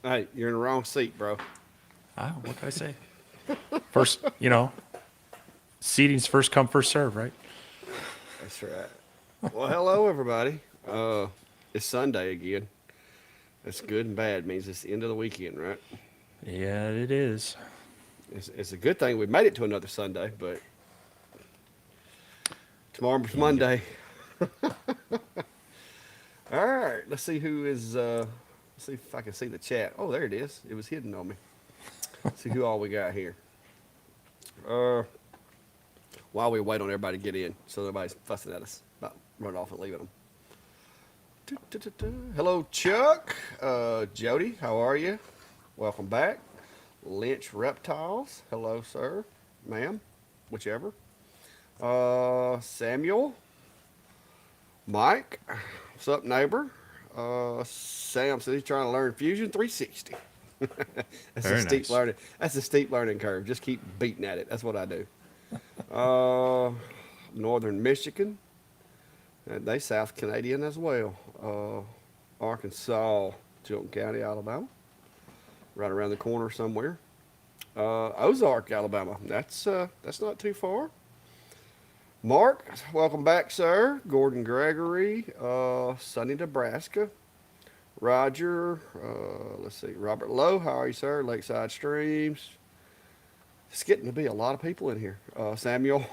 Hey, you're in the wrong seat, bro. What can I say? First, seating's first come, first serve, right? That's right. Well, hello, everybody. It's Sunday again. That's good and bad. Means it's the end of the weekend, right? Yeah, it is. It's a good thing we made it to another Sunday, but tomorrow's Yep. Monday. All right, let's see who is. Let's see if I can see the chat. Oh, there it is. It was hidden on me. See who all we got here. Uh, while we wait on everybody to get in, so nobody's fussing at us about running off and leaving them. Hello, Chuck. Jody, how are you? Welcome back. Lynch Reptiles. Hello, sir. Ma'am. Whichever. Samuel. Mike. What's up, neighbor? Sam said he's trying to learn Fusion 360. That's a Very steep nice. learning. That's a steep learning curve. Just keep beating at it. That's what I do. Uh, Northern Michigan. They South Canadian as well. Arkansas, Chilton County, Alabama, right around the corner somewhere. Ozark, Alabama. That's not too far. Mark, welcome back, sir. Gordon Gregory, Sunny, Nebraska. Roger, let's see. Robert Lowe, how are you, sir? Lakeside Streams. It's getting to be a lot of people in here. Samuel,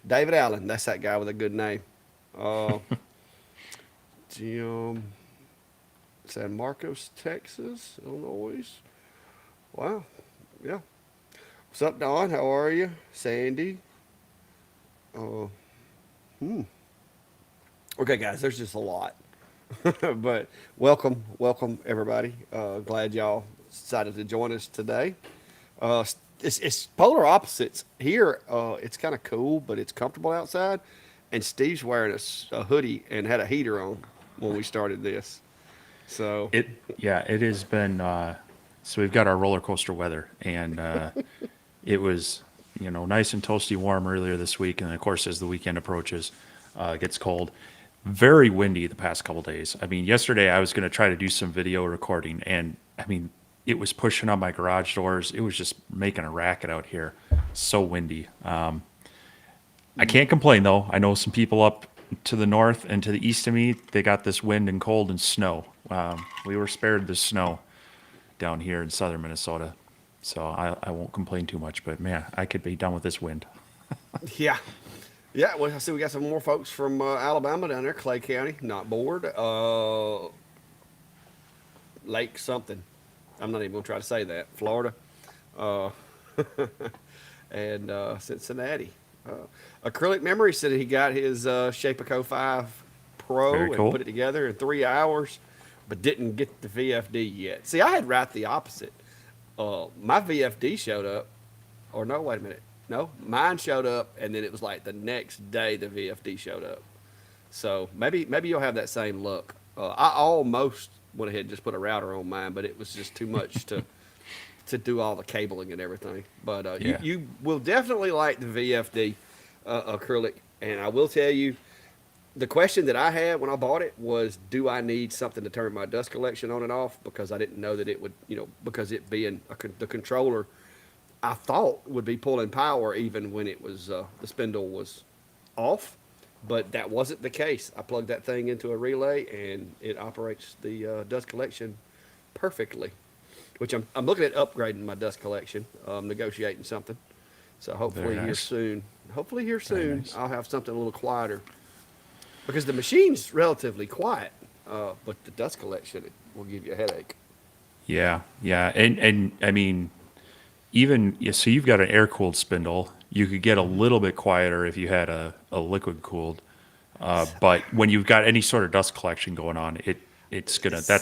David Allen. That's that guy with a good name. Uh, Jim, San Marcos, Texas, Illinois. Wow. Yeah. What's up, Don? How are you? Sandy. Uh, hmm. Okay, guys, there's just a lot. But welcome, everybody. Glad y'all decided to join us today. It's polar opposites. Here, it's kind of cool, but it's comfortable outside. And Steve's wearing a hoodie and had a heater on when we started this. So, Yeah, it has been. So we've got our roller coaster weather, and it was, nice and toasty warm earlier this week, and of course, as the weekend approaches, it gets cold. Very windy the past couple days. I mean, yesterday I was going to try to do some video recording, and I mean, it was pushing on my garage doors. It was just making a racket out here. So windy. I can't complain though. I know some people up to the north and to the east of me. They got this wind and cold and snow. We were spared the snow down here in southern Minnesota, so I won't complain too much. But man, I could be done with this wind. yeah. Yeah, well, I see we got some more folks from Alabama down there, Clay County, not bored. Lake something. I'm not even going to try to say that. Florida. Uh, and Cincinnati. Acrylic Memory said he got his Shapeco 5 Very Pro and put cool. it together in 3 hours, but didn't get the VFD yet. See, I had right the opposite. My VFD showed up, or no, wait a minute. No, mine showed up, and then it was like the next day the VFD showed up. So maybe you'll have that same luck. I almost went ahead and just put a router on mine, but it was just too much to do all the cabling and everything. But you Yeah. you will definitely like the VFD acrylic, and I will tell you the question that I had when I bought it was, do I need something to turn my dust collection on and off? Because I didn't know that it would, because it being the controller, I thought would be pulling power even when it was the spindle was off, but that wasn't the case. I plugged that thing into a relay and it operates the dust collection perfectly. Which I'm looking at upgrading my dust collection, negotiating something. So Very nice. hopefully here Very soon, nice. I'll have something a little quieter because the machine's relatively quiet, but the dust collection will give you a headache. Yeah. Yeah. And I mean, even yeah, so you've got an air cooled spindle. You could get a little bit quieter if you had a liquid cooled. But when you've got any sort of dust collection going on, that's It's,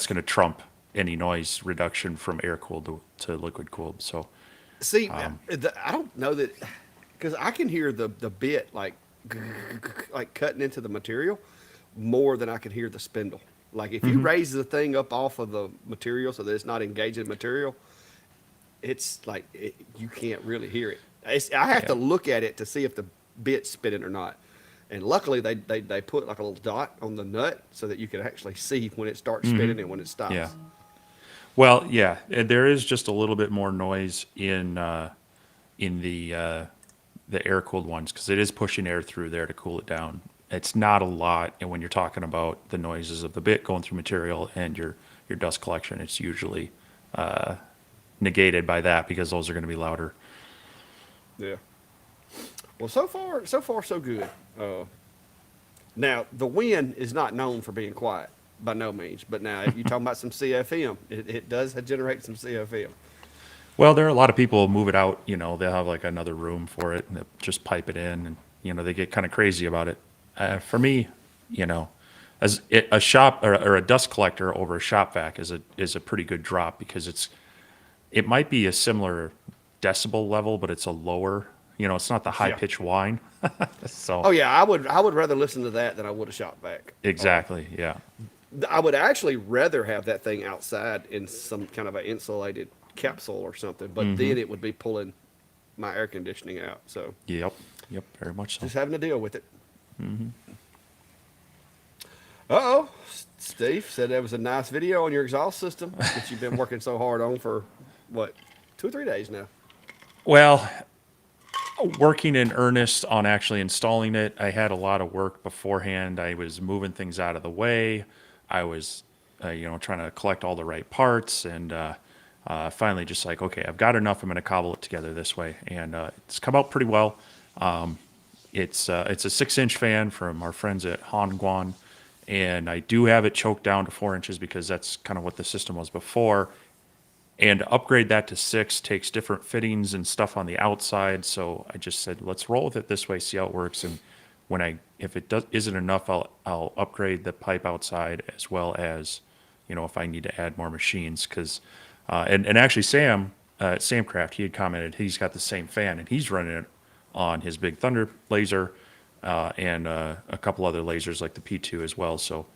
gonna trump any noise reduction from air cooled to liquid cooled. So See, I don't know that because I can hear the bit like cutting into the material more than I can hear the spindle. Like if you raise the thing up off of the material so that it's not engaging material, it's like you can't really hear it. I have to yeah, look at it to see if the bit's spinning or not. And luckily, they put like a little dot on the nut so that you can actually see when it starts spinning and when it yeah. stops. Well, yeah, there is just a little bit more noise in the air cooled ones because it is pushing air through there to cool it down. It's not a lot, and when you're talking about the noises of the bit going through material and your dust collection, it's usually negated by that because those are going to be louder. Yeah. Well, so far, so good. Now, the wind is not known for being quiet by no means. But now, if you're talking about some CFM, it does generate some CFM. Well, there are a lot of people who move it out. They'll have like another room for it and they'll just pipe it in, and they get kind of crazy about it. For me, you know, a shop or a dust collector over a shop vac is a pretty good drop because it might be a similar decibel level, but it's a lower. It's not the high Yeah. pitch whine. So Oh yeah, I would rather listen to that than I would a shop vac. exactly, yeah, I would actually rather have that thing outside in some kind of an insulated capsule or something, but then it would be pulling my air conditioning out. So yep, yep, very much so. just having to deal with it. Uh-oh. Steve said that was a nice video on your exhaust system that you've been working so hard on for, what, 2 or 3 days now. Well, working in earnest on actually installing it, I had a lot of work beforehand. I was moving things out of the way. I was, trying to collect all the right parts, and finally just like, okay, I've got enough. I'm going to cobble it together this way, and it's come out pretty well. It's a 6-inch fan from our friends at Hongguan, and I do have it choked down to 4 inches because that's kind of what the system was before. And to upgrade that to 6 takes different fittings and stuff on the outside. So I just said, let's roll with it this way, see how it works. And if it isn't enough, I'll upgrade the pipe outside as well as, if I need to add more machines. Because and actually Samcraft, he had commented he's got the same fan and he's running it on his Big Thunder laser and a couple other lasers like the P2 as well. So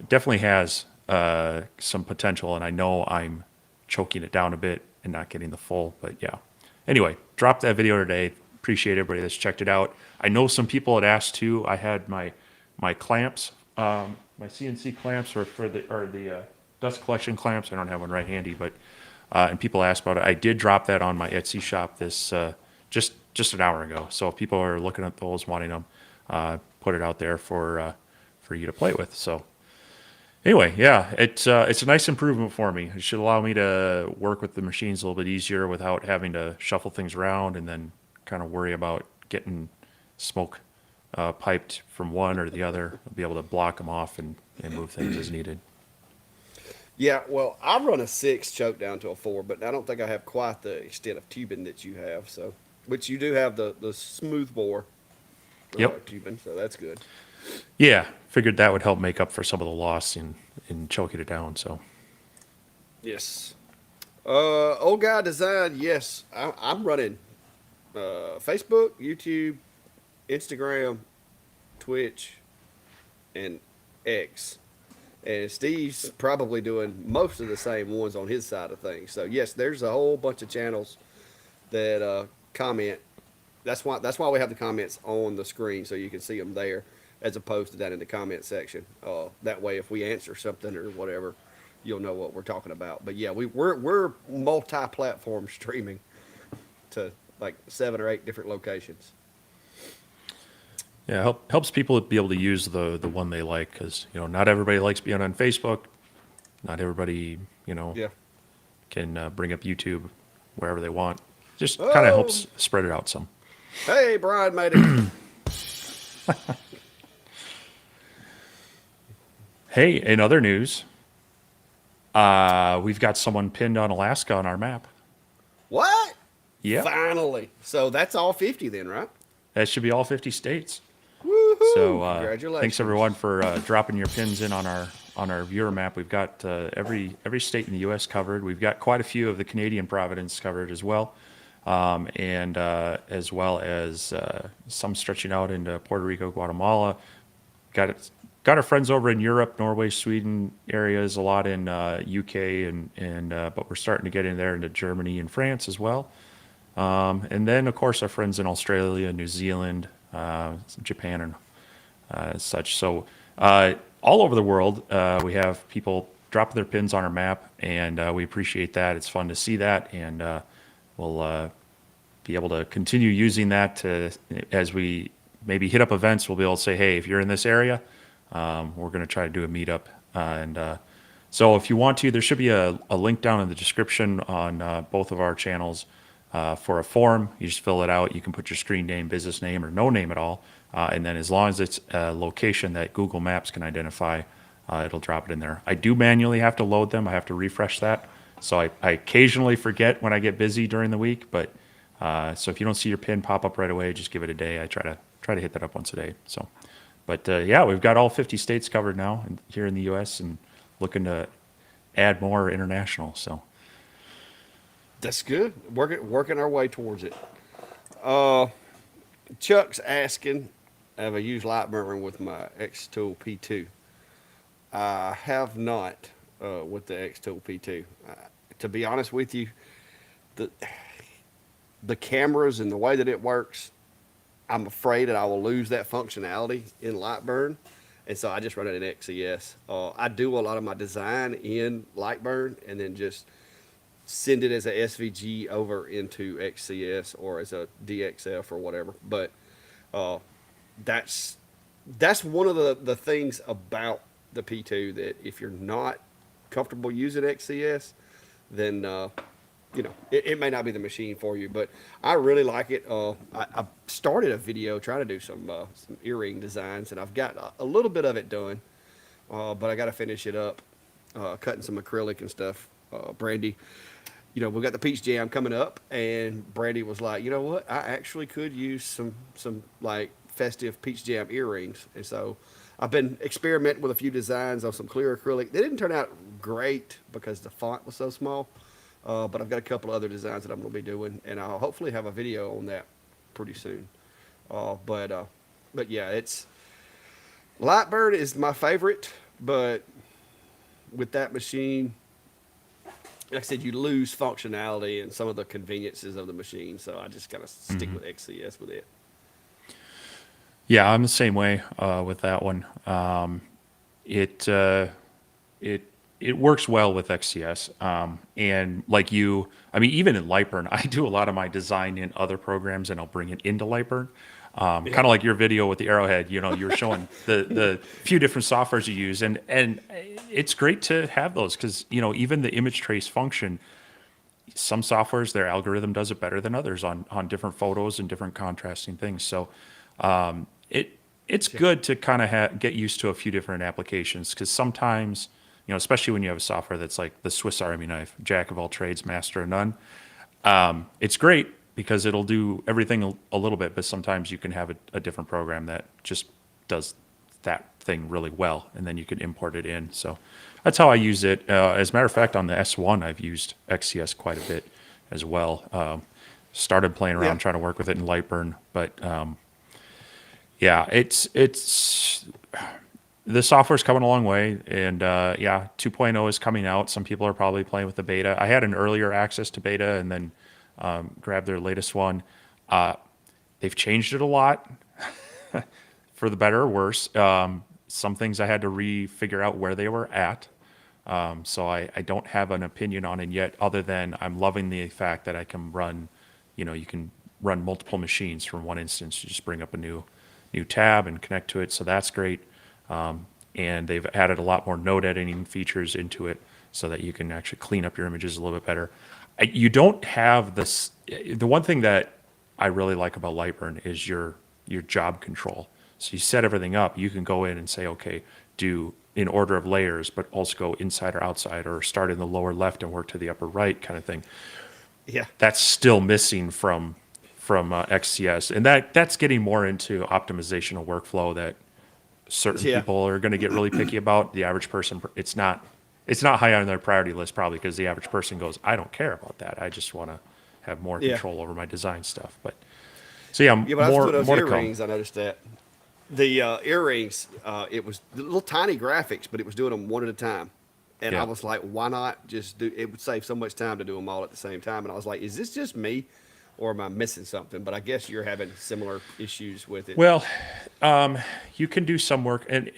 it definitely has some potential, and I know I'm choking it down a bit and not getting the full, but yeah. Anyway, dropped that video today. Appreciate everybody that's checked it out. I know some people had asked too. I had my clamps, my CNC clamps, or the dust collection clamps. I don't have one right handy, but and people asked about it. I did drop that on my Etsy shop this just an hour ago. So if people are looking at those, wanting them, put it out there for you to play with. So. Anyway, yeah, it's a nice improvement for me. It should allow me to work with the machines a little bit easier without having to shuffle things around and then kind of worry about getting smoke piped from one or the other. I'll be able to block them off and move things as needed. Yeah, well, I run a 6 choke down to a 4, but I don't think I have quite the extent of tubing that you have. So, which you do have the smooth bore Yep. tubing, so that's good. Yeah, figured that would help make up for some of the loss in choking it down. So Yes. Old guy design. Yes, I'm running Facebook, YouTube, Instagram, Twitch, and X. And Steve's probably doing most of the same ones on his side of things. So yes, there's a whole bunch of channels that comment. That's why we have the comments on the screen so you can see them there, as opposed to down in the comment section. That way, if we answer something or whatever, you'll know what we're talking about. But yeah, we're multi-platform streaming to like 7 or 8 different locations. yeah, helps people be able to use the one they like because not everybody likes being on Facebook. Not everybody Yeah. can bring up YouTube wherever they want. Just kind of Oh, helps spread it out some. hey, Brian made it. Hey, in other news, we've got someone pinned on Alaska on our map. What? Yep, Finally. So that's all 50 then, right? that should be all 50 states. Woohoo! So thanks Congratulations. everyone for dropping your pins in on our viewer map. We've got every state in the U.S. covered. We've got quite a few of the Canadian provinces covered as well, and as well as some stretching out into Puerto Rico, Guatemala. Got our friends over in Europe, Norway, Sweden areas, a lot in UK, and but we're starting to get in there into Germany and France as well. And then, of course, our friends in Australia, New Zealand, Japan, and such. So all over the world, we have people dropping their pins on our map, and we appreciate that. It's fun to see that, and we'll be able to continue using that to, as we maybe hit up events. We'll be able to say, hey, if you're in this area, we're going to try to do a meetup. So if you want to, there should be a link down in the description on both of our channels for a form. You just fill it out. You can put your screen name, business name, or no name at all. And then as long as it's a location that Google Maps can identify, it'll drop it in there. I do manually have to load them. I have to refresh that. So I occasionally forget when I get busy during the week. But so if you don't see your pin pop up right away, just give it a day. I try to hit that up once a day. So, but yeah, we've got all 50 states covered now here in the U.S. and looking to add more international. So That's good. Working our way towards it. Chuck's asking, have I used Lightburn with my X-Tool P2? I have not with the X-Tool P2. To be honest with you, the the cameras and the way that it works, I'm afraid that I will lose that functionality in Lightburn, and so I just run it in XCS. I do a lot of my design in Lightburn, and then just send it as a SVG over into XCS or as a DXF or whatever. But uh, that's one of the things about the P2 that if you're not comfortable using XCS, then it may not be the machine for you. But I really like it. I started a video trying to do some earring designs, and I've got a little bit of it done, but I got to finish it up, cutting some acrylic and stuff. Brandy, we've got the Peach Jam coming up, and Brandy was like, you know what, I actually could use some like festive Peach Jam earrings. And so I've been experimenting with a few designs on some clear acrylic. They didn't turn out great because the font was so small, but I've got a couple other designs that I'm going to be doing, and I'll hopefully have a video on that pretty soon. But yeah, it's Lightbird is my favorite, but with that machine, like I said, you lose functionality and some of the conveniences of the machine. So I just kind of stick with XCS with it. yeah, I'm the same way with that one. It it works well with XCS. And like you, I mean, even in Lightburn, I do a lot of my design in other programs and I'll bring it into Lightburn. Kind of like your video with the arrowhead, you're showing the few different softwares you use. And it's great to have those because, even the image trace function, some softwares, their algorithm does it better than others on different photos and different contrasting things. So it's good to kind of get used to a few different applications because sometimes, especially when you have a software that's like the Swiss Army knife, jack of all trades, master of none. It's great because it'll do everything a little bit, but sometimes you can have a different program that just does that thing really well, and then you can import it in. So that's how I use it. As a matter of fact, on the S1, I've used XCS quite a bit as well. Started playing around trying to work with it in Lightburn, but yeah, it's the software's coming a long way, and 2.0 is coming out. Some people are probably playing with the beta. I had an earlier access to beta, and then grabbed their latest one. They've changed it a lot for the better or worse. Some things I had to re-figure out where they were at. So I don't have an opinion on it yet, other than I'm loving the fact that I can run, you can run multiple machines from one instance. You just bring up a new tab and connect to it. So that's great. And they've added a lot more node editing features into it so that you can actually clean up your images a little bit better. You don't have this. The one thing that I really like about Lightburn is your job control. So you set everything up. You can go in and say, okay, do in order of layers, but also go inside or outside, or start in the lower left and work to the upper right, kind of thing. Yeah, That's still missing from XCS, and that's getting more into optimization of workflow that certain people are going to get really picky about. The average person, it's not high on their priority list, probably because the average person goes, I don't care about that. I just want to have more control over my design stuff. But so yeah, but I was more doing those more earrings. to I noticed that the earrings, it was little tiny graphics, but it was doing them one at a time. And I was like, why not just do? It would save so much time to do them all at the same time. And I was like, is this just me, or am I missing something? But I guess you're having similar issues with it. Well, you can do some work, and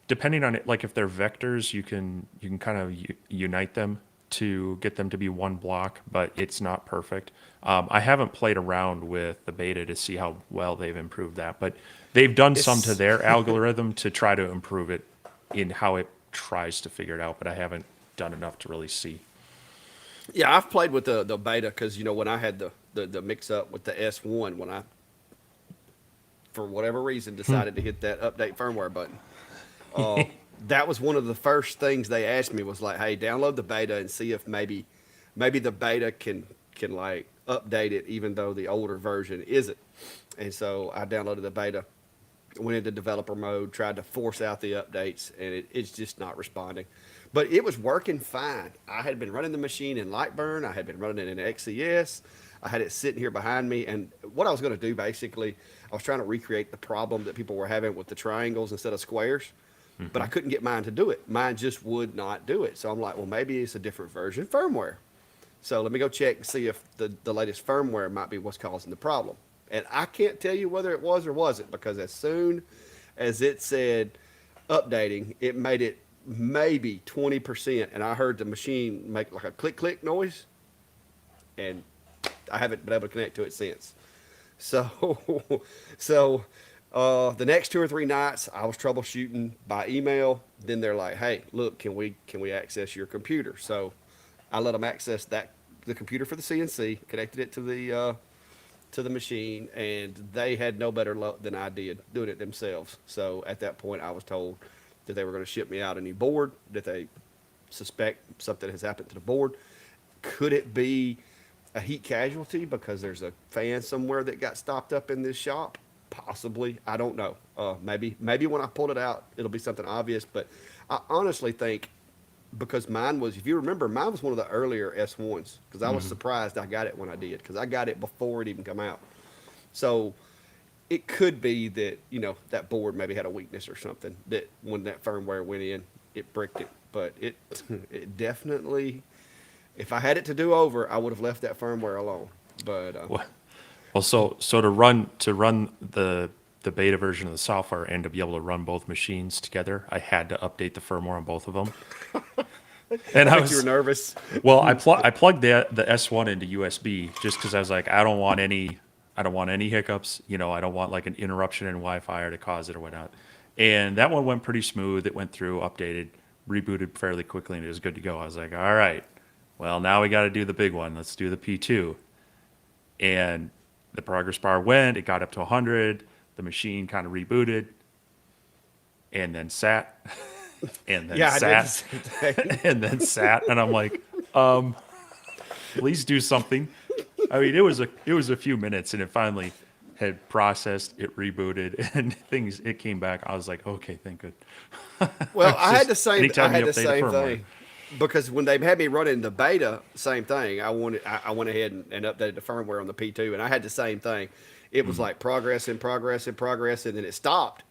depending on it, like if they're vectors, you can kind of unite them to get them to be one block, but it's not perfect. I haven't played around with the beta to see how well they've improved that, but they've done some to It's their algorithm to try to improve it in how it tries to figure it out, but I haven't done enough to really see. Yeah, I've played with the beta because when I had the mix up with the S1 when I for whatever reason decided to hit that update firmware button. Uh, that was one of the first things they asked me was like, "Hey, download the beta and see if maybe the beta can like update it even though the older version isn't." And so I downloaded the beta, went into developer mode, tried to force out the updates, and it's just not responding. But it was working fine. I had been running the machine in Lightburn. I had been running it in XCS. I had it sitting here behind me. And what I was going to do basically, I was trying to recreate the problem that people were having with the triangles instead of squares. But I couldn't get mine to do it. Mine just would not do it. So I'm like, well, maybe it's a different version of firmware. So let me go check and see if the latest firmware might be what's causing the problem. And I can't tell you whether it was or wasn't because as soon as it said updating, it made it maybe 20%. And I heard the machine make like a click click noise. And I haven't been able to connect to it since. So, so the next 2 or 3 nights, I was troubleshooting by email. Then they're like, "Hey, look, can we access your computer?" So I let them access the computer for the CNC, connected it to the machine, and they had no better luck than I did doing it themselves. So at that point, I was told that they were going to ship me out a new board. That they suspect something has happened to the board. Could it be a heat casualty because there's a fan somewhere that got stopped up in this shop? Possibly. I don't know. Maybe when I pulled it out, it'll be something obvious. But I honestly think because mine was, if you remember, mine was one of the earlier S1s because I was surprised I got it when I did because I got it before it even come out. So it could be that that board maybe had a weakness or something that when that firmware went in, it bricked it. But it it definitely, if I had it to do over, I would have left that firmware alone. But Well, well, so to run the beta version of the software and to be able to run both machines together, I had to update the firmware on both of them. And I I bet you were was nervous. well, I plugged the S1 into USB just because I was like, I don't want any hiccups. I don't want like an interruption in Wi-Fi or to cause it or whatnot. And that one went pretty smooth. It went through, updated, rebooted fairly quickly, and it was good to go. I was like, all right, well now we got to do the big one. Let's do the P2. And the progress bar went. It got up to 100. The machine kind of rebooted, and then sat, and then Yeah, I did the sat, same thing. and then sat, and I'm like, please do something. I mean, it was a few minutes, and it finally had processed. It rebooted, and things. It came back. I was like, okay, thank good. Well, It's just I anytime had you the update a same firmware. thing because when they had me running the beta, same thing. I went ahead and updated the firmware on the P2, and I had the same thing. It was like progress and progress and progress, and then it stopped,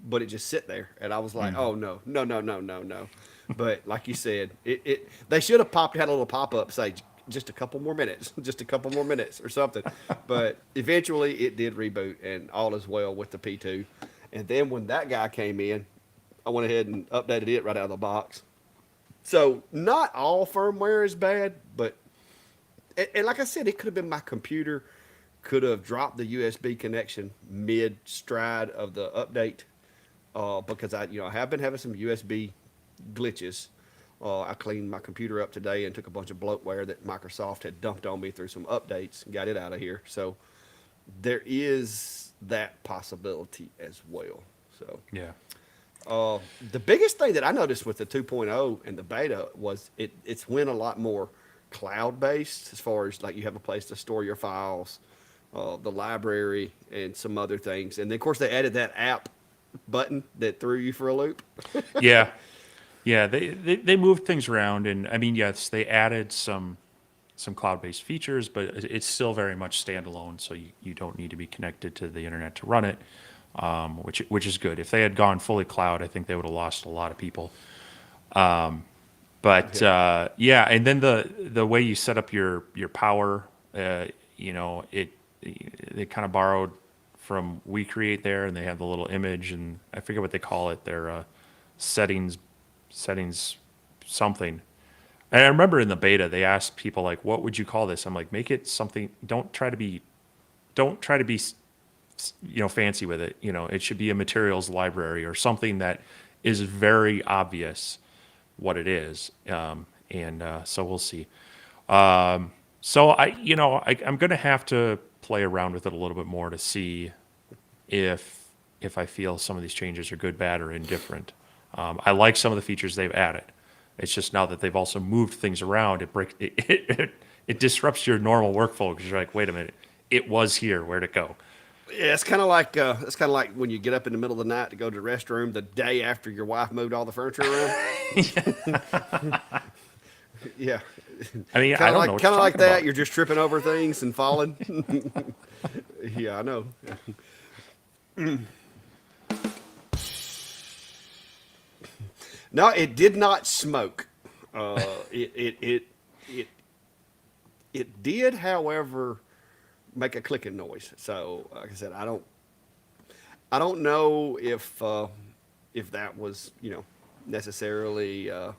but it just sit there, and I was like, oh no, no, no, no, no, no. But like you said, it they should have had a little pop up say just a couple more minutes, just a couple more minutes or something. But eventually, it did reboot, and all is well with the P2. And then when that guy came in, I went ahead and updated it right out of the box. So not all firmware is bad, but and like I said, it could have been my computer could have dropped the USB connection mid stride of the update because I have been having some USB glitches. I cleaned my computer up today and took a bunch of bloatware that Microsoft had dumped on me through some updates and got it out of here. So there is that possibility as well. So Yeah. the biggest thing that I noticed with the 2.0 and the beta was it's went a lot more cloud based as far as like you have a place to store your files, the library, and some other things. And then of course they added that app button that threw you for a loop. Yeah. Yeah. They moved things around, and I mean, yes, they added some cloud-based features, but it's still very much standalone. So you don't need to be connected to the internet to run it, which is good. If they had gone fully cloud, I think they would have lost a lot of people. But Yeah. yeah, and then the way you set up your power, it they kind of borrowed from We Create there, and they have the little image, and I forget what they call it. settings something. And I remember in the beta they asked people like, "What would you call this?" I'm like, "Make it something. Don't try to be fancy with it. It should be a materials library or something that is very obvious what it is." And so we'll see. So I'm going to have to play around with it a little bit more to see if I feel some of these changes are good, bad, or indifferent. I like some of the features they've added. It's just now that they've also moved things around, it disrupts your normal workflow because you're like, wait a minute, it was here, where'd it go? Yeah, it's kind of like when you get up in the middle of the night to go to the restroom the day after your wife moved all the furniture around. Yeah, I mean, I kind of don't know like what you're talking that. about. You're just tripping over things and falling. Yeah, I know. No, it did not smoke. It it did, however, make a clicking noise. So, like I said, I don't know if that was necessarily the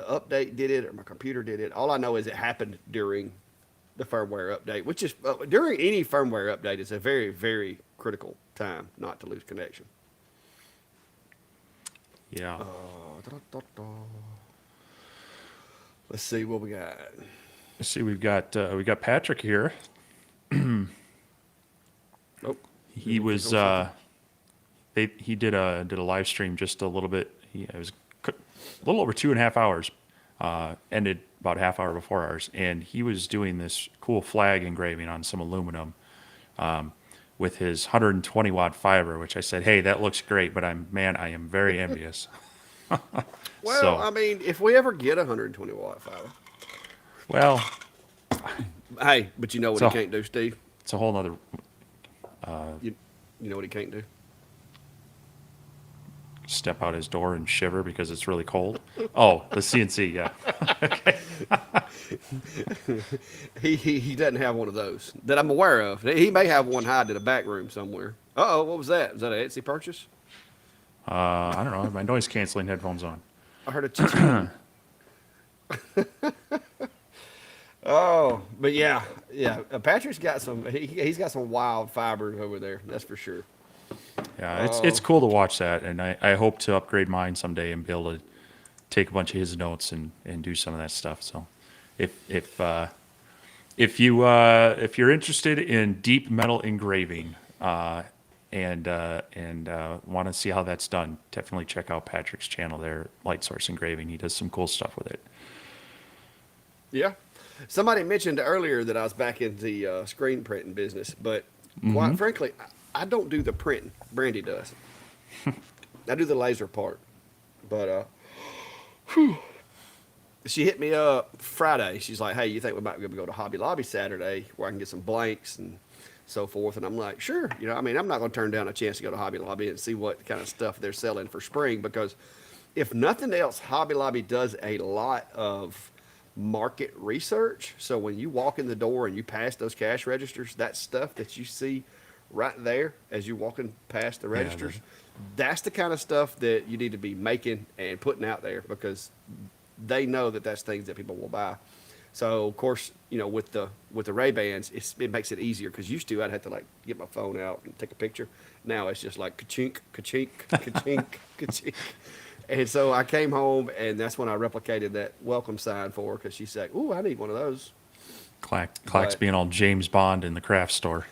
update did it or my computer did it. All I know is it happened during the firmware update, which is during any firmware update is a very very critical time not to lose connection. Yeah. Let's see what we got. Let's see, we got Patrick here. Oh, He was he did a live stream just a little bit. It was a little over 2.5 hours. Ended about a half hour before ours, and he was doing this cool flag engraving on some aluminum with his 120 watt fiber. Which I said, hey, that looks great, but I am very envious. well, So, I mean, if we ever get 120-watt fiber, well, hey, but you know what he so can't do, Steve? it's a whole nother. You, you know what he can't do? Step out his door and shiver because it's really cold. Oh, the CNC, yeah. He doesn't have one of those that I'm aware of. He may have one hiding in a back room somewhere. Uh oh, what was that? Was that an Etsy purchase? I don't know. I have my noise canceling headphones on. I heard a cha-ching. Oh, but yeah, yeah. Patrick's got some. He's got some wild fibers over there. That's for sure. Yeah, it's cool to watch that, and I hope to upgrade mine someday and be able to take a bunch of his notes and do some of that stuff. So, if you're interested in deep metal engraving and want to see how that's done, definitely check out Patrick's channel there, Light Source Engraving. He does some cool stuff with it. Yeah. Somebody mentioned earlier that I was back in the screen printing business, but quite frankly, I don't do the printing. Brandy does. I do the laser part. But she hit me up Friday. She's like, hey, you think we might be able to go to Hobby Lobby Saturday where I can get some blanks and so forth? And I'm like, sure. I mean, I'm not going to turn down a chance to go to Hobby Lobby and see what kind of stuff they're selling for spring because if nothing else, Hobby Lobby does a lot of market research. So when you walk in the door and you pass those cash registers, that stuff that you see right there as you're walking past the registers, that's the kind of stuff that you need to be making and putting out there because they know that that's things that people will buy. So of course, with the Ray-Bans, it makes it easier because used to I'd have to like get my phone out and take a picture. Now it's just like ka-chink, ka-chink, ka-chink, ka-chink. And so I came home, and that's when I replicated that welcome sign for her because she said, ooh, I need one of those. Clack's being all James Bond in the craft store.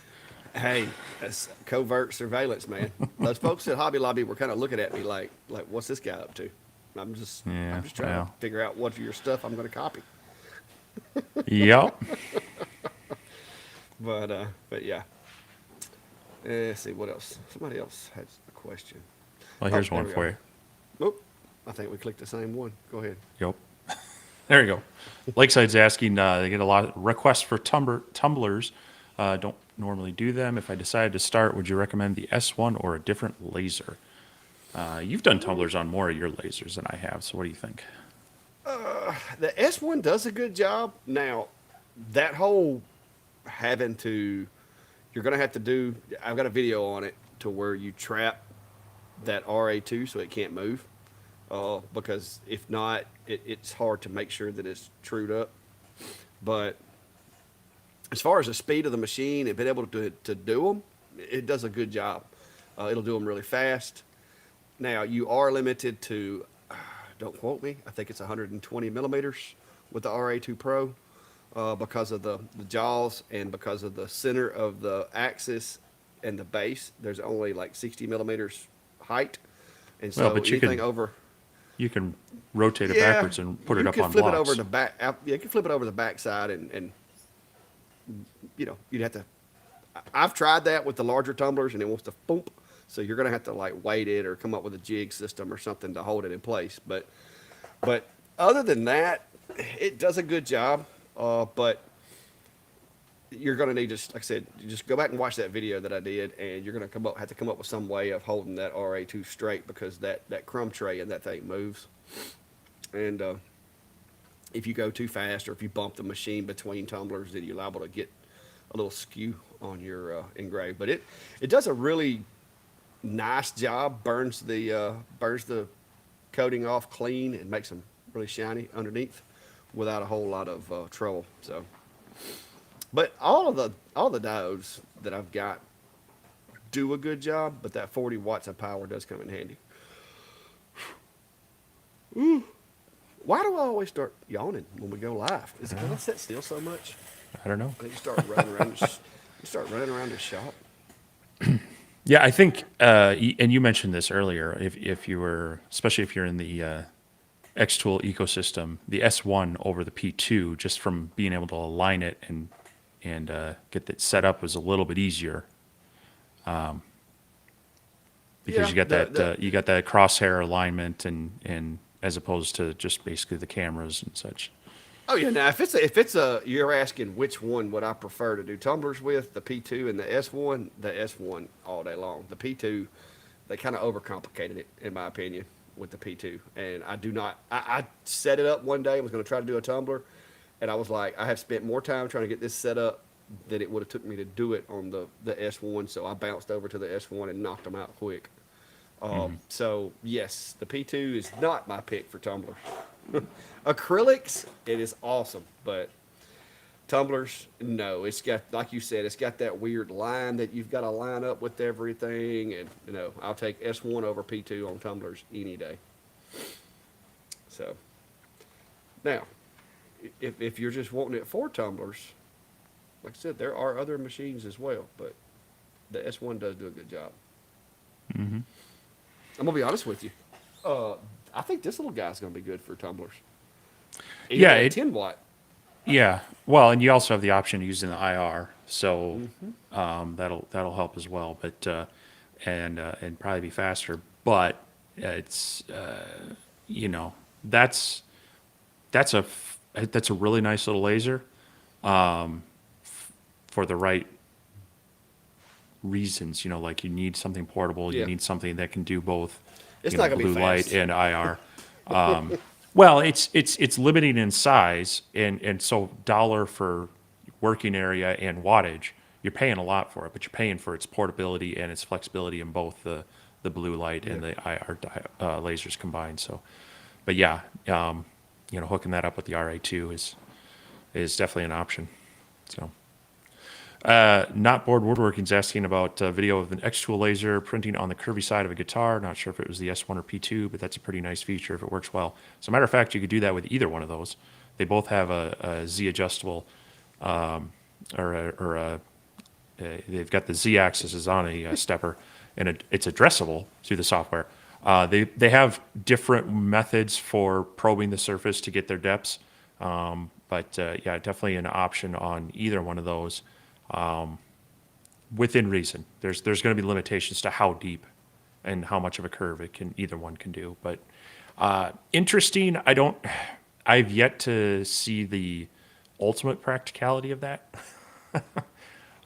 Hey, that's covert surveillance, man. Those folks at Hobby Lobby were kind of looking at me like, what's this guy up to? I'm just trying to figure out what of your stuff I'm going to copy. Yep. But yeah. Let's see what else. Somebody else has a question. Well, here's one we for go. you. Oh, I think we clicked the same one. Go ahead. Yep. There you go. Lakeside's asking, they get a lot of requests for tumblers. Don't normally do them. If I decided to start, would you recommend the S1 or a different laser? You've done tumblers on more of your lasers than I have, so what do you think? The S1 does a good job. Now, that whole having to, you're going to have to do, I've got a video on it to where you trap that RA2 so it can't move. Because if not, it's hard to make sure that it's trued up. But as far as the speed of the machine and being able to do them, it does a good job. It'll do them really fast. Now, you are limited to, don't quote me, I think it's 120 millimeters with the RA2 Pro because of the jaws and because of the center of the axis and the base. There's only like 60 millimeters height. And Well, so but you anything can over, you can rotate it yeah, backwards and put it you up could on flip it over blocks. the back. Yeah, you can flip it over the back side and you'd have to. I've tried that with the larger tumblers and it wants to boom. So you're gonna have to like weight it or come up with a jig system or something to hold it in place. But other than that, it does a good job. But you're gonna need just like I said, you just go back and watch that video that I did, and you're gonna have to come up with some way of holding that RA2 straight because that crumb tray and that thing moves. And if you go too fast or if you bump the machine between tumblers, then you're liable to get a little skew on your engrave. But it does a really nice job. Burns the coating off clean and makes them really shiny underneath without a whole lot of trouble. So, but all the diodes that I've got do a good job. But that 40 watts of power does come in handy. Why do I always start yawning when we go live? Is it because I sit still so much? I don't know. I think you start running around. You start running around the shop. Yeah, I think, and you mentioned this earlier. If you were, especially if you're in the X-Tool ecosystem, the S1 over the P2, just from being able to align it and get that set up was a little bit easier. Because Yeah, you got that crosshair alignment and as opposed to just basically the cameras and such. Oh yeah. Now, if it's a, you're asking which one would I prefer to do tumblers with, the P2 and the S1, the S1 all day long. The P2, they kind of overcomplicated it in my opinion with the P2, and I do not. I set it up one day. Was going to try to do a tumbler, and I was like, I have spent more time trying to get this set up than it would have took me to do it on the S1. So I bounced over to the S1 and knocked them out quick. So yes, the P2 is not my pick for tumblers. Acrylics, it is awesome, but tumblers, no. It's got, like you said, it's got that weird line that you've got to line up with everything, and I'll take S1 over P2 on tumblers any day. So now, if you're just wanting it for tumblers, like I said, there are other machines as well, but the S1 does do a good job. I'm gonna be honest with you. I think this little guy's gonna be good for tumblers. Even Yeah, at 10 watt. Yeah, well, and you also have the option of using the IR, so that'll help as well. But and probably be faster. But it's that's that's a really nice little laser for the right reasons. Like you need something portable, you Yeah. need something that can do both, It's not gonna be blue light fast. and IR. Well, it's limiting in size, and so dollar for working area and wattage, you're paying a lot for it, but you're paying for its portability and its flexibility in both the blue light and the IR lasers combined. So, but yeah, hooking that up with the RA2 is definitely an option. So. Not Bored Woodworking's asking about video of an X-Tool laser printing on the curvy side of a guitar. Not sure if it was the S1 or P2, but that's a pretty nice feature if it works well. As a matter of fact, you could do that with either one of those. They both have a Z adjustable, they've got the Z axis is on a stepper, and it's addressable through the software. They have different methods for probing the surface to get their depths, but yeah, definitely an option on either one of those. Within reason. There's going to be limitations to how deep and how much of a curve either one can do. But interesting. I've yet to see the ultimate practicality of that.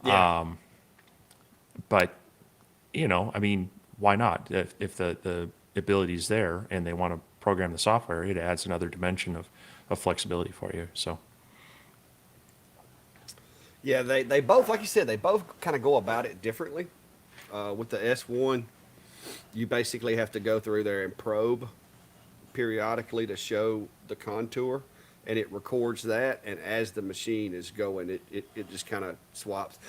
Yeah. But I mean, why not? If the ability is there and they want to program the software, it adds another dimension of flexibility for you. So. Yeah, they both, like you said, they both kind of go about it differently. With the S1, You basically have to go through there and probe periodically to show the contour, and it records that. And as the machine is going, it just kind of swaps.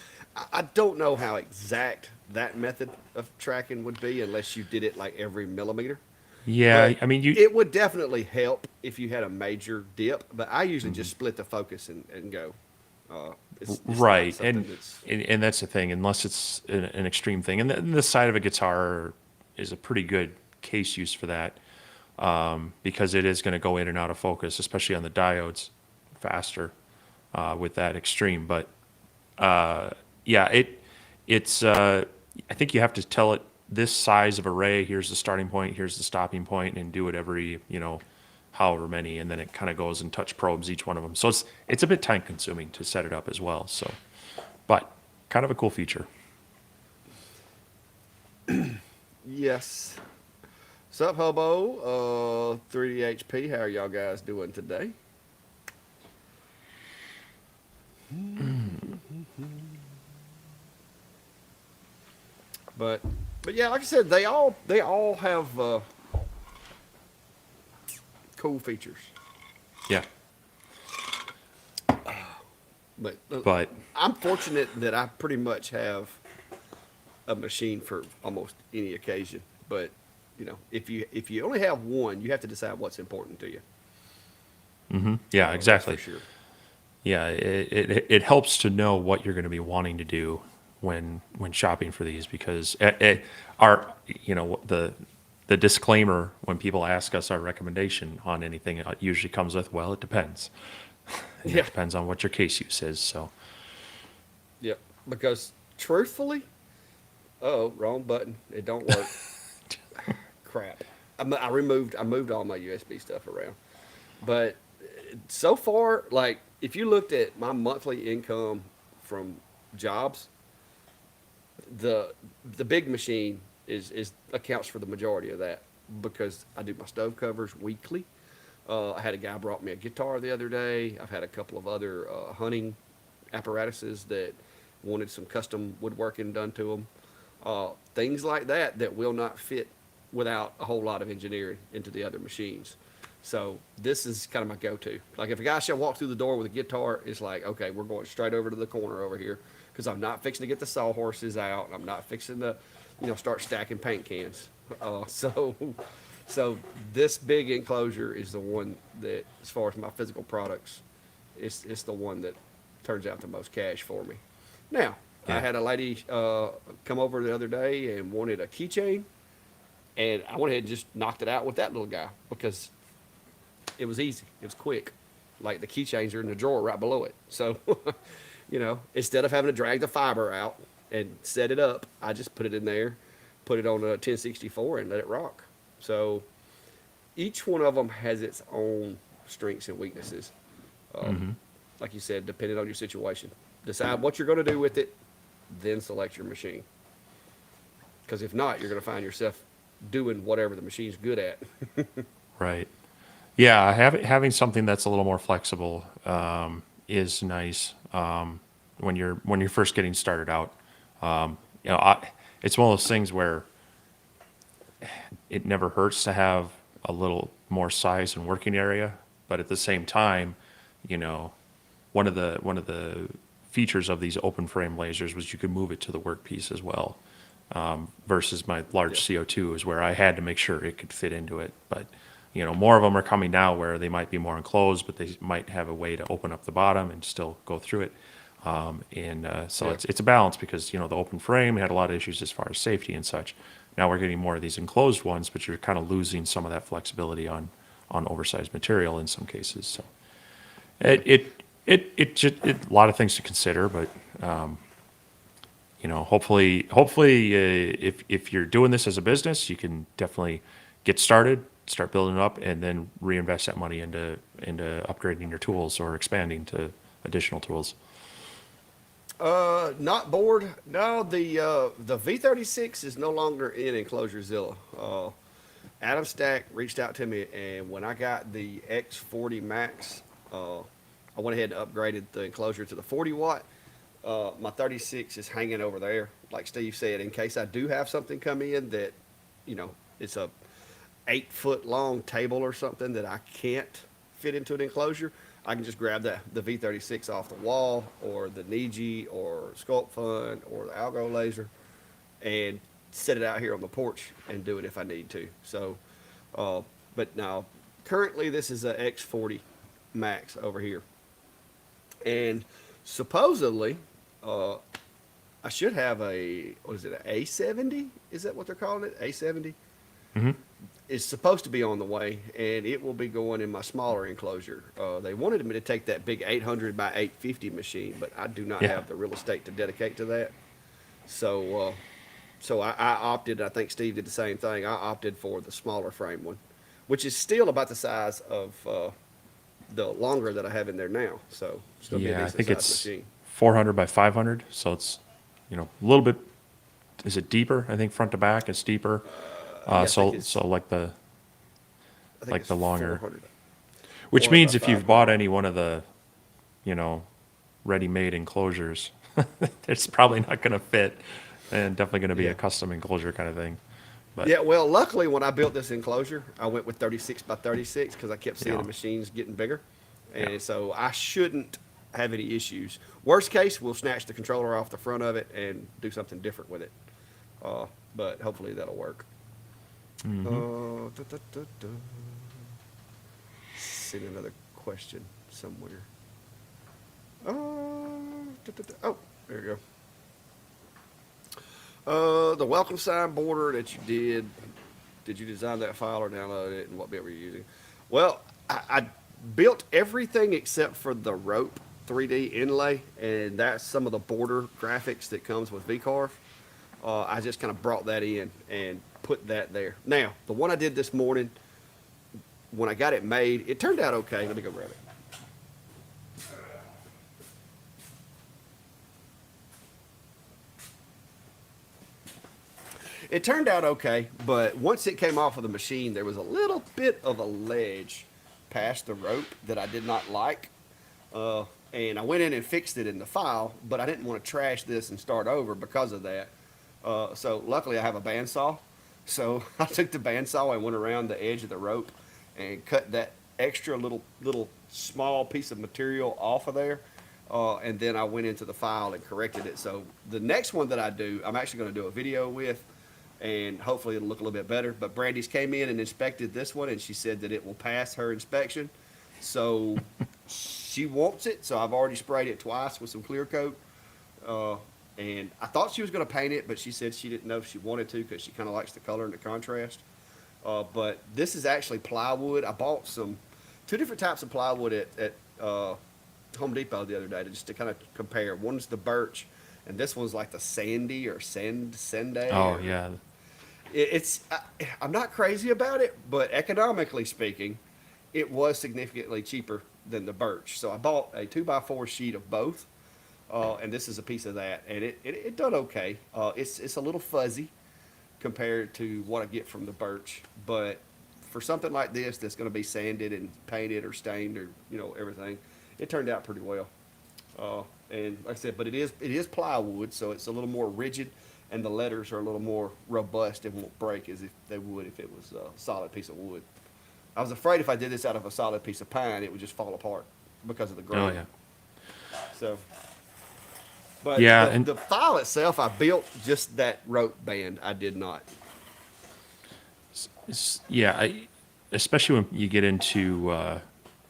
I don't know how exact that method of tracking would be unless you did it like every millimeter. Yeah, But I mean, you it would definitely help if you had a major dip. But I usually mhm. just split the focus and go. It's not Right, something that's and that's the thing. Unless it's an extreme thing, and the side of a guitar is a pretty good case use for that, because it is going to go in and out of focus, especially on the diodes, faster with that extreme. But yeah, it's I think you have to tell it this size of array. Here's the starting point. Here's the stopping point, and do it every however many, and then it kind of goes and touch probes each one of them. So it's a bit time consuming to set it up as well. So, but kind of a cool feature. yes. Sup, Hobo? 3DHP. How are y'all guys doing today? But but yeah, like I said, they all have cool features. Yeah, But but I'm fortunate that I pretty much have a machine for almost any occasion. But if you only have one, you have to decide what's important to you. yeah, That's for exactly. sure. Yeah, it helps to know what you're going to be wanting to do when shopping for these, because our the disclaimer when people ask us our recommendation on anything, it usually comes with, well, it depends, and it Yeah. depends on what your case use is. So Yeah. Because truthfully, oh, wrong button. It don't work. Crap. I moved all my USB stuff around. But so far, like if you looked at my monthly income from jobs, the the big machine is accounts for the majority of that because I do my stove covers weekly. I had a guy brought me a guitar the other day. I've had a couple of other hunting apparatuses that wanted some custom woodworking done to them. Things like that will not fit without a whole lot of engineering into the other machines. So this is kind of my go-to. Like if a guy shall walk through the door with a guitar, it's like, okay, we're going straight over to the corner over here because I'm not fixing to get the sawhorses out. I'm not fixing to, start stacking paint cans. So, so this big enclosure is the one that, as far as my physical products, it's the one that turns out the most cash for me. Now, I yeah, had a lady come over the other day and wanted a keychain, and I went ahead and just knocked it out with that little guy because it was easy. It was quick. Like the keychains are in the drawer right below it. So, instead of having to drag the fiber out and set it up, I just put it in there, put it on a 1064 and let it rock. So each one of them has its own strengths and weaknesses. Um, like you said, depending on your situation. Decide what you're going to do with it, then select your machine. Because if not, you're going to find yourself doing whatever the machine's good at. right. Yeah, having something that's a little more flexible is nice when you're first getting started out. It's one of those things where it never hurts to have a little more size and working area, but at the same time, you know, one of the features of these open frame lasers was you could move it to the workpiece as well. Versus my Yeah. large CO2 is where I had to make sure it could fit into it. But more of them are coming now where they might be more enclosed, but they might have a way to open up the bottom and still go through it. So Yeah. it's a balance because the open frame had a lot of issues as far as safety and such. Now we're getting more of these enclosed ones, but you're kind of losing some of that flexibility on oversized material in some cases. So Yeah. a lot of things to consider, but hopefully, if you're doing this as a business, you can definitely get started, start building it up, and then reinvest that money into upgrading your tools or expanding to additional tools. Not bored. No, the V36 is no longer in EnclosureZilla. Adam Stack reached out to me, and when I got the X40 Max, I went ahead and upgraded the enclosure to the 40 watt. My 36 is hanging over there, like Steve said, in case I do have something come in that you know, it's a 8 foot long table or something that I can't fit into an enclosure, I can just grab the V36 off the wall, or the Niji, or Sculpt Fun, or the Algo laser, and set it out here on the porch and do it if I need to. So, but now currently this is a X40 Max over here, and supposedly uh, I should have a, what is it, an A70? Is that what they're calling it? A70? Hmm. Is supposed to be on the way, and it will be going in my smaller enclosure. They wanted me to take that big 800 by 850 machine, but I do not Yeah. have the real estate to dedicate to that. So I opted. I think Steve did the same thing. I opted for the smaller frame one, which is still about the size of the longer that I have in there now. So it's going to be a Yeah, I decent think sized it's machine. 400 by 500, so it's, a little bit. Is it deeper? I think front to back it's deeper. Yeah, So I think like it's the longer, 400, which 400 by means if you've 500. bought any one of the, you know, ready-made enclosures, it's probably not going to fit, and definitely going to be Yeah. a custom enclosure kind of thing. But Yeah, well, luckily when I built this enclosure, I went with 36 by 36 because I kept seeing yeah, the machines getting bigger. yeah. And so I shouldn't have any issues. Worst case, we'll snatch the controller off the front of it and do something different with it. Uh, but hopefully that'll work. Hmm. Da, da, da, da. See another question somewhere. Oh, there you go. The welcome sign border that you did you design that file or download it, and what bit were you using? Well, I built everything except for the rope 3D inlay, and that's some of the border graphics that comes with VCarve. I just kind of brought that in and put that there. Now, the one I did this morning, when I got it made, it turned out okay. Let me go grab it. It turned out okay, but once it came off of the machine, there was a little bit of a ledge past the rope that I did not like. And I went in and fixed it in the file, but I didn't want to trash this and start over because of that. So luckily I have a bandsaw. So I took the bandsaw and went around the edge of the rope and cut that extra little small piece of material off of there. And then I went into the file and corrected it. So the next one that I do, I'm actually going to do a video with, and hopefully it'll look a little bit better. But Brandy's came in and inspected this one, and she said that it will pass her inspection. So she wants it. So I've already sprayed it twice with some clear coat. Uh, and I thought she was going to paint it, but she said she didn't know if she wanted to because she kind of likes the color and the contrast. But this is actually plywood. I bought two different types of plywood at Home Depot the other day just to kind of compare. One's the birch, and this one's like the sandy or sanday. Oh Or, yeah, I'm not crazy about it, but economically speaking, it was significantly cheaper than the birch. So I bought a 2x4 sheet of both, and this is a piece of that, and it done okay. It's a little fuzzy compared to what I get from the birch, but for something like this that's going to be sanded and painted or stained or everything, it turned out pretty well. And like I said, but it is plywood, so it's a little more rigid, and the letters are a little more robust and won't break as if they would if it was a solid piece of wood. I was afraid if I did this out of a solid piece of pine, it would just fall apart because of the oh grain. yeah, So, but yeah, the and the file itself, I built just that rope band. I did not. yeah, especially when you get into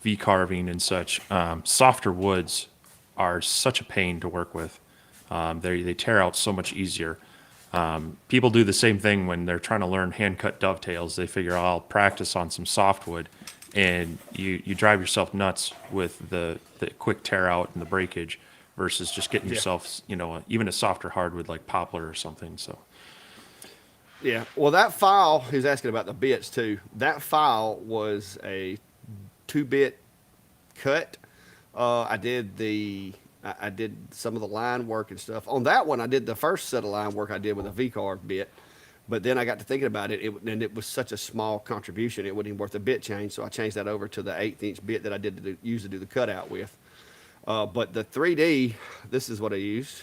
V carving and such, softer woods are such a pain to work with. They tear out so much easier. People do the same thing when they're trying to learn hand cut dovetails. They figure, "Oh, I'll practice on some softwood," and you drive yourself nuts with the quick tear out and the breakage versus just getting Yeah. yourself, even a softer hardwood like poplar or something. So Yeah. Well, that file, he's asking about the bits too. That file was a 2-bit cut. I did some of the line work and stuff. On that one, I did the first set of line work I did with a V-carve bit. But then I got to thinking about it, and it was such a small contribution, it wasn't even worth a bit change. So I changed that over to the 1/8" bit that I did use to do the cutout with. But the 3D, this is what I used,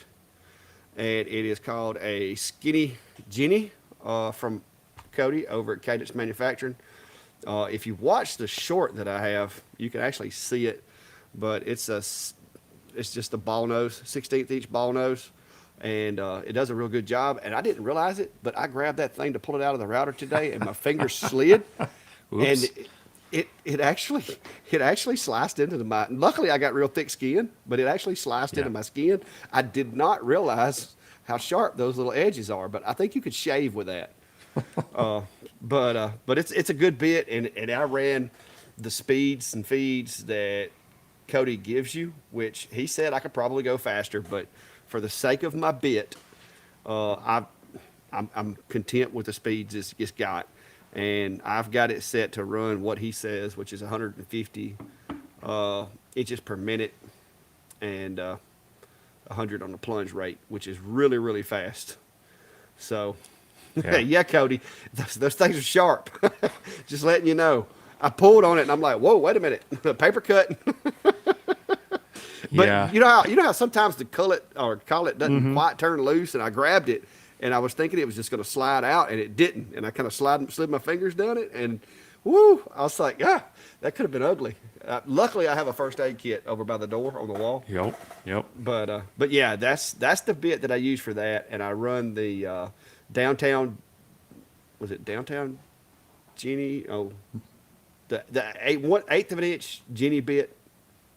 and it is called a Skinny Jenny from Cody, over at Cadence Manufacturing. If you watch the short that I have, you can actually see it, but it's just a ball nose, 16th inch ball nose, and it does a real good job. And I didn't realize it, but I grabbed that thing to pull it out of the router today, and my fingers slid, and Oops. it actually sliced into my. Luckily, I got real thick skin, but it actually sliced into Yeah. my skin. I did not realize how sharp those little edges are, but I think you could shave with that. But it's a good bit, and I ran the speeds and feeds that Cody gives you, which he said I could probably go faster, but for the sake of my bit, I'm content with the speeds it's got, and I've got it set to run what he says, which is 150 inches per minute, and 100 on the plunge rate, which is really really fast. So, Yeah. yeah, Cody, those things are sharp. Just letting you know. I pulled on it and I'm like, whoa, wait a minute, paper cut. Yeah. But you know how sometimes the collet doesn't quite turn loose, and I grabbed it, and I was thinking it was just going to slide out, and it didn't, and I kind of slid my fingers down it, and woo, I was like, that could have been ugly. Luckily, I have a first aid kit over by the door on the wall. Yep. Yep. But yeah, that's the bit that I use for that, and I run the downtown. Was it downtown, Jenny? Oh, the eighth of an inch Jenny bit,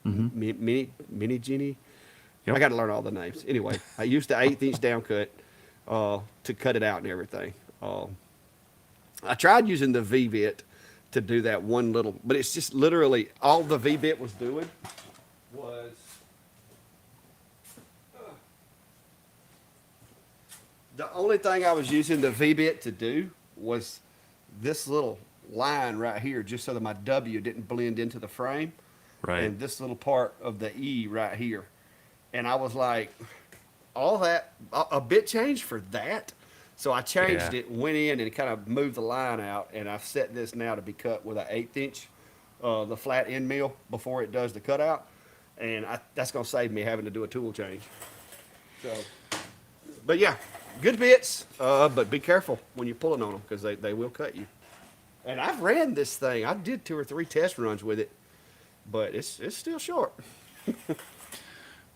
mini Jenny. Yep. I got to learn all the names. Anyway, I used the eighth-inch down cut to cut it out and everything. I tried using the V bit to do that one little, but it's just literally all the V bit was doing was. The only thing I was using the V-bit to do was this little line right here, just so that my W didn't blend into the frame. Right. And this little part of the E right here. And I was like, all that, a bit change for that? So I changed Yeah. it, went in and kind of moved the line out, and I've set this now to be cut with an 1/8 inch, the flat end mill before it does the cutout. And that's going to save me having to do a tool change. So, but yeah, good bits, but be careful when you're pulling on them because they will cut you. And I've ran this thing. I did 2 or 3 test runs with it, but it's still short.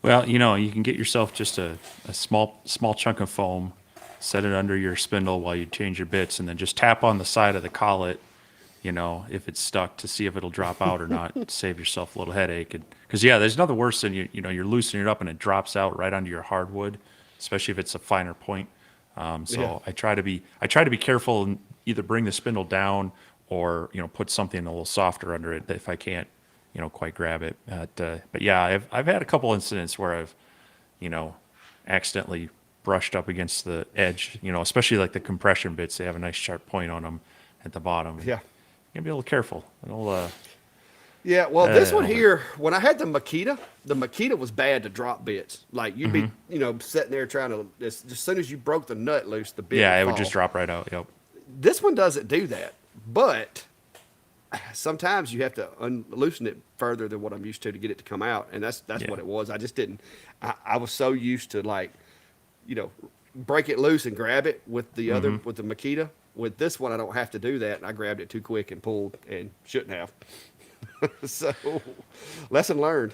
Well, you can get yourself just a small chunk of foam, set it under your spindle while you change your bits, and then just tap on the side of the collet, if it's stuck, to see if it'll drop out or not. Save yourself a little headache. Because yeah, there's nothing worse than you're loosening it up and it drops out right onto your hardwood, especially if it's a finer point. So Yeah. I try to be careful and either bring the spindle down or put something a little softer under it if I can't quite grab it. But yeah, I've had a couple incidents where I've accidentally brushed up against the edge. Especially like the compression bits, they have a nice sharp point on them at the bottom. Yeah. You gotta be a little careful. Yeah, well, this one Over. here, when I had the Makita was bad to drop bits. Like you'd be, sitting there trying to, just as soon as you broke the nut loose, the bit Yeah, it would would just fall. drop right out. Yep. This one doesn't do that, but sometimes you have to loosen it further than what I'm used to get it to come out, and that's Yeah. what it was. I just didn't. I was so used to break it loose and grab it with the other with the Makita. With this one, I don't have to do that, and I grabbed it too quick and pulled and shouldn't have. So, lesson learned.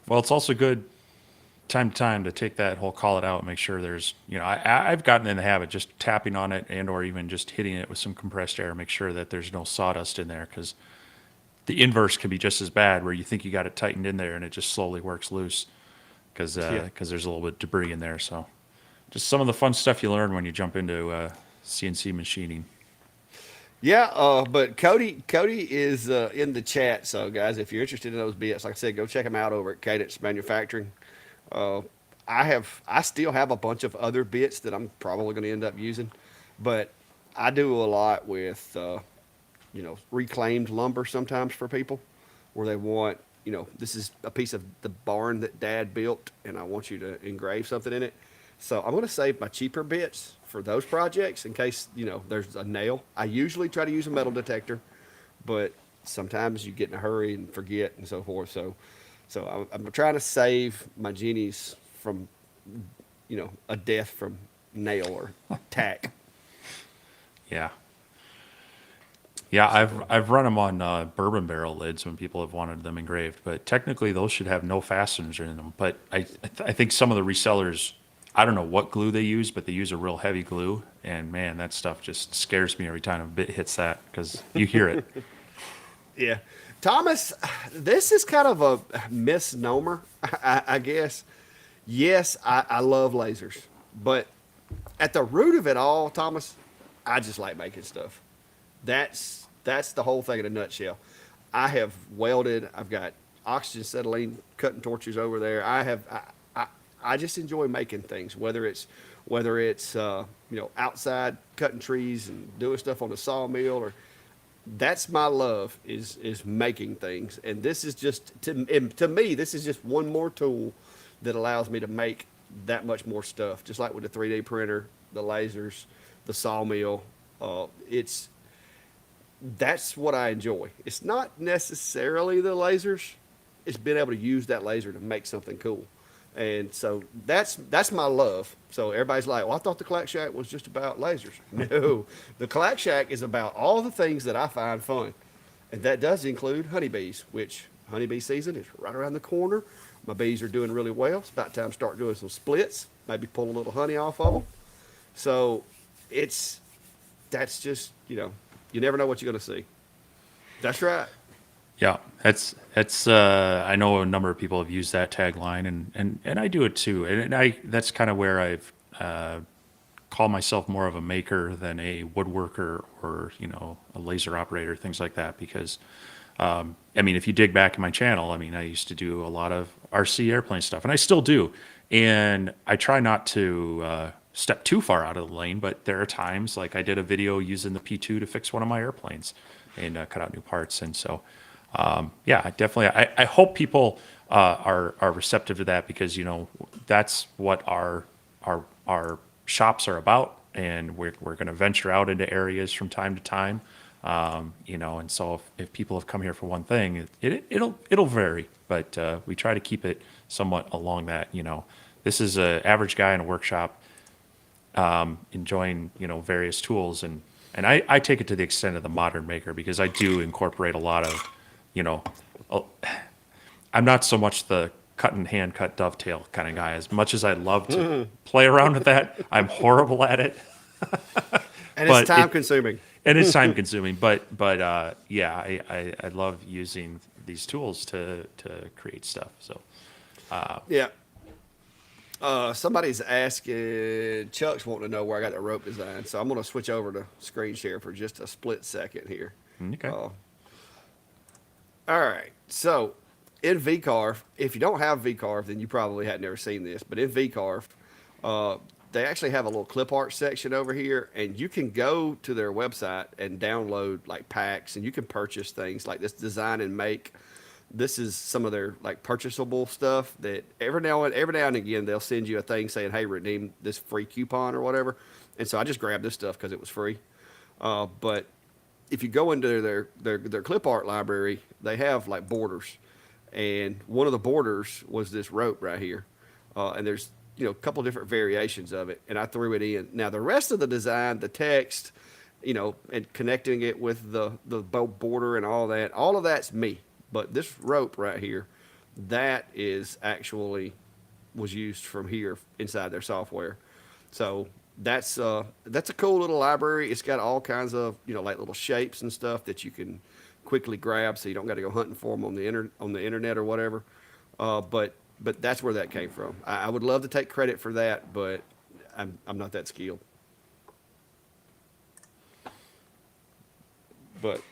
Well, it's also good time to time to take that whole collet out and make sure there's, I've gotten in the habit just tapping on it and or even just hitting it with some compressed air, make sure that there's no sawdust in there, because the inverse can be just as bad, where you think you got it tightened in there and it just slowly works loose because Yeah. there's a little bit of debris in there. So just some of the fun stuff you learn when you jump into CNC machining. Yeah, but Cody is in the chat. So guys, if you're interested in those bits, like I said, go check them out over at Cadence Manufacturing. Uh, I still have a bunch of other bits that I'm probably going to end up using, but I do a lot with reclaimed lumber sometimes for people where they want, this is a piece of the barn that Dad built, and I want you to engrave something in it. So I'm going to save my cheaper bits for those projects in case, there's a nail. I usually try to use a metal detector, but sometimes you get in a hurry and forget and so forth. So I'm trying to save my genies from, a death from nail or tack. Yeah. Yeah, So I've run them on bourbon barrel lids when people have wanted them engraved, but technically those should have no fasteners in them. But I think some of the resellers, I don't know what glue they use, but they use a real heavy glue, and man, that stuff just scares me every time a bit hits that because you hear it. yeah, Thomas, this is kind of a misnomer, I guess. Yes, I love lasers, but at the root of it all, Thomas, I just like making stuff. That's the whole thing in a nutshell. I have welded. I've got oxygen acetylene cutting torches over there. I just enjoy making things, whether it's outside cutting trees and doing stuff on the sawmill, or that's my love is making things. And this is just to me, this is just one more tool that allows me to make that much more stuff. Just like with the 3D printer, the lasers, the sawmill. It's That's what I enjoy. It's not necessarily the lasers. It's being able to use that laser to make something cool. And so that's my love. So everybody's like, well, I thought the Clack Shack was just about lasers. No, the Clack Shack is about all the things that I find fun. And that does include honeybees, which honeybee season is right around the corner. My bees are doing really well. It's about time to start doing some splits, maybe pull a little honey off of them. So it's that's just, you never know what you're going to see. That's right. Yeah, that's I know a number of people have used that tagline, and I do it too, and I that's kind of where I've call myself more of a maker than a woodworker or a laser operator, things like that, because I mean, if you dig back in my channel, I mean, I used to do a lot of RC airplane stuff, and I still do. And I try not to step too far out of the lane, but there are times, like I did a video using the P2 to fix one of my airplanes and cut out new parts. And so, yeah, I definitely, I hope people are receptive to that because that's what our shops are about, and we're going to venture out into areas from time to time. And so if people have come here for one thing, it'll vary, but we try to keep it somewhat along that. This is an average guy in a workshop enjoying various tools, and I take it to the extent of the modern maker because I do incorporate a lot of you know uh, I'm not so much the cut and hand cut dovetail kind of guy. As much as I love to play around with that, I'm horrible at it. And it's But time consuming. it's time consuming. But yeah, I love using these tools to create stuff. So Yeah. Somebody's asking, Chuck's wanting to know where I got the rope design. So I'm going to switch over to screen share for just a split second here. okay. Uh, all right. So in VCarve, if you don't have VCarve, then you probably had never seen this. But in VCarve, uh, they actually have a little clip art section over here, and you can go to their website and download like packs, and you can purchase things like this design and make. This is some of their like purchasable stuff that every now and again they'll send you a thing saying, "Hey, redeem this free coupon or whatever." And so I just grabbed this stuff because it was free. But if you go into their clip art library, they have like borders, and one of the borders was this rope right here, and there's a couple different variations of it, and I threw it in. Now the rest of the design, the text, and connecting it with the border and all of that's me. But this rope right here, that is actually was used from here inside their software. So that's a cool little library. It's got all kinds of like little shapes and stuff that you can quickly grab, so you don't got to go hunting for them on the internet or whatever. But that's where that came from. I would love to take credit for that, but I'm not that skilled. But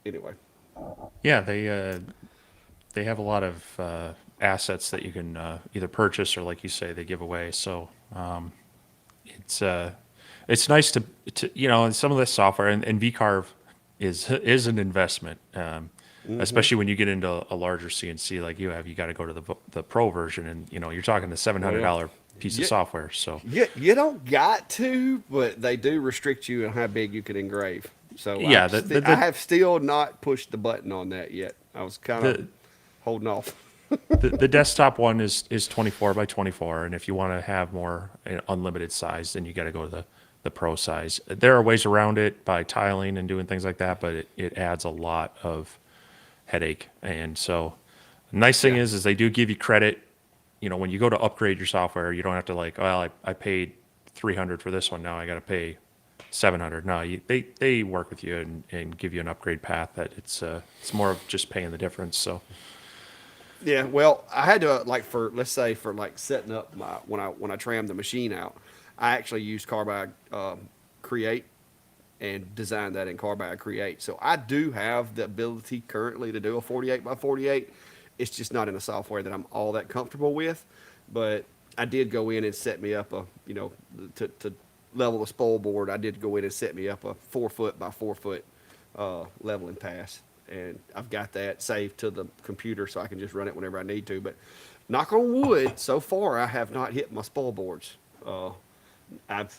anyway, Yeah, they have a lot of assets that you can either purchase or, like you say, they give away. So it's it's nice to and some of this software and VCarve is an investment, especially when you get into a larger CNC like you have. You got to go to the pro version, and you're talking the well, $700 piece of you, software. So you don't got to, but they do restrict you on how big you can engrave. So yeah, I have still not pushed the button on that yet. I was kind of the holding off. the desktop one is 24 by 24, and if you want to have more unlimited size, then you got to go to the pro size. There are ways around it by tiling and doing things like that, but it adds a lot of headache. And so, the nice thing Yeah. is they do give you credit. You know, when you go to upgrade your software, you don't have to like, well, I paid 300 for this one. Now I got to pay 700. No, they work with you and give you an upgrade path that it's more of just paying the difference. So, Yeah, well, I had to like for let's say for like setting up my when I trammed the machine out, I actually used Carbide Create and designed that in Carbide Create. So I do have the ability currently to do a 48 by 48. It's just not in a software that I'm all that comfortable with, but I did go in and set me up a to level the spoil board. I did go in and set me up a 4 foot by 4 foot leveling pass, and I've got that saved to the computer so I can just run it whenever I need to. But knock on wood, so far I have not hit my spoil boards. I've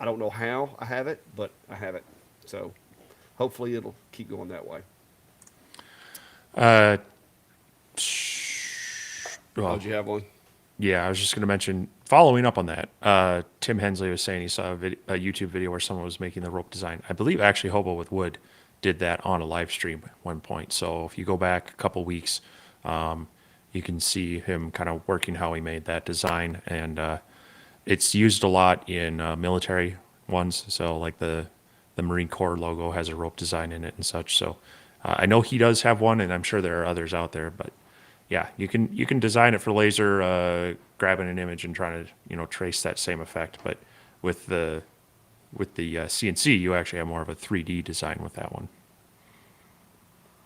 I don't know how I have it, but I have it. So hopefully it'll keep going that way. uh, Oh, well, did you have one? yeah, I was just going to mention, following up on that, Tim Hensley was saying he saw a YouTube video where someone was making the rope design. I believe actually Hobo with Wood did that on a live stream at one point. So if you go back a couple weeks, you can see him kind of working how he made that design. And it's used a lot in military ones. So like the Marine Corps logo has a rope design in it and such. So I know he does have one, and I'm sure there are others out there, but yeah, you can design it for laser, grabbing an image and trying to trace that same effect. But with the CNC, you actually have more of a 3D design with that one.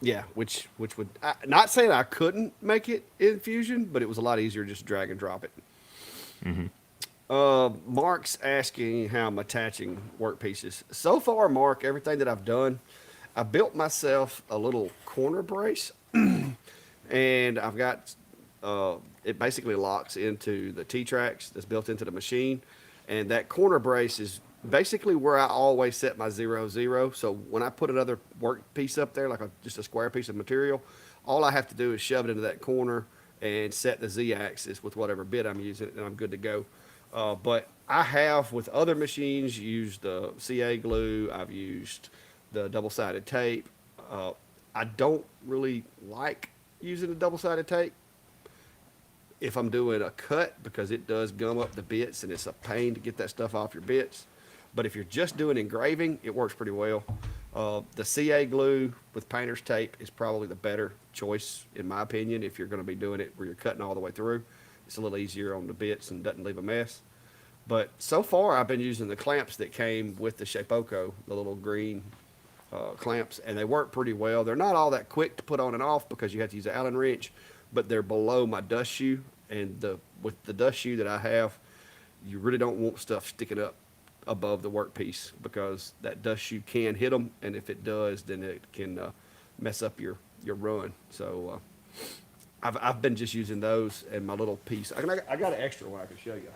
Yeah, which would not saying I couldn't make it in Fusion, but it was a lot easier just to drag and drop it. Mark's asking how I'm attaching work pieces. So far, Mark, everything that I've done, I built myself a little corner brace, and I've got it basically locks into the T-tracks that's built into the machine, and that corner brace is basically where I always set my 0, 0. So when I put another work piece up there, like just a square piece of material, all I have to do is shove it into that corner and set the Z-axis with whatever bit I'm using, and I'm good to go. But I have with other machines used the CA glue. I've used the double-sided tape. I don't really like using the double-sided tape if I'm doing a cut because it does gum up the bits and it's a pain to get that stuff off your bits. But if you're just doing engraving, it works pretty well. The CA glue with painter's tape is probably the better choice, in my opinion, if you're going to be doing it where you're cutting all the way through. It's a little easier on the bits and doesn't leave a mess. But so far, I've been using the clamps that came with the Shapeoko, the little green clamps, and they work pretty well. They're not all that quick to put on and off because you have to use an Allen wrench, but they're below my dust shoe. And with the dust shoe that I have, you really don't want stuff sticking up above the workpiece because that dust shoe can hit them, and if it does, then it can mess up your run. So I've been just using those and my little piece. I got an extra one I can show you.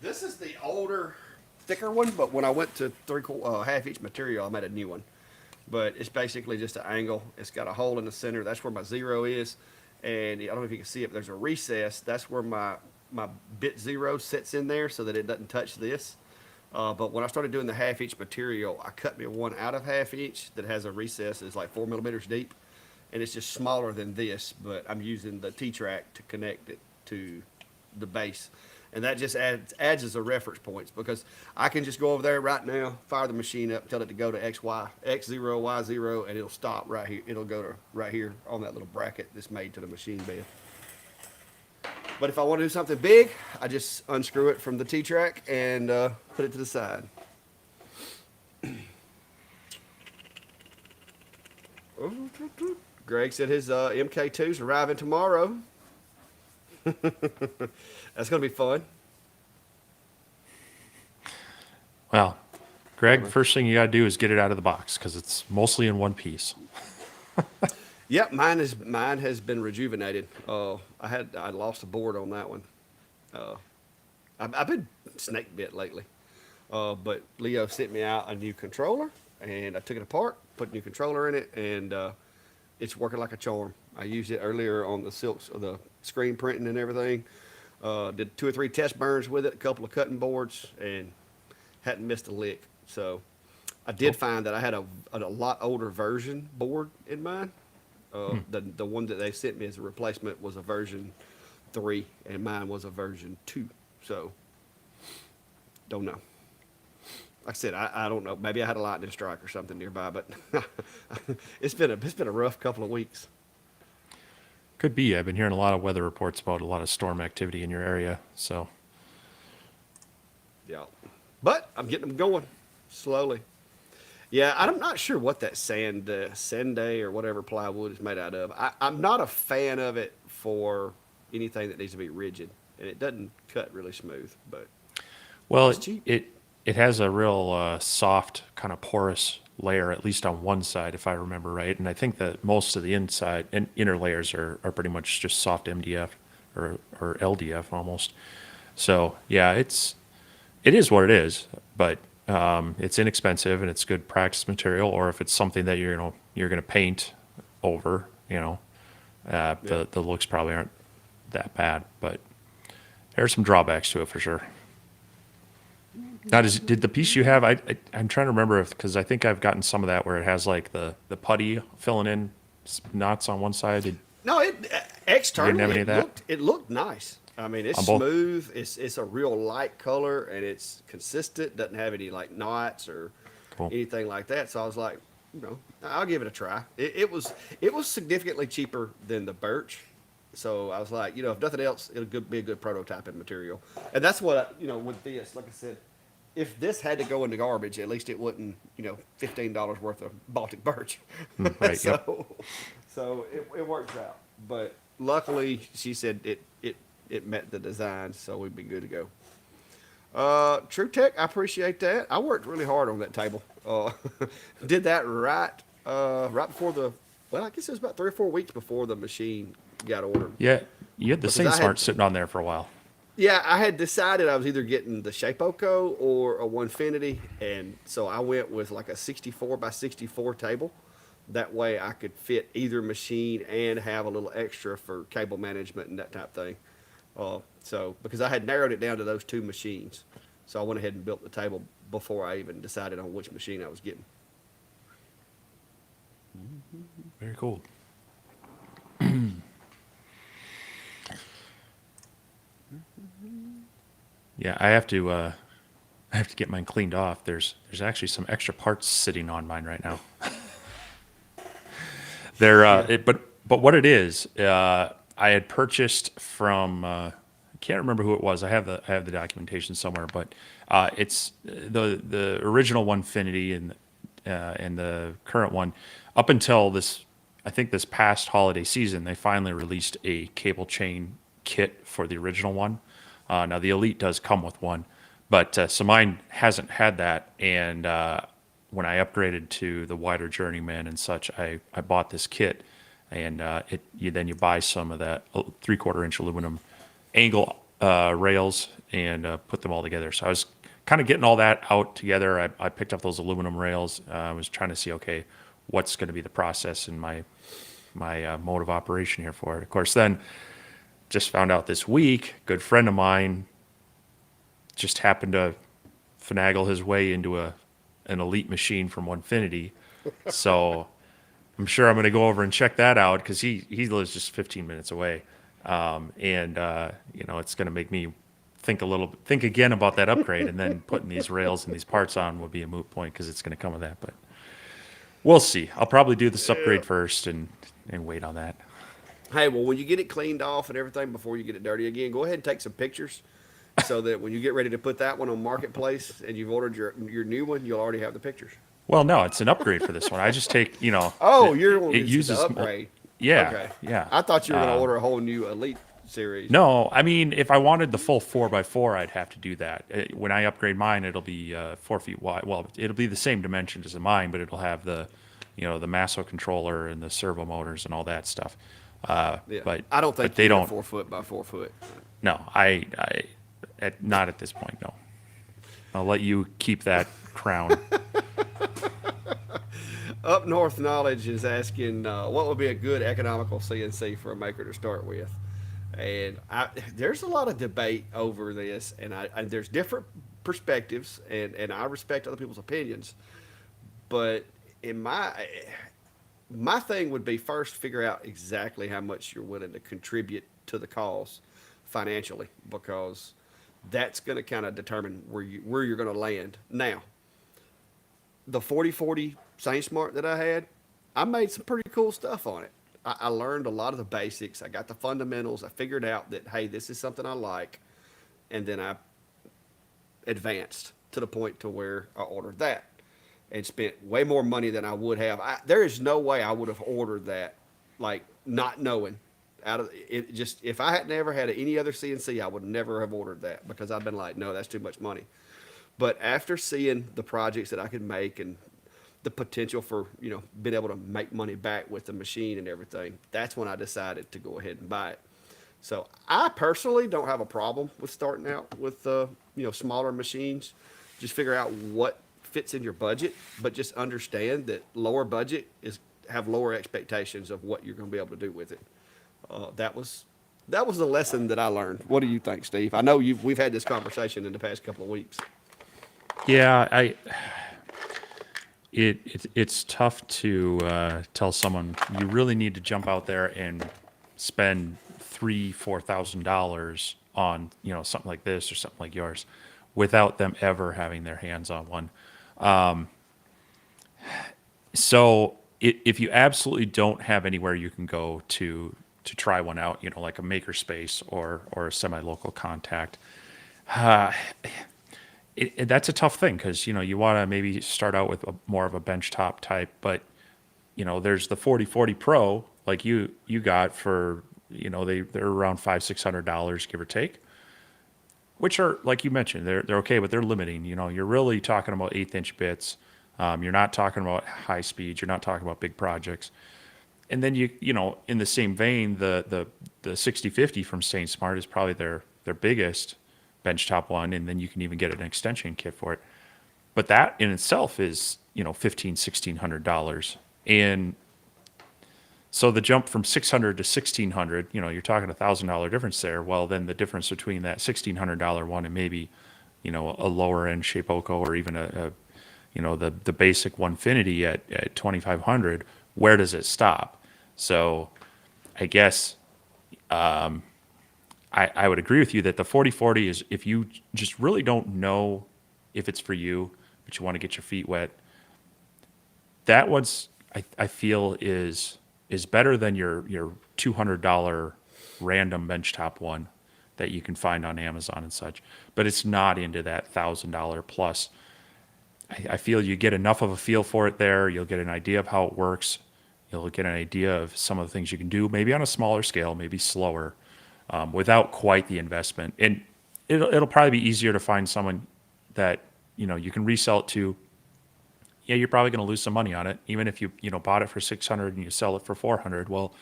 This is the older, thicker one, but when I went to half-inch material, I made a new one. But it's basically just an angle. It's got a hole in the center. That's where my 0 is. And I don't know if you can see it, but there's a recess. That's where my bit 0 sits in there so that it doesn't touch this. But when I started doing the half-inch material, I cut me one out of half-inch that has a recess that's like 4 millimeters deep. And it's just smaller than this, but I'm using the T-track to connect it to the base. And that just adds as a reference points because I can just go over there right now, fire the machine up, tell it to go to X0, Y0, and it'll stop right here. It'll go to right here on that little bracket that's made to the machine bed. But if I want to do something big, I just unscrew it from the T-track and put it to the side. Greg said his MK2's arriving tomorrow. That's going to be fun. Well, Greg, first thing you got to do is get it out of the box because it's mostly in one piece. Yep, mine has been rejuvenated. I lost a board on that one. I've been snake bit lately. But Leo sent me out a new controller, and I took it apart, put a new controller in it, and it's working like a charm. I used it earlier on the silks, the screen printing and everything. Did 2 or 3 test burns with it, a couple of cutting boards, and hadn't missed a lick. So I did Cool. find that I had a lot older version board in mind. The one that they sent me as a replacement was a version 3, and mine was a version 2. So don't know. Like I said, I don't know. Maybe I had a lightning strike or something nearby, but it's been a rough couple of weeks. Could be. I've been hearing a lot of weather reports about a lot of storm activity in your area. So, Yeah, but I'm getting them going slowly. Yeah, I'm not sure what that Sunday or whatever plywood is made out of. I'm not a fan of it for anything that needs to be rigid, and it doesn't cut really smooth. But well, it's cheap. it has a real soft, kind of porous layer, at least on one side, if I remember right. And I think that most of the inside and inner layers are pretty much just soft MDF or LDF almost. So yeah, it is what it is, but it's inexpensive and it's good practice material. Or if it's something that you're going to paint over, Yeah. the looks probably aren't that bad. But there are some drawbacks to it for sure. Now, did the piece you have? I'm trying to remember if because I think I've gotten some of that where it has like the putty filling in knots on one side. No, it You didn't have externally any of that it looked nice. I mean, it's on both? smooth. It's a real light color and it's consistent. Doesn't have any like knots or Cool. anything like that. So I was like, I'll give it a try. It was significantly cheaper than the birch. So I was like, if nothing else, be a good prototyping material. And that's what with this, like I said, if this had to go in the garbage, at least it wouldn't, $15 worth of Baltic birch. Right. Yep. So it works out. But luckily, she said it met the design, so we'd be good to go. True Tech, I appreciate that. I worked really hard on that table. Did that right before I guess it was about 3 or 4 weeks before the machine got ordered. Yeah. You had the Because I SingSmart had, sitting on there for a while. yeah, I had decided I was either getting the Shapeoko or a Onefinity, and so I went with like a 64 by 64 table. That way I could fit either machine and have a little extra for cable management and that type of thing. So because I had narrowed it down to those 2 machines, so I went ahead and built the table before I even decided on which machine I was getting. Very cool. Yeah, I have to get mine cleaned off. There's actually some extra parts sitting on mine right now. Yeah. But what it is, I had purchased from I can't remember who it was. I have the documentation somewhere, but it's the original Onefinity and the current one. Up until this, I think this past holiday season, they finally released a cable chain kit for the original one. Now the Elite does come with one, but so mine hasn't had that. And when I upgraded to the wider Journeyman and such, I bought this kit, and then you buy some of that 3/4 inch aluminum angle rails and put them all together. So I was kind of getting all that out together. I picked up those aluminum rails. I was trying to see, okay, what's going to be the process and my mode of operation here for it. Of course, then just found out this week, a good friend of mine just happened to finagle his way into an Elite machine from Onefinity. So I'm sure I'm going to go over and check that out because he lives just 15 minutes away. It's going to make me think again about that upgrade, and then putting these rails and these parts on will be a moot point because it's going to come with that. But we'll see. I'll probably do this Yeah. upgrade first and wait on that. Hey, well, when you get it cleaned off and everything before you get it dirty again, go ahead and take some pictures so that when you get ready to put that one on Marketplace and you've ordered your new one, you'll already have the pictures. Well, no, it's an upgrade for this one. I just take, Oh, you're the one it who uses, the upgrade. yeah, Okay. yeah. I thought you were going to order a whole new Elite series. No, I mean, if I wanted the full 4x4, I'd have to do that. When I upgrade mine, it'll be 4 feet wide. Well, it'll be the same dimensions as mine, but it'll have the Masso controller and the servo motors and all that stuff. Yeah. But I don't think but they you got don't. 4 foot by 4 foot. No, not at this point. No, I'll let you keep that crown. Up North Knowledge is asking what would be a good economical CNC for a maker to start with. And there's a lot of debate over this, and there's different perspectives, and I respect other people's opinions. But in my thing would be first figure out exactly how much you're willing to contribute to the cause financially, because that's going to kind of determine where you're going to land. Now, the 4040 Saint Smart that I had, I made some pretty cool stuff on it. I learned a lot of the basics. I got the fundamentals. I figured out that, hey, this is something I like. And then I advanced to the point to where I ordered that and spent way more money than I would have. There is no way I would have ordered that, like not knowing. Out of it, just if I hadn't ever had any other CNC, I would never have ordered that because I've been like, no, that's too much money. But after seeing the projects that I could make and the potential for being able to make money back with the machine and everything, that's when I decided to go ahead and buy it. So I personally don't have a problem with starting out with smaller machines. Just figure out what fits in your budget, but just understand that lower budget is have lower expectations of what you're going to be able to do with it. That was the lesson that I learned. What do you think, Steve? I know we've had this conversation in the past couple of weeks. Yeah, it's tough to tell someone you really need to jump out there and spend $3,000-4,000 on something like this or something like yours without them ever having their hands on one. So if you absolutely don't have anywhere you can go to try one out, like a makerspace or a semi-local contact, uh, that's a tough thing because you want to maybe start out with more of a benchtop type, but there's the 4040 Pro like you got for they're around $500-600 give or take, which are like you mentioned they're okay, but they're limiting. You're really talking about 1/8 inch bits. You're not talking about high speeds. You're not talking about big projects. And then in the same vein, the 6050 from Saint Smart is probably their biggest benchtop one, and then you can even get an extension kit for it. But that in itself is $1,500-1,600, and so the jump from 600 to 1,600, you're talking $1,000 difference there. Well, then the difference between that $1,600 one and maybe a lower end Shapeoko or even the basic Onefinity at 2,500, where does it stop? So I guess I would agree with you that the 4040 is, if you just really don't know if it's for you, but you want to get your feet wet, that one's I feel is better than your $200 random benchtop one that you can find on Amazon and such. But it's not into that $1,000 plus. I feel you get enough of a feel for it there. You'll get an idea of how it works. You'll get an idea of some of the things you can do, maybe on a smaller scale, maybe slower, without quite the investment. And it'll probably be easier to find someone that you can resell it to. Yeah, you're probably going to lose some money on it, even if you bought it for 600 and you sell it for 400. Well,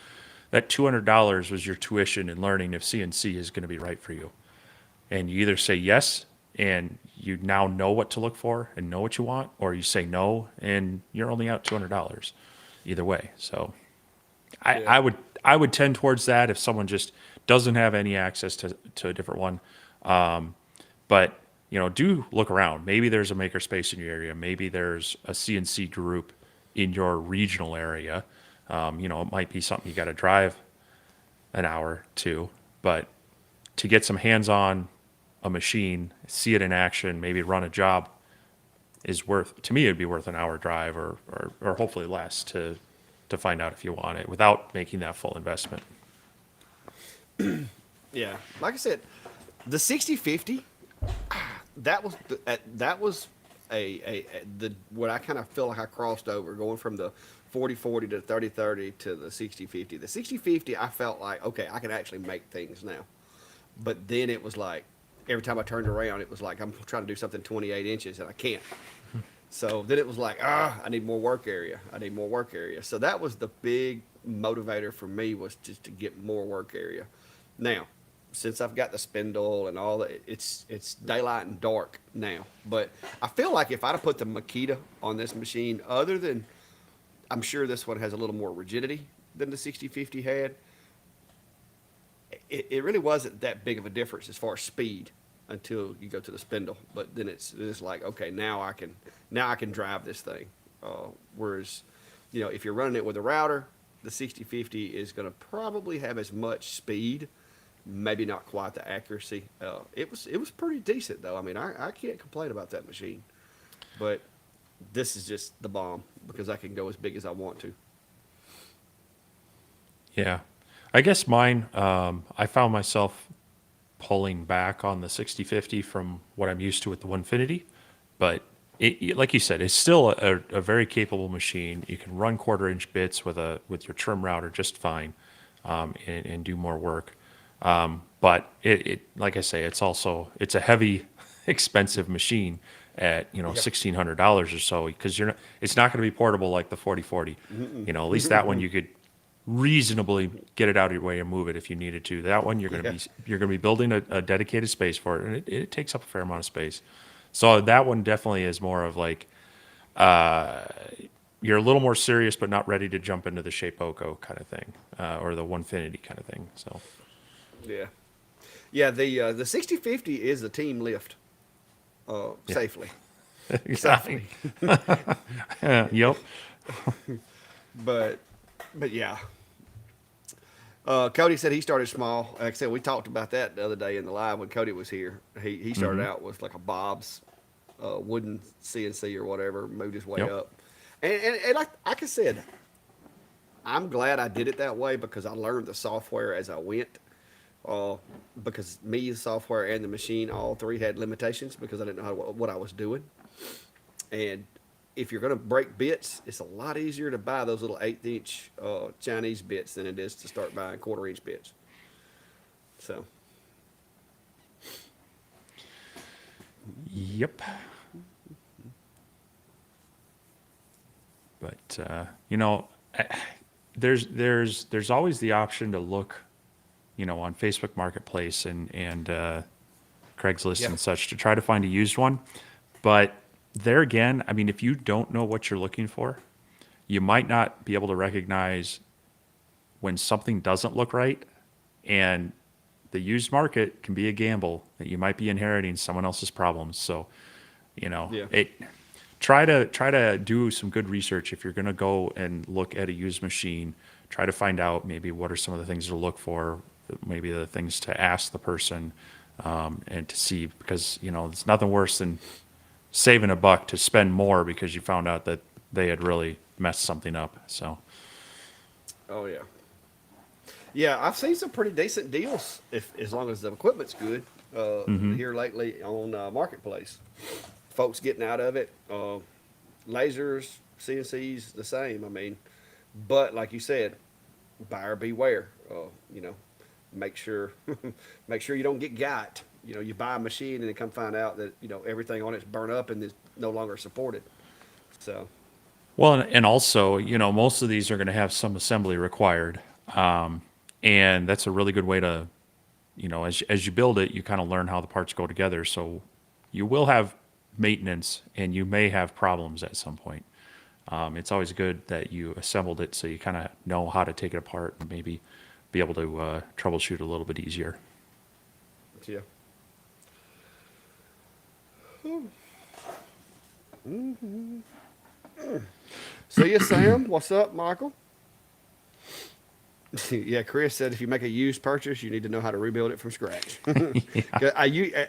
that $200 was your tuition in learning if CNC is going to be right for you. And you either say yes and you now know what to look for and know what you want, or you say no and you're only out $200. Either way. So I, Yeah. I would I would tend towards that if someone just doesn't have any access to a different one. But do look around. Maybe there's a makerspace in your area. Maybe there's a CNC group in your regional area. It might be something you got to drive an hour to, but to get some hands on a machine, see it in action, maybe run a job is worth, to me, it'd be worth an hour drive or hopefully less to find out if you want it without making that full investment. Yeah, like I said, the 6050, that was the what I kind of feel like I crossed over going from the 4040 to 3030 to the 6050. The 6050, I felt like, okay, I can actually make things now. But then it was like every time I turned around, it was like I'm trying to do something 28 inches and I can't. So then it was like, I need more work area. I need more work area. So that was the big motivator for me, was just to get more work area. Now, since I've got the spindle and all that, it's daylight and dark now. But I feel like if I'd have put the Makita on this machine, other than I'm sure this one has a little more rigidity than the 6050 had. It really wasn't that big of a difference as far as speed until you go to the spindle. But then it's like, okay, now I can drive this thing. Whereas, if you're running it with a router, the 6050 is going to probably have as much speed, maybe not quite the accuracy. It was pretty decent though. I mean, I can't complain about that machine. But this is just the bomb because I can go as big as I want to. Yeah. I guess mine, I found myself pulling back on the 6050 from what I'm used to with the Onefinity, but like you said, it's still a very capable machine. You can run quarter-inch bits with your trim router just fine, and do more work. But like I say, it's a heavy, expensive machine at Yeah. $1,600 or so because it's not going to be portable like the 4040. At least that one you could reasonably get it out of your way and move it if you needed to. That one Yeah. you're going to be building a dedicated space for it, and it takes up a fair amount of space. So that one definitely is more of like you're a little more serious, but not ready to jump into the Shapeoko kind of thing, or the Onefinity kind of thing. So Yeah. Yeah. The 6050 is a team lift. yeah, Safely. yeah, Safely. yep, But yeah. Cody said he started small. Like I said, we talked about that the other day in the live when Cody was here. He started hmm out with like a Bob's wooden CNC or whatever, moved his way yep, up. And like I said, I'm glad I did it that way because I learned the software as I went. Uh, because me, the software, and the machine, all three had limitations because I didn't know what I was doing. And if you're going to break bits, it's a lot easier to buy those little eighth inch Chinese bits than it is to start buying quarter-inch bits. So, yep. But there's always the option to look, on Facebook Marketplace and Craigslist yeah, and such to try to find a used one. But there again, I mean, if you don't know what you're looking for, you might not be able to recognize when something doesn't look right. And the used market can be a gamble that you might be inheriting someone else's problems. So, yeah, it try to do some good research if you're going to go and look at a used machine. Try to find out maybe what are some of the things to look for, maybe the things to ask the person, and to see because it's nothing worse than saving a buck to spend more because you found out that they had really messed something up. So oh yeah, yeah. I've seen some pretty decent deals if as long as the equipment's good hmm here lately on Marketplace. Folks getting out of it. Lasers, CNCs, the same. I mean, but like you said, buyer beware. You know, make sure make sure you don't get got. You buy a machine and then come find out that everything on it's burnt up and is no longer supported. So well, and also, most of these are going to have some assembly required, and that's a really good way to, as you build it, you kind of learn how the parts go together. So you will have maintenance, and you may have problems at some point. It's always good that you assembled it so you kind of know how to take it apart and maybe be able to troubleshoot a little bit easier. yeah. See you, Sam. What's up, Michael? Yeah, Chris said if you make a used purchase, you need to know how to rebuild it from scratch. Yeah.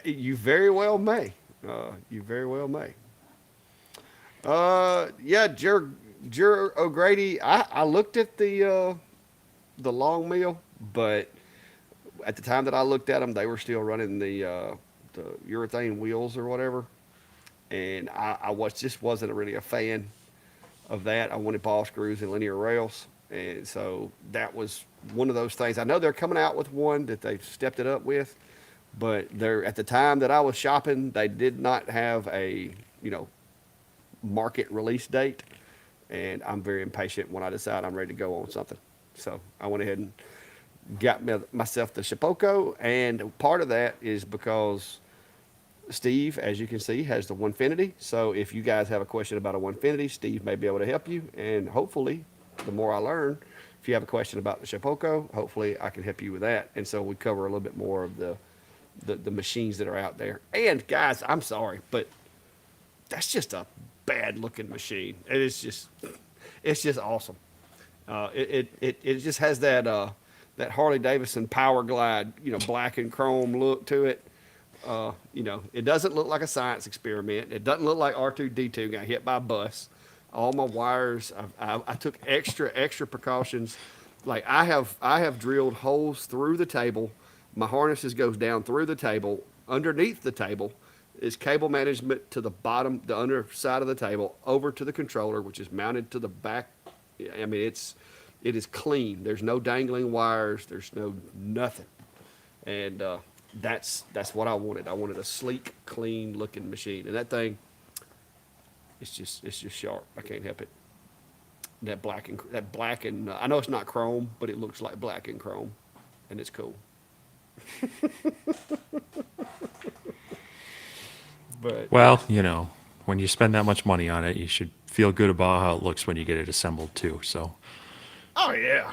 You very well may. You very well may. Yeah, Jer O'Grady. I looked at the long mill, but at the time that I looked at them, they were still running the urethane wheels or whatever, and I just wasn't really a fan of that. I wanted ball screws and linear rails, and so that was one of those things. I know they're coming out with one that they've stepped it up with, but they're at the time that I was shopping, they did not have a you know market release date, and I'm very impatient when I decide I'm ready to go on something. So I went ahead and got myself the Shapeoko, and part of that is because Steve, as you can see, has the Onefinity. So if you guys have a question about a Onefinity, Steve may be able to help you. And hopefully, the more I learn, if you have a question about the Shapeoko, hopefully I can help you with that. And so we cover a little bit more of the machines that are out there. And guys, I'm sorry, but that's just a bad looking machine. It's just awesome. It just has that Harley Davidson Power Glide, black and chrome look to it. It doesn't look like a science experiment. It doesn't look like R2D2 got hit by a bus. All my wires, I took extra precautions. Like I have drilled holes through the table. My harnesses goes down through the table. Underneath the table is cable management to the bottom, the underside of the table, over to the controller, which is mounted to the back. I mean, it is clean. There's no dangling wires. There's no nothing. And that's what I wanted. I wanted a sleek, clean looking machine, and that thing, it's just sharp. I can't help it. That black and I know it's not chrome, but it looks like black and chrome, and it's cool. But yeah, Well, when you spend that much money on it, you should feel good about how it looks when you get it assembled too. So, oh yeah,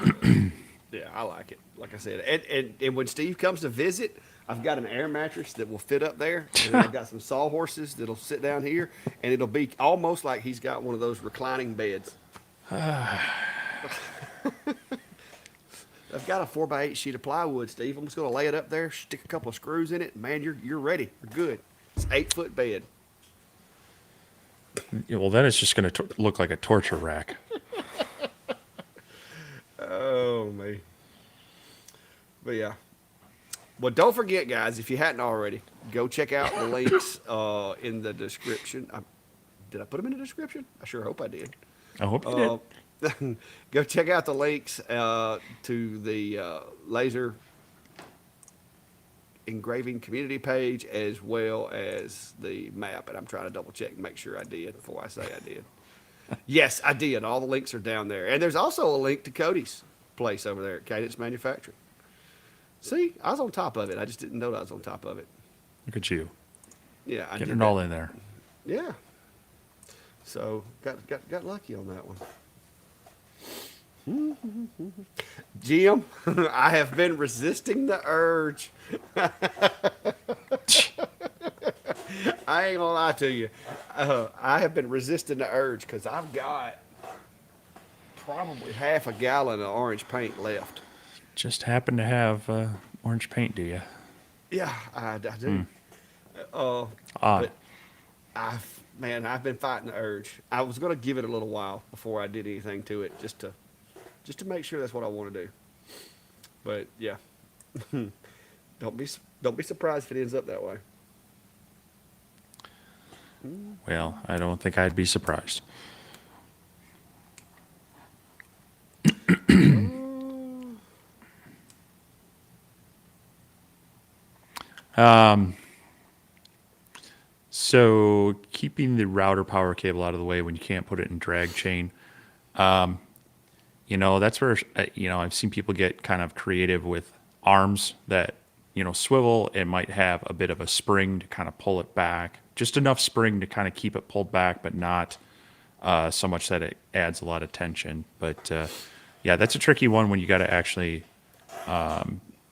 yeah, I like it. Like I said, and when Steve comes to visit, I've got an air mattress that will fit up there, and then I've got some sawhorses that'll sit down here, and it'll be almost like he's got one of those reclining beds. I've got a 4x8 sheet of plywood, Steve. I'm just gonna lay it up there, stick a couple of screws in it, man. You're ready. You're good. It's 8 foot bed. yeah, well, then it's just going to look like a torture rack. Oh man. But yeah. Well, don't forget, guys, if you hadn't already, go check out the links in the description. Did I put them in the description? I sure hope I did. I hope you did. Go check out the links to the laser engraving community page as well as the map. And I'm trying to double check and make sure I did before I say I did. Yes, I did. All the links are down there. And there's also a link to Cody's place over there at Cadence Manufacturing. See, I was on top of it. I just didn't know that I was on top of it. Look at you Yeah, I getting did it all that. in there. Yeah. So got lucky on that one. Jim, I have been resisting the urge. I ain't gonna lie to you. I have been resisting the urge because I've got probably half a gallon of orange paint left. Just happen to have orange paint, do you? Yeah, I do. Uh, Odd. but I've been fighting the urge. I was gonna give it a little while before I did anything to it, just to make sure that's what I want to do. But yeah, don't be surprised if it ends up that way. Well, I don't think I'd be surprised. So keeping the router power cable out of the way when you can't put it in drag chain, that's where I've seen people get kind of creative with arms that swivel. It might have a bit of a spring to kind of pull it back, just enough spring to kind of keep it pulled back, but not so much that it adds a lot of tension. But yeah, that's a tricky one when you got to actually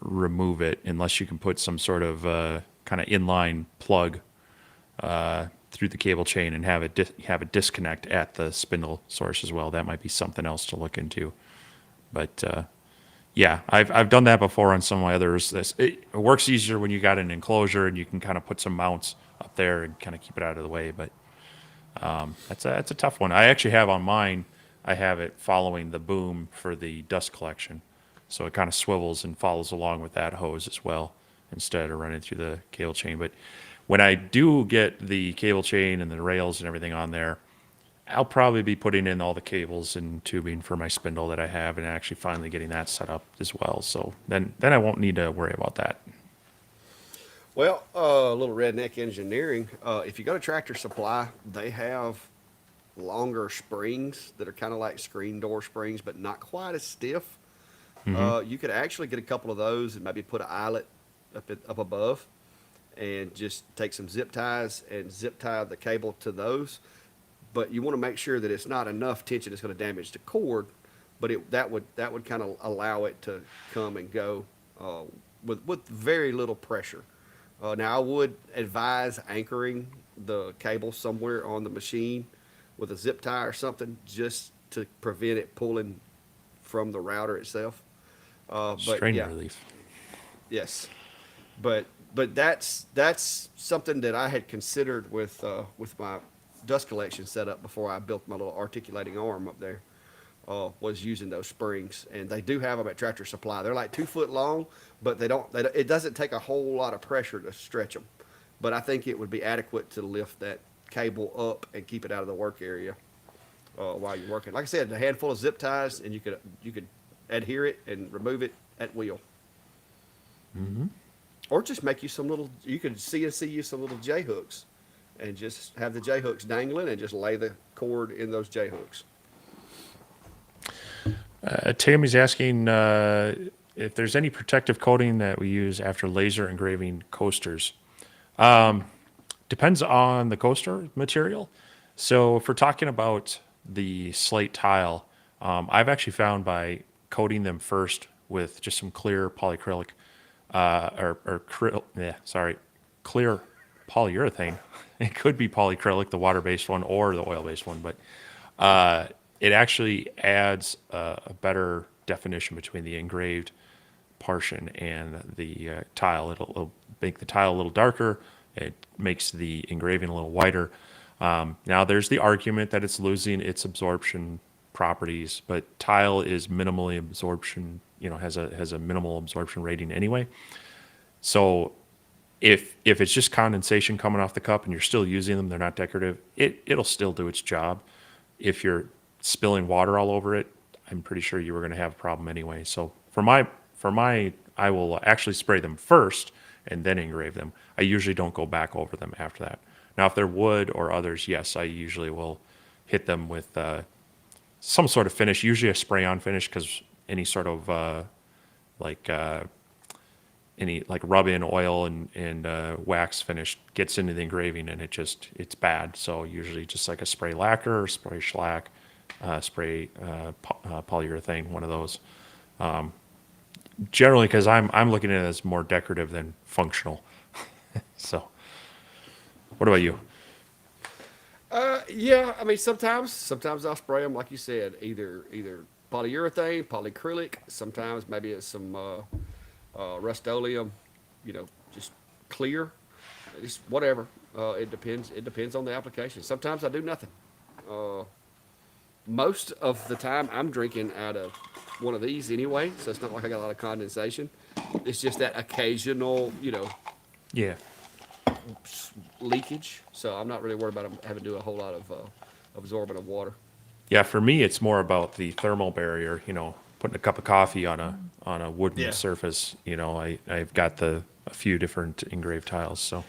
remove it, unless you can put some sort of kind of inline plug through the cable chain and have have a disconnect at the spindle source as well. That might be something else to look into. But yeah, I've done that before on some of my others. It works easier when you got an enclosure and you can kind of put some mounts up there and kind of keep it out of the way. But that's a tough one. I actually have on mine. I have it following the boom for the dust collection, so it kind of swivels and follows along with that hose as well, instead of running through the cable chain. But when I do get the cable chain and the rails and everything on there, I'll probably be putting in all the cables and tubing for my spindle that I have, and actually finally getting that set up as well. So then I won't need to worry about that. Well, a little redneck engineering. If you go to Tractor Supply, they have longer springs that are kind of like screen door springs, but not quite as stiff. Hmm. You could actually get a couple of those and maybe put an eyelet up above, and just take some zip ties and zip tie the cable to those. But you want to make sure that it's not enough tension that's going to damage the cord, but that would kind of allow it to come and go uh, with very little pressure. Now I would advise anchoring the cable somewhere on the machine with a zip tie or something, just to prevent it pulling from the router itself. But Strain yeah, relief. yes, but that's something that I had considered with my dust collection setup before I built my little articulating arm up there. Was using those springs, and they do have them at Tractor Supply. They're like 2 foot long, but it doesn't take a whole lot of pressure to stretch them. But I think it would be adequate to lift that cable up and keep it out of the work area while you're working. Like I said, a handful of zip ties, and you could adhere it and remove it at will. Or just make you some little. You could CNC you some little J hooks, and just have the J hooks dangling, and just lay the cord in those J hooks. Tammy's asking if there's any protective coating that we use after laser engraving coasters. Depends on the coaster material. So if we're talking about the slate tile, I've actually found by coating them first with just some clear polyacrylic, clear polyurethane. It could be polyacrylic, the water-based one, or the oil-based one, but it actually adds a better definition between the engraved portion and the tile. It'll make the tile a little darker. It makes the engraving a little whiter. Now, there's the argument that it's losing its absorption properties, but tile is minimally absorption. Has a minimal absorption rating anyway. So if it's just condensation coming off the cup and you're still using them, they're not decorative. It'll still do its job. If you're spilling water all over it, I'm pretty sure you were going to have a problem anyway. So for my, I will actually spray them first and then engrave them. I usually don't go back over them after that. Now, if they're wood or others, yes, I usually will hit them with some sort of finish, usually a spray-on finish, because any sort of like any like rub-in oil and wax finish gets into the engraving, and it's bad. So usually just like a spray lacquer or spray shellac, spray polyurethane, one of those. Generally, because I'm looking at it as more decorative than functional. So, what about you? Yeah, I mean sometimes I'll spray them like you said, either polyurethane, polyacrylic. Sometimes maybe it's some Rust-Oleum, just clear. Just whatever. It depends. It depends on the application. Sometimes I do nothing. Uh, Most of the time I'm drinking out of one of these anyway, so it's not like I got a lot of condensation. It's just that occasional, Yeah. leakage. So I'm not really worried about having to do a whole lot of absorbent of water. Yeah, for me, it's more about the thermal barrier. Putting a cup of coffee on a wooden Yeah. surface. I've got a few different engraved tiles. So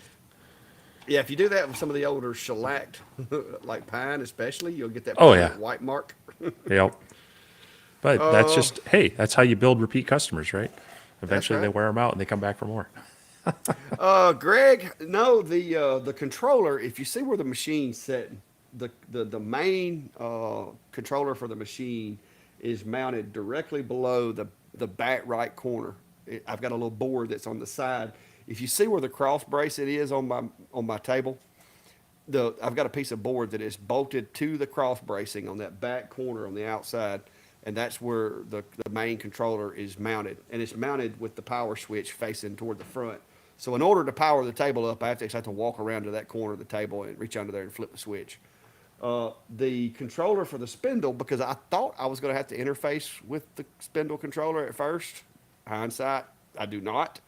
Yeah, if you do that with some of the older shellacked, like pine especially, you'll get that Oh, yeah. permanent white mark. yep. But that's Uh, just hey, that's how you build repeat customers, right? that's Eventually, they right. wear them out and they come back for more. Greg, no, the controller. If you see where the machine's sitting, the main controller for the machine is mounted directly below the back right corner. I've got a little board that's on the side. If you see where the cross brace it is on my table, I've got a piece of board that is bolted to the cross bracing on that back corner on the outside, and that's where the main controller is mounted, and it's mounted with the power switch facing toward the front. So in order to power the table up, I have to walk around to that corner of the table and reach under there and flip the switch. The controller for the spindle, because I thought I was going to have to interface with the spindle controller at first. Hindsight, I do not.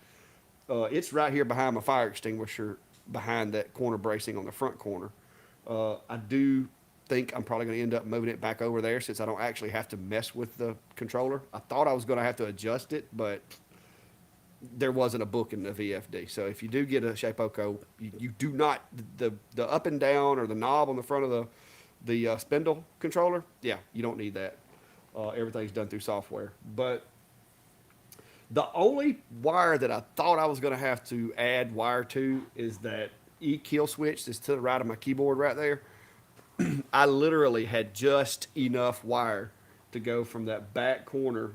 It's right here behind my fire extinguisher, behind that corner bracing on the front corner. I do think I'm probably going to end up moving it back over there since I don't actually have to mess with the controller. I thought I was going to have to adjust it, but there wasn't a book in the VFD. So if you do get a Shapeoko, you do not the up and down or the knob on the front of the spindle controller. Yeah, you don't need that. Everything's done through software. But The only wire that I thought I was going to have to add wire to is that kill switch that's to the right of my keyboard right there. I literally had just enough wire to go from that back corner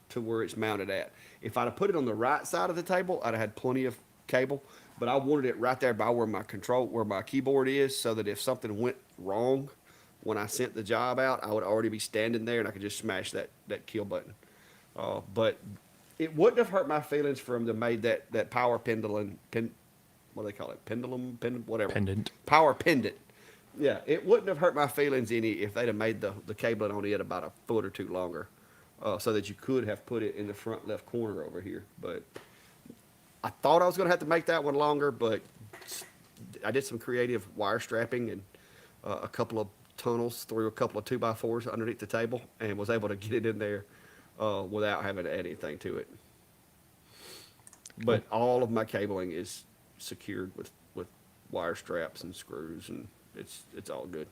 to where it's mounted at. If I'd have put it on the right side of the table, I'd have had plenty of cable. But I wanted it right there by where my keyboard is, so that if something went wrong when I sent the job out, I would already be standing there and I could just smash that kill button. But it wouldn't have hurt my feelings for them to made that power what do they call it? Pendulum, whatever. Pendant. Power pendant. Yeah, it wouldn't have hurt my feelings any if they'd have made the cabling on it about a foot or two longer, so that you could have put it in the front left corner over here. But I thought I was going to have to make that one longer, but I did some creative wire strapping and a couple of tunnels through a couple of 2x4s underneath the table, and was able to get it in there without having to add anything to it. But all of my cabling is secured with wire straps and screws, and it's all good.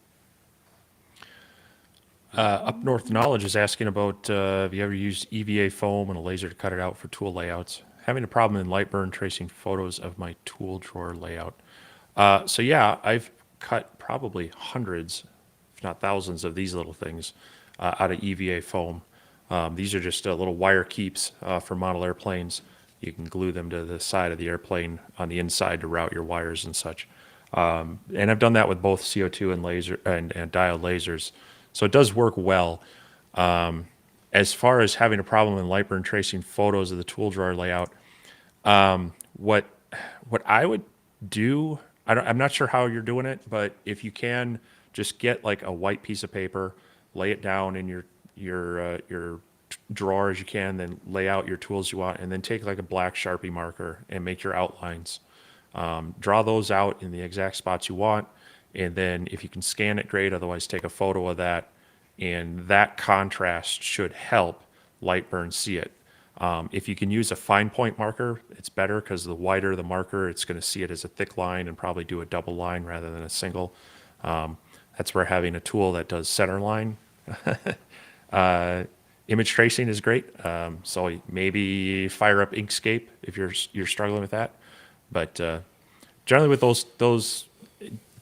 Up North Knowledge is asking about have you ever used EVA foam and a laser to cut it out for tool layouts? Having a problem in Lightburn tracing photos of my tool drawer layout. So yeah, I've cut probably hundreds, if not thousands, of these little things out of EVA foam. These are just little wire keeps for model airplanes. You can glue them to the side of the airplane on the inside to route your wires and such. And I've done that with both CO2 and laser and diode lasers. So it does work well. As far as having a problem in Lightburn tracing photos of the tool drawer layout, what I would do, I'm not sure how you're doing it, but if you can, just get like a white piece of paper, lay it down in your drawer as you can, then lay out your tools you want, and then take like a black Sharpie marker and make your outlines. Draw those out in the exact spots you want, and then if you can scan it, great. Otherwise, take a photo of that, and that contrast should help Lightburn see it. If you can use a fine point marker, it's better because the wider the marker, it's going to see it as a thick line and probably do a double line rather than a single. That's where having a tool that does center line image tracing is great. So maybe fire up Inkscape if you're struggling with that. But generally with those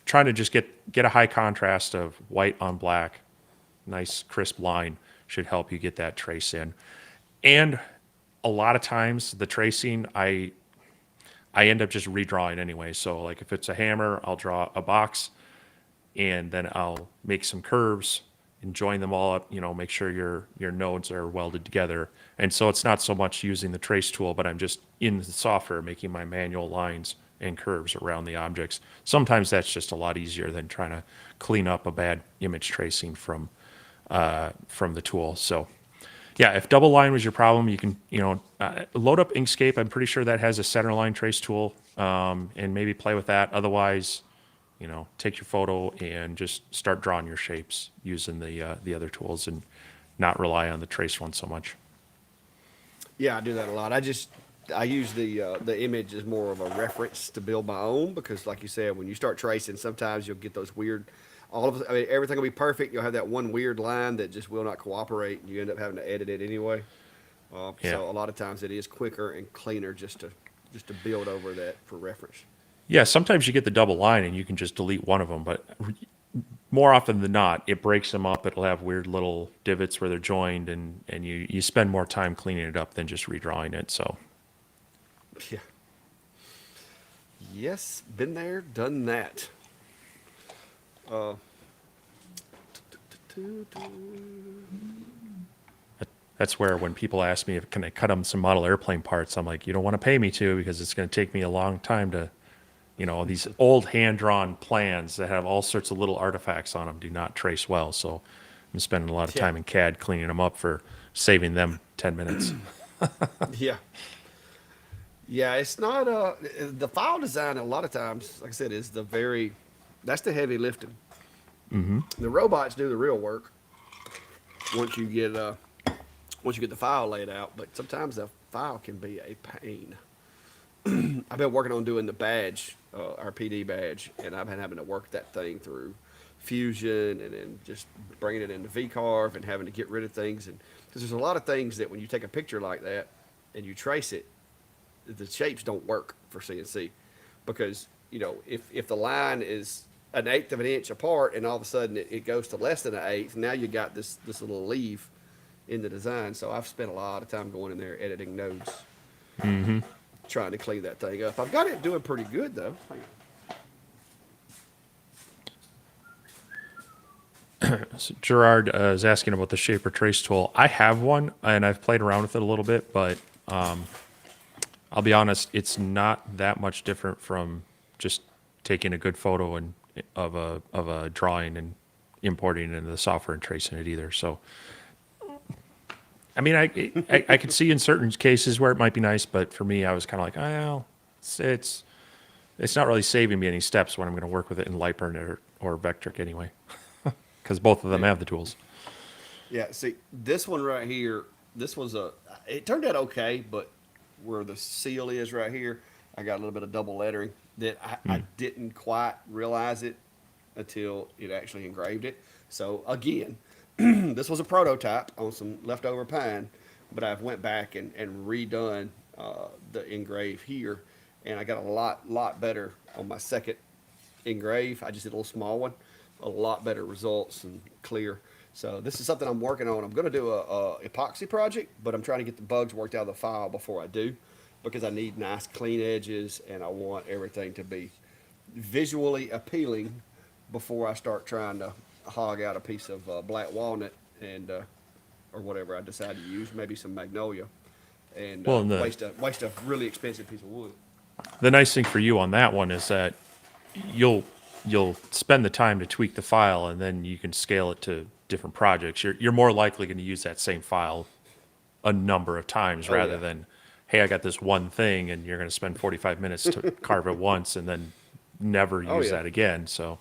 trying to just get a high contrast of white on black, nice crisp line should help you get that trace in. And a lot of times the tracing I end up just redrawing anyway. So like if it's a hammer, I'll draw a box and then I'll make some curves and join them all up, make sure your nodes are welded together. And so it's not so much using the trace tool, but I'm just in the software making my manual lines and curves around the objects. Sometimes that's just a lot easier than trying to clean up a bad image tracing from the tool. So yeah, if double line was your problem, you can, load up Inkscape. I'm pretty sure that has a center line trace tool, and maybe play with that. Otherwise, take your photo and just start drawing your shapes using the other tools and not rely on the trace one so much. Yeah, I do that a lot. I use the image as more of a reference to build my own, because like you said, when you start tracing, sometimes you'll get those weird, everything will be perfect. You'll have that one weird line that just will not cooperate, and you end up having to edit it anyway. Yeah. So a lot of times it is quicker and cleaner just to build over that for reference. Yeah, sometimes you get the double line and you can just delete one of them, but more often than not, it breaks them up. It'll have weird little divots where they're joined, and you spend more time cleaning it up than just redrawing it. So Yeah. Yes, been there, done that. that's where when people ask me, can I cut them some model airplane parts, I'm like, you don't want to pay me to, because it's going to take me a long time to, these old hand-drawn plans that have all sorts of little artifacts on them do not trace well. So I'm spending a lot of time in CAD cleaning them up for saving them 10 minutes. Yeah. Yeah, it's not the file design a lot of times, like I said, is that's the heavy lifting. Mm-hmm. The robots do the real work once you get the file laid out, but sometimes the file can be a pain. I've been working on doing the badge, our PD badge, and I've been having to work that thing through Fusion and then just bringing it into VCarve and having to get rid of things, and because there's a lot of things that when you take a picture like that, and you trace it, the shapes don't work for CNC because if the line is an eighth of an inch apart and all of a sudden it goes to less than an eighth, now you got this little leave in the design. So I've spent a lot of time going in there editing nodes, trying to clean that thing up. I've got it doing pretty good though. So Gerard is asking about the shaper trace tool. I have one and I've played around with it a little bit, but I'll be honest, it's not that much different from just taking a good photo and of a drawing and importing it into the software and tracing it either. So, I mean, I could see in certain cases where it might be nice, but for me, I was kind of like, oh, well, it's not really saving me any steps when I'm going to work with it in Lightburn or Vectric anyway, because both of them have the tools. Yeah, see, this one right here, it turned out okay, but where the seal is right here, I got a little bit of double lettering that I didn't quite realize it until it actually engraved it. So again, this was a prototype on some leftover pine, but I've went back and redone the engrave here, and I got a lot better on my second engrave. I just did a little small one, a lot better results and clear. So this is something I'm working on. I'm going to do a epoxy project, but I'm trying to get the bugs worked out of the file before I do, because I need nice clean edges and I want everything to be visually appealing before I start trying to hog out a piece of black walnut and or whatever I decide to use, maybe some magnolia, and Well, and waste a really expensive piece of wood. the nice thing for you on that one is that you'll spend the time to tweak the file, and then you can scale it to different projects. You're more likely going to use that same file a number of times rather yeah. than, hey, I got this one thing, and you're going to spend 45 minutes to carve it once and then never use Yeah. that again. So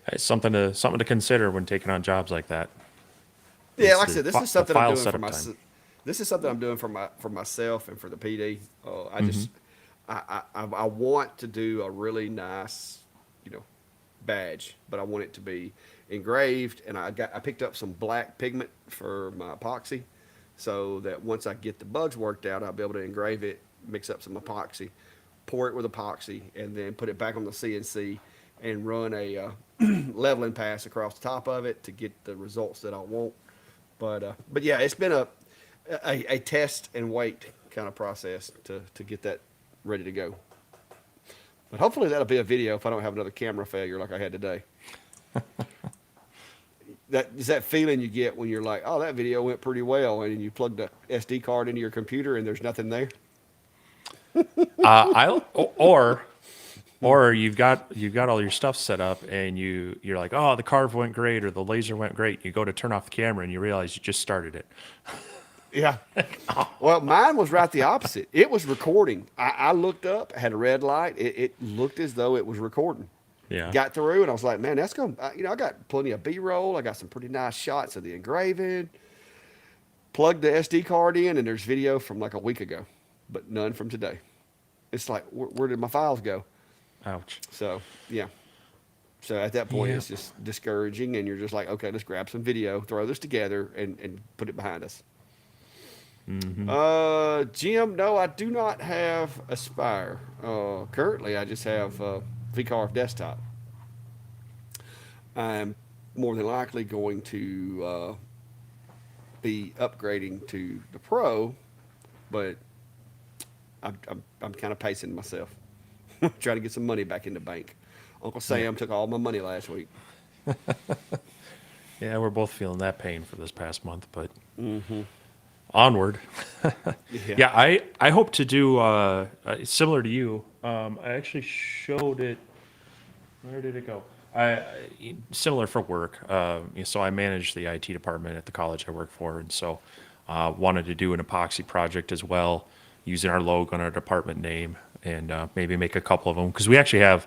it's something to consider when taking on jobs like that. Yeah, It's like I the said, this fi- is the something I'm file doing for setup my. time. This is something I'm doing for myself and for the PD. I just, I want to do a really nice, badge, but I want it to be engraved, and I picked up some black pigment for my epoxy, so that once I get the bugs worked out, I'll be able to engrave it, mix up some epoxy, pour it with epoxy, and then put it back on the CNC and run a leveling pass across the top of it to get the results that I want. But yeah, it's been a test and wait kind of process to get that ready to go. But hopefully that'll be a video if I don't have another camera failure like I had today. That is that feeling you get when you're like, oh, that video went pretty well, and you plug the SD card into your computer and there's nothing there. Or you've got all your stuff set up, and you're like, oh, the carve went great or the laser went great. You go to turn off the camera and you realize you just started it. Yeah. Well, mine was right the opposite. It was recording. I looked up, had a red light. It looked as though it was recording. Yeah. Got through, and I was like, man, that's going to, I got plenty of B-roll. I got some pretty nice shots of the engraving. Plugged the SD card in, and there's video from like a week ago, but none from today. It's like, where did my files go? Ouch. So, yeah. So at that point, Yeah. it's just discouraging, and you're just like, okay, let's grab some video, throw this together, and put it behind us. Jim, no, I do not have Aspire. Currently, I just have VCarve Desktop. I'm more than likely going to be upgrading to the Pro, but I'm kind of pacing myself, trying to get some money back in the bank. Uncle Sam took all my money last week. Yeah, we're both feeling that pain for this past month, but onward. Yeah, I hope to do similar to you. I actually showed it. Where did it go? Similar for work. So I manage the IT department at the college I work for, and so wanted to do an epoxy project as well, using our logo and our department name, and maybe make a couple of them, because we actually have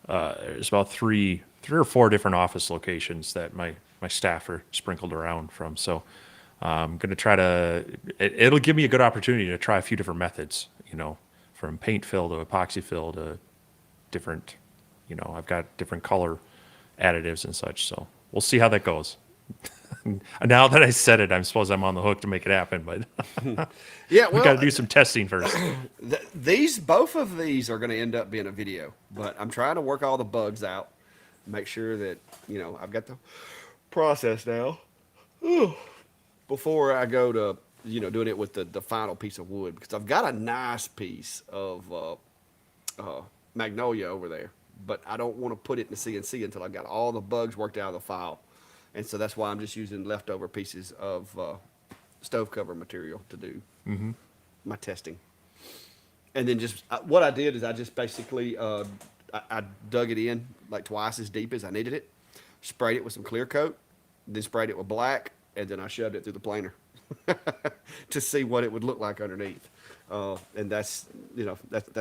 there's about three or four different office locations that my staff are sprinkled around from. So I'm going to try to, it'll give me a good opportunity to try a few different methods, from paint fill to epoxy fill to different, I've got different color additives and such. So we'll see how that goes. Now that I said it, I suppose I'm on the hook to make it happen, but Yeah, we got to well, do some testing first. both of these are going to end up being a video, but I'm trying to work all the bugs out, make sure that I've got the process now before I go to doing it with the final piece of wood, because I've got a nice piece of magnolia over there, but I don't want to put it in the CNC until I got all the bugs worked out of the file, and so that's why I'm just using leftover pieces of stove cover material to do my testing. And then just what I did is I just basically I dug it in like twice as deep as I needed it, sprayed it with some clear coat, then sprayed it with black, and then I shoved it through the planer to see what it would look like underneath. And that's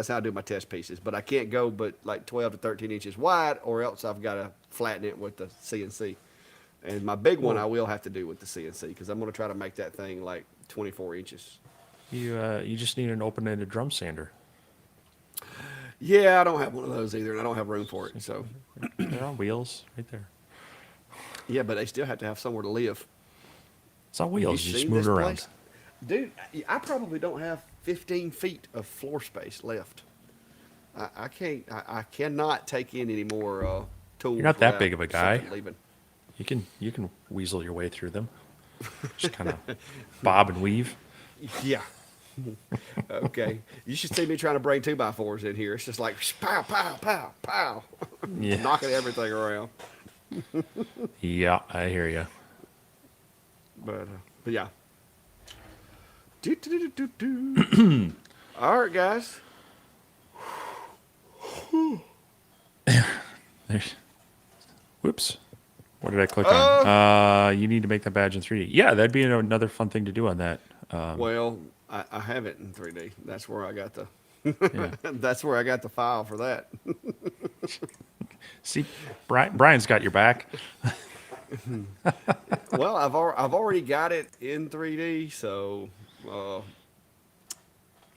how I do my test pieces. But I can't go but like 12 to 13 inches wide, or else I've got to flatten it with the CNC. And my big one I will have to do with the CNC, because I'm going to try to make that thing like 24 inches. You just need an open-ended drum sander. Yeah, I don't have one of those either, and I don't have room for it. So, They're on wheels right there. yeah, but they still have to have somewhere to live. It's on Have you wheels. You just seen move this it around. place? Dude, I probably don't have 15 feet of floor space left. I can't. I cannot take in any more tools. You're not that without big of a guy. something leaving. You can weasel your way through them. Just kind of bob and weave. Yeah. Okay. You should see me trying to bring 2x4s in here. It's just like pow, pow, pow, pow, Yeah. knocking everything around. Yeah, I hear you. But yeah. Do, do, do, do, do. All right, guys. Whoops. What did I click on? You need to make that badge in 3D. Yeah, that'd be another fun thing to do on that. Well, I have it in 3D. That's where I got the. Yeah. That's where I got the file for that. See, Brian's got your back. Well, I've already got it in 3D, so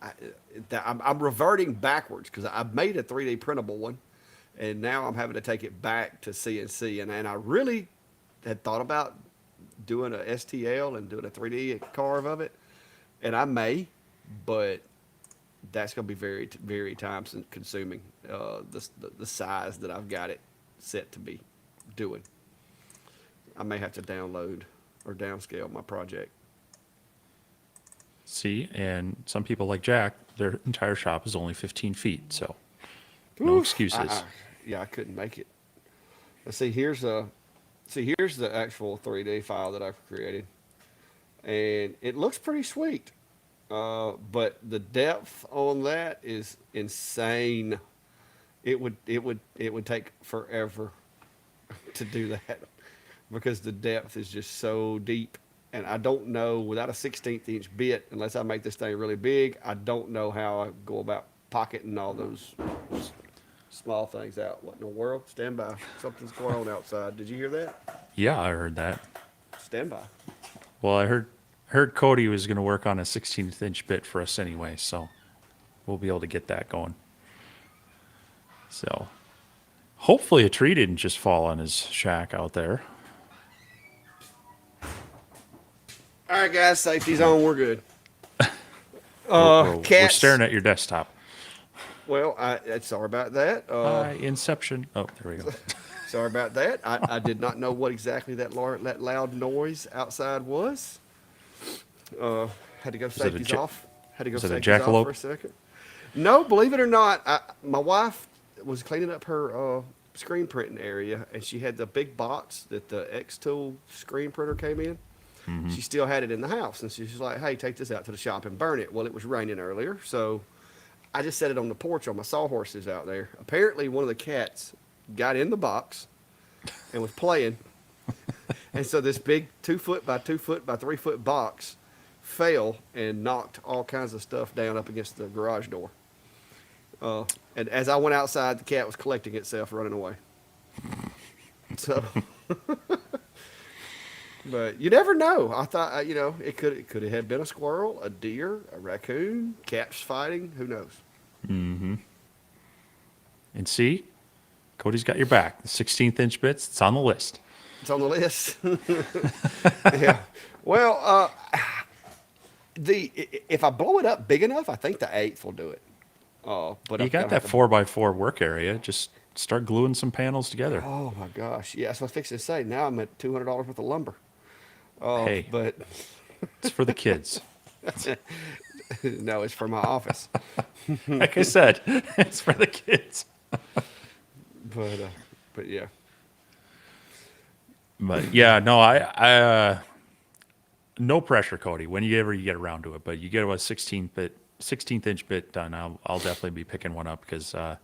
I'm reverting backwards, because I made a 3D printable one, and now I'm having to take it back to CNC, and I really had thought about doing a STL and doing a 3D carve of it, and I may, but that's going to be very very time consuming. The size that I've got it set to be doing. I may have to download or downscale my project. See, and some people like Jack, their entire shop is only 15 feet, so no excuses. Yeah, I couldn't make it. Let's see. Here's the actual 3D file that I've created, and it looks pretty sweet. But the depth on that is insane. It would take forever to do that, because the depth is just so deep. And I don't know, without a 16th inch bit, unless I make this thing really big, I don't know how I go about pocketing all those small things out. What in the world? Stand by. Something's going on outside. Did you hear that? Yeah, I heard that. Stand by. Well, I heard Cody was going to work on a 16th inch bit for us anyway, so we'll be able to get that going. So hopefully a tree didn't just fall on his shack out there. All right, guys, safety's on. We're good. We're Cats. staring at your desktop. Well, sorry about that. Inception. Oh, there we go. Sorry about that. I did not know what exactly that loud noise outside was. Had to go it a safeties ja- off. Had to go is it a safeties off jackalope? for a second. No, believe it or not, my wife was cleaning up her screen printing area, and she had the big box that the X-Tool screen printer came in. Mm-hmm. She still had it in the house, and she's like, hey, take this out to the shop and burn it. Well, it was raining earlier, so I just set it on the porch on my sawhorses out there. Apparently, one of the cats got in the box and was playing. And so this big 2 foot by 2 foot by 3 foot box fell and knocked all kinds of stuff down up against the garage door. And as I went outside, the cat was collecting itself, running away. So, but you never know. I thought, it could have been a squirrel, a deer, a raccoon, cats fighting. Who knows? Mm-hmm. And see, Cody's got your back. The 16th inch bits, it's on the list. It's on the list. Yeah. Well, the if I blow it up big enough, I think the eighth will do it. But You I'm got gonna have that to. 4x4 work area. Just start gluing some panels together. Oh my gosh! Yeah, that's what I was fixing to say. Now I'm at $200 worth of lumber. Hey, But it's for the kids. no, it's for my office. Like I said, it's for the kids. But but yeah, But yeah, no, no pressure, Cody. Whenever you get around to it, but you get a 16th inch bit done, I'll definitely be picking one up because on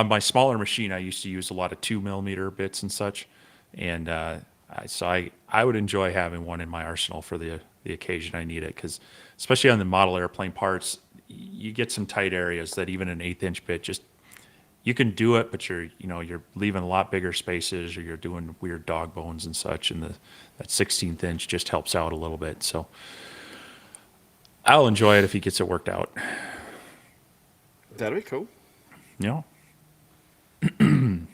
my smaller machine, I used to use a lot of 2 millimeter bits and such, and I would enjoy having one in my arsenal for the occasion I need it because especially on the model airplane parts, you get some tight areas that even an 1/8 inch bit just you can do it, but you're leaving a lot bigger spaces, or you're doing weird dog bones and such, and that 16th inch just helps out a little bit. So I'll enjoy it if he gets it worked out. that'll be cool. You know,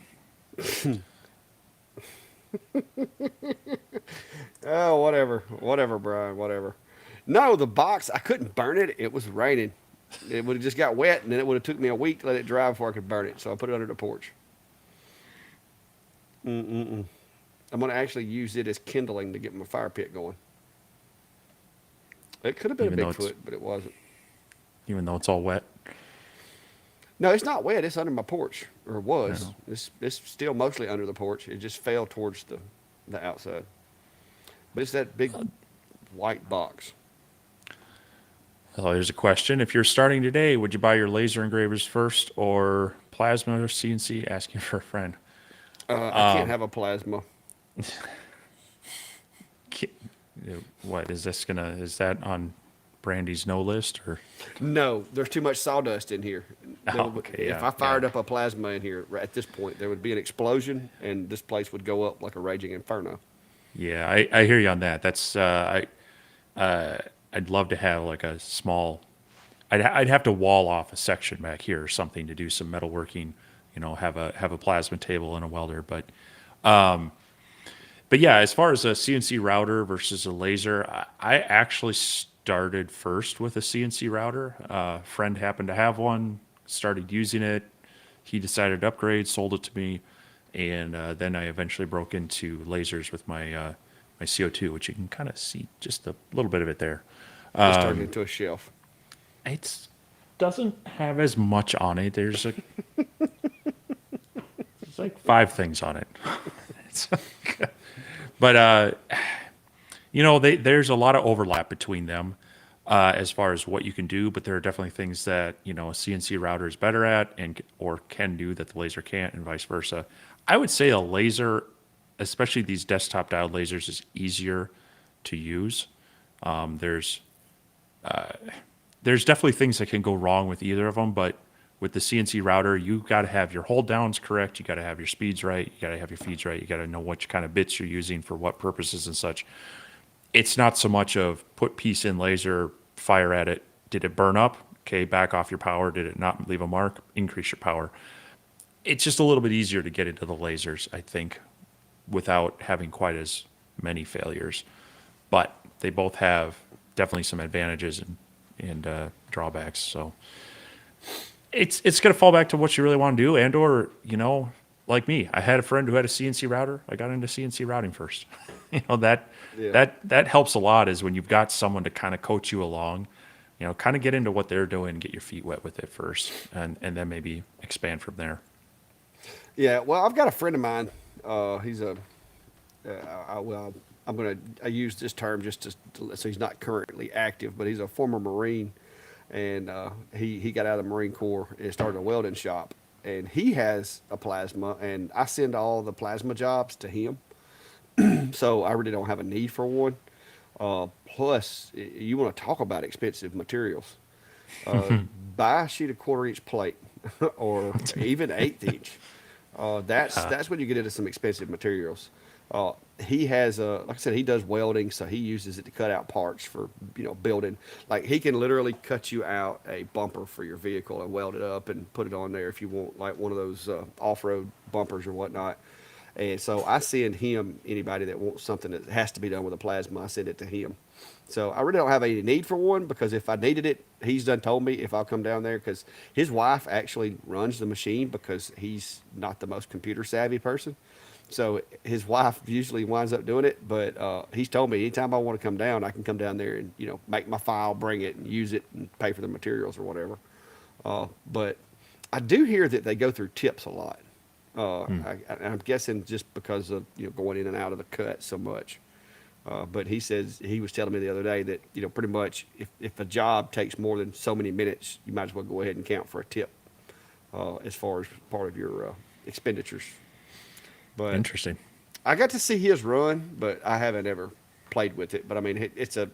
Oh, whatever, Brian, whatever. No, the box I couldn't burn it. It was raining. It would have just got wet, and then it would have took me a week to let it dry before I could burn it. So I put it under the porch. I'm gonna actually use it as kindling to get my fire pit going. It could have been a even though it's Bigfoot, but it wasn't. even though it's all wet. No, it's not wet. It's under my porch, or it You was. know. It's still mostly under the porch. It just fell towards the outside. But it's that big white box. So here's a question: if you're starting today, would you buy your laser engravers first or plasma or CNC? Asking for a friend. I can't have a plasma. Ki- What is this gonna? Is that on Brandy's no list or? No, there's too much sawdust in here. Oh, okay, If yeah, I yeah, fired up a plasma in here at this point, there would be an explosion, and this place would go up like a raging inferno. yeah. I hear you on that. That's I'd love to have like a small. I'd have to wall off a section back here or something to do some metalworking. Have a plasma table and a welder, but yeah, as far as a CNC router versus a laser, I actually started first with a CNC router. A friend happened to have one, started using it. He decided to upgrade, sold it to me, and then I eventually broke into lasers with my CO2, which you can kind of see just a little bit of it there. It's turned into a shelf. It doesn't have as much on it. There's like 5 things on it. It's, but there's a lot of overlap between them as far as what you can do. But there are definitely things that a CNC router is better at and or can do that the laser can't, and vice versa. I would say a laser, especially these desktop dialed lasers, is easier to use. Um, there's there's definitely things that can go wrong with either of them, but with the CNC router, you got to have your hold downs correct. You got to have your speeds right. You got to have your feeds right. You got to know what kind of bits you're using for what purposes and such. It's not so much of put piece in laser, fire at it. Did it burn up? Okay, back off your power. Did it not leave a mark? Increase your power. It's just a little bit easier to get into the lasers, I think, without having quite as many failures. But they both have definitely some advantages and drawbacks. So it's going to fall back to what you really want to do, and or like me, I had a friend who had a CNC router. I got into CNC routing first. That Yeah. that helps a lot is when you've got someone to kind of coach you along. Kind of get into what they're doing, get your feet wet with it first, and then maybe expand from there. Yeah. Well, I've got a friend of mine. He's a. Well, I use this term just so he's not currently active, but he's a former Marine, and he got out of the Marine Corps and started a welding shop. And he has a plasma, and I send all the plasma jobs to him. So I really don't have a need for one. Plus, you want to talk about expensive materials. Uh, Buy a sheet of 1/4 inch plate or even 1/8 inch. That's when you get into some expensive materials. Uh, he has like I said, he does welding, so he uses it to cut out parts for building. Like he can literally cut you out a bumper for your vehicle and weld it up and put it on there if you want, like one of those off-road bumpers or whatnot. And so I send him anybody that wants something that has to be done with a plasma. I send it to him. So I really don't have any need for one because if I needed it, he's done told me if I'll come down there because his wife actually runs the machine because he's not the most computer savvy person. So his wife usually winds up doing it, but he's told me anytime I want to come down, I can come down there and make my file, bring it, and use it, and pay for the materials or whatever. But I do hear that they go through tips a lot. I'm guessing just because of going in and out of the cut so much. But he says he was telling me the other day that pretty much if a job takes more than so many minutes, you might as well go ahead and count for a tip as far as part of your expenditures. But Interesting. I got to see his run, but I haven't ever played with it. But I mean, it's a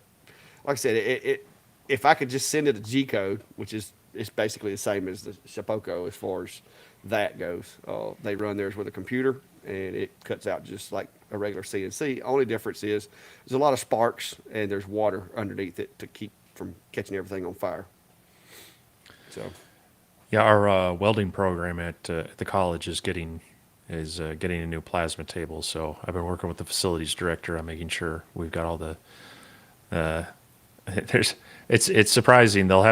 like I said, if I could just send it a G code, which is it's basically the same as the Shapoco as far as that goes. They run theirs with a computer, and it cuts out just like a regular CNC. Only difference is there's a lot of sparks, and there's water underneath it to keep from catching everything on fire. So, Yeah, our welding program at the college is getting a new plasma table. So I've been working with the facilities director on making sure we've got all the. Uh, there's it's surprising they'll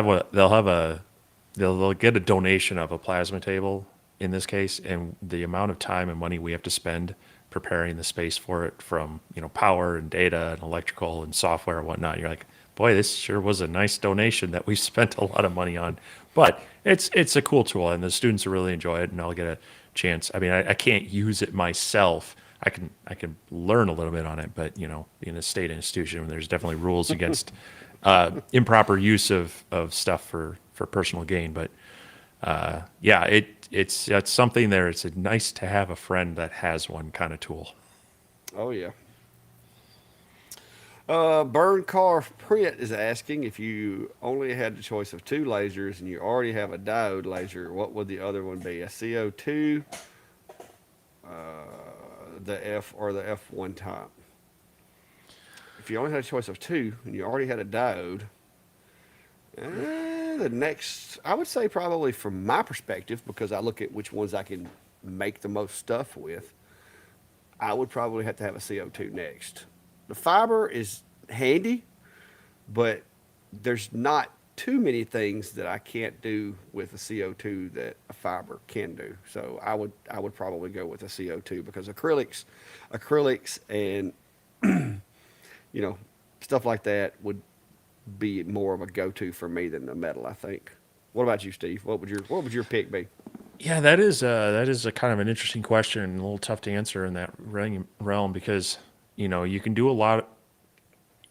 get a donation of a plasma table in this case, and the amount of time and money we have to spend preparing the space for it from power and data and electrical and software and whatnot. You're like, boy, this sure was a nice donation that we spent a lot of money on. But it's a cool tool, and the students will really enjoy it, and I'll get a chance. I mean, I can't use it myself. I can learn a little bit on it, but in a state institution, there's definitely rules against improper use of stuff for personal gain. But yeah, it's something there. It's nice to have a friend that has one kind of tool. oh yeah. Burn Car Print is asking if you only had the choice of two lasers and you already have a diode laser, what would the other one be? A CO2, the F, or the F1 type? If you only had a choice of two and you already had a diode, the next, I would say probably from my perspective, because I look at which ones I can make the most stuff with, I would probably have to have a CO2 next. The fiber is handy, but there's not too many things that I can't do with a CO2 that a fiber can do. So I would probably go with a CO2 because acrylics and stuff like that would be more of a go-to for me than the metal, I think. What about you, Steve? What would your pick be? Yeah, that is a kind of an interesting question and a little tough to answer in that realm because you can do a lot.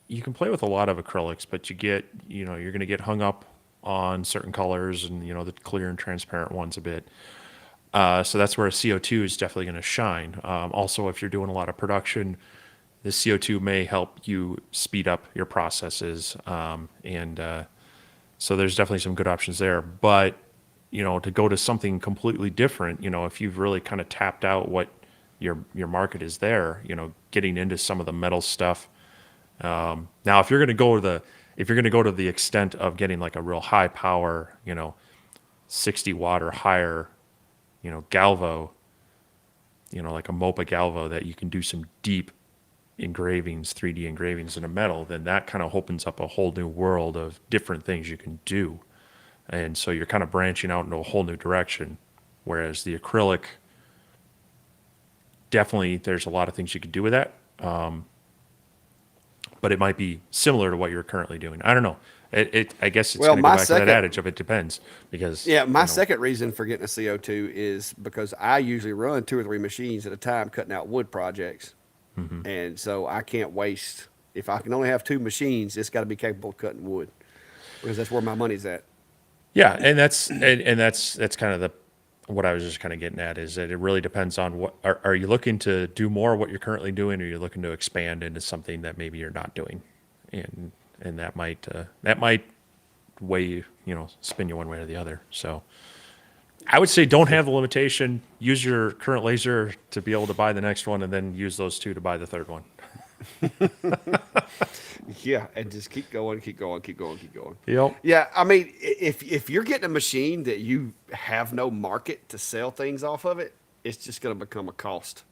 You can play with a lot of acrylics, but you're going to get hung up on certain colors and the clear and transparent ones a bit. So that's where a CO2 is definitely going to shine. Also, if you're doing a lot of production, the CO2 may help you speed up your processes, and so there's definitely some good options there. But to go to something completely different, if you've really kind of tapped out what your market is there, getting into some of the metal stuff. Now, if you're going to go to the extent of getting like a real high power, 60 watt or higher, galvo, like a MOPA galvo that you can do some deep engravings, 3D engravings in a metal, then that kind of opens up a whole new world of different things you can do. And so you're kind of branching out into a whole new direction. Whereas the acrylic, definitely there's a lot of things you could do with that. But it might be similar to what you're currently doing. I don't know. I guess it's Well, going to go my back to that second, adage of it depends because, yeah, my second reason for getting a CO2 is because I usually run two or three machines at a time cutting out wood projects. And so I can't waste, if I can only have two machines, it's got to be capable of cutting wood because that's where my money's at. yeah, and that's kind of what I was just kind of getting at is that it really depends on what are you looking to do more of what you're currently doing, or you're looking to expand into something that maybe you're not doing, and that might weigh spin you one way or the other. So I would say don't have the limitation. Use your current laser to be able to buy the next one, and then use those two to buy the third one. Yeah, and just keep going, keep going, keep going, keep going. Yep. Yeah, I mean, if you're getting a machine that you have no market to sell things off of it, it's just going to become a cost.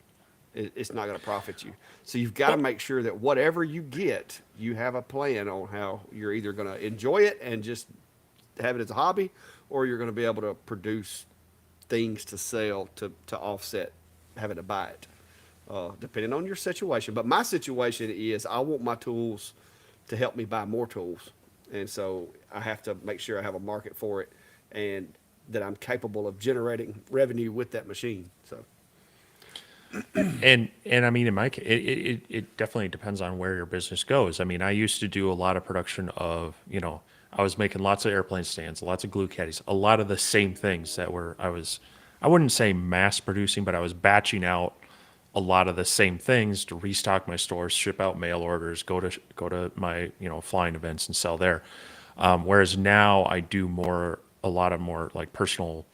it's not going to profit you. So you've got to make sure that whatever you get, you have a plan on how you're either going to enjoy it and just have it as a hobby, or you're going to be able to produce things to sell to offset having to buy it, depending on your situation. But my situation is I want my tools to help me buy more tools. And so I have to make sure I have a market for it and that I'm capable of generating revenue with that machine. So, And I mean, in my case, it definitely depends on where your business goes. I mean, I used to do a lot of production of, I was making lots of airplane stands, lots of glue caddies, a lot of the same things that I wouldn't say mass producing, but I was batching out a lot of the same things to restock my stores, ship out mail orders, go to my, flying events and sell there. Whereas now I do a lot of more like personal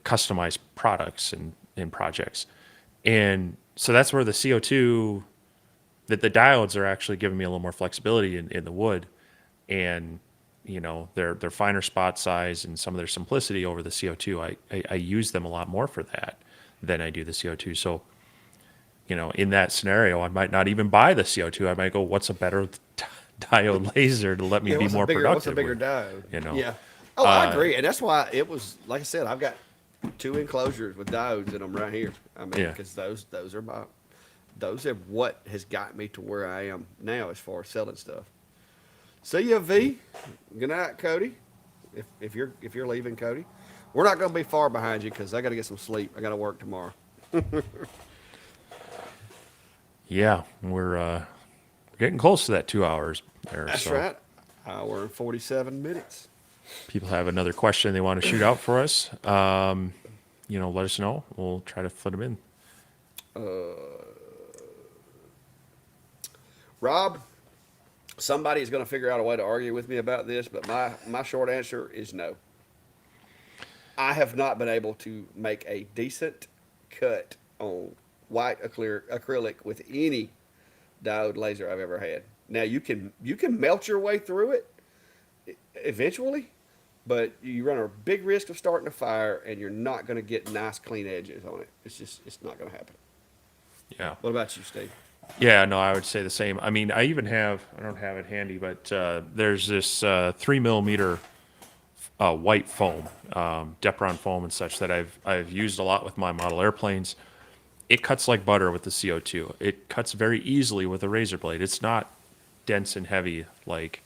customized products and projects. And so that's where the CO2, that the diodes are actually giving me a little more flexibility in the wood. And, their finer spot size and some of their simplicity over the CO2, I use them a lot more for that than I do the CO2. So, in that scenario, I might not even buy the CO2. I might go, what's a better diode laser to let me yeah, be more what's a productive bigger with, diode? you know? Yeah. Oh, I agree. And that's why it was, like I said, I've got two enclosures with diodes in them right here. I mean, Yeah. because those are what has got me to where I am now as far as selling stuff. See ya, V. Good night, Cody. If you're leaving, Cody, we're not going to be far behind you because I got to get some sleep. I got to work tomorrow. Yeah, we're getting close to that 2 hours there. That's So right. Hour and 47 minutes. people have another question they want to shoot out for us. Let us know. We'll try to fit them in. Rob, somebody is going to figure out a way to argue with me about this, but my short answer is no. I have not been able to make a decent cut on white acrylic with any diode laser I've ever had. Now you can melt your way through it eventually, but you run a big risk of starting a fire, and you're not going to get nice clean edges on it. It's not going to happen. Yeah. What about you, Steve? Yeah, no, I would say the same. I mean, I don't have it handy, but there's this 3 millimeter white foam, Depron foam and such that I've used a lot with my model airplanes. It cuts like butter with the CO2. It cuts very easily with a razor blade. It's not dense and heavy like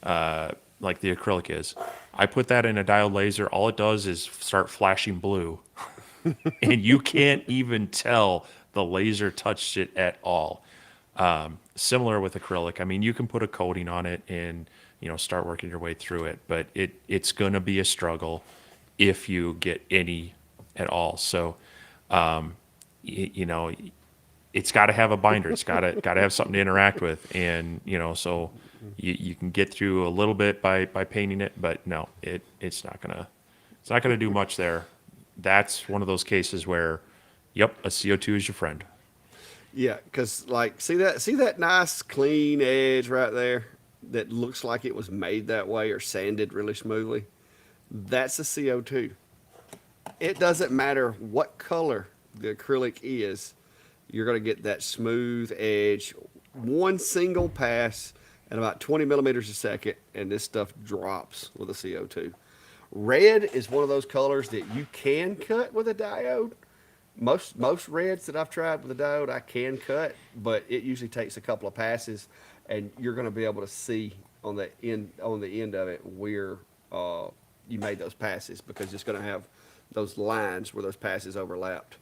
the acrylic is. I put that in a diode laser. All it does is start flashing blue, and you can't even tell the laser touched it at all. Similar with acrylic. I mean, you can put a coating on it and start working your way through it, but it's going to be a struggle if you get any at all. So, you know, it's got to have a binder. It's got to have something to interact with, and so you can get through a little bit by painting it, but no, it's not gonna do much there. That's one of those cases where, yep, a CO2 is your friend. Yeah, because like see that nice clean edge right there that looks like it was made that way or sanded really smoothly. That's a CO2. It doesn't matter what color the acrylic is, you're going to get that smooth edge, one single pass at about 20 millimeters a second, and this stuff drops with a CO2. Red is one of those colors that you can cut with a diode. Most reds that I've tried with a diode, I can cut, but it usually takes a couple of passes, and you're going to be able to see on the end of it where you made those passes because it's going to have those lines where those passes overlapped.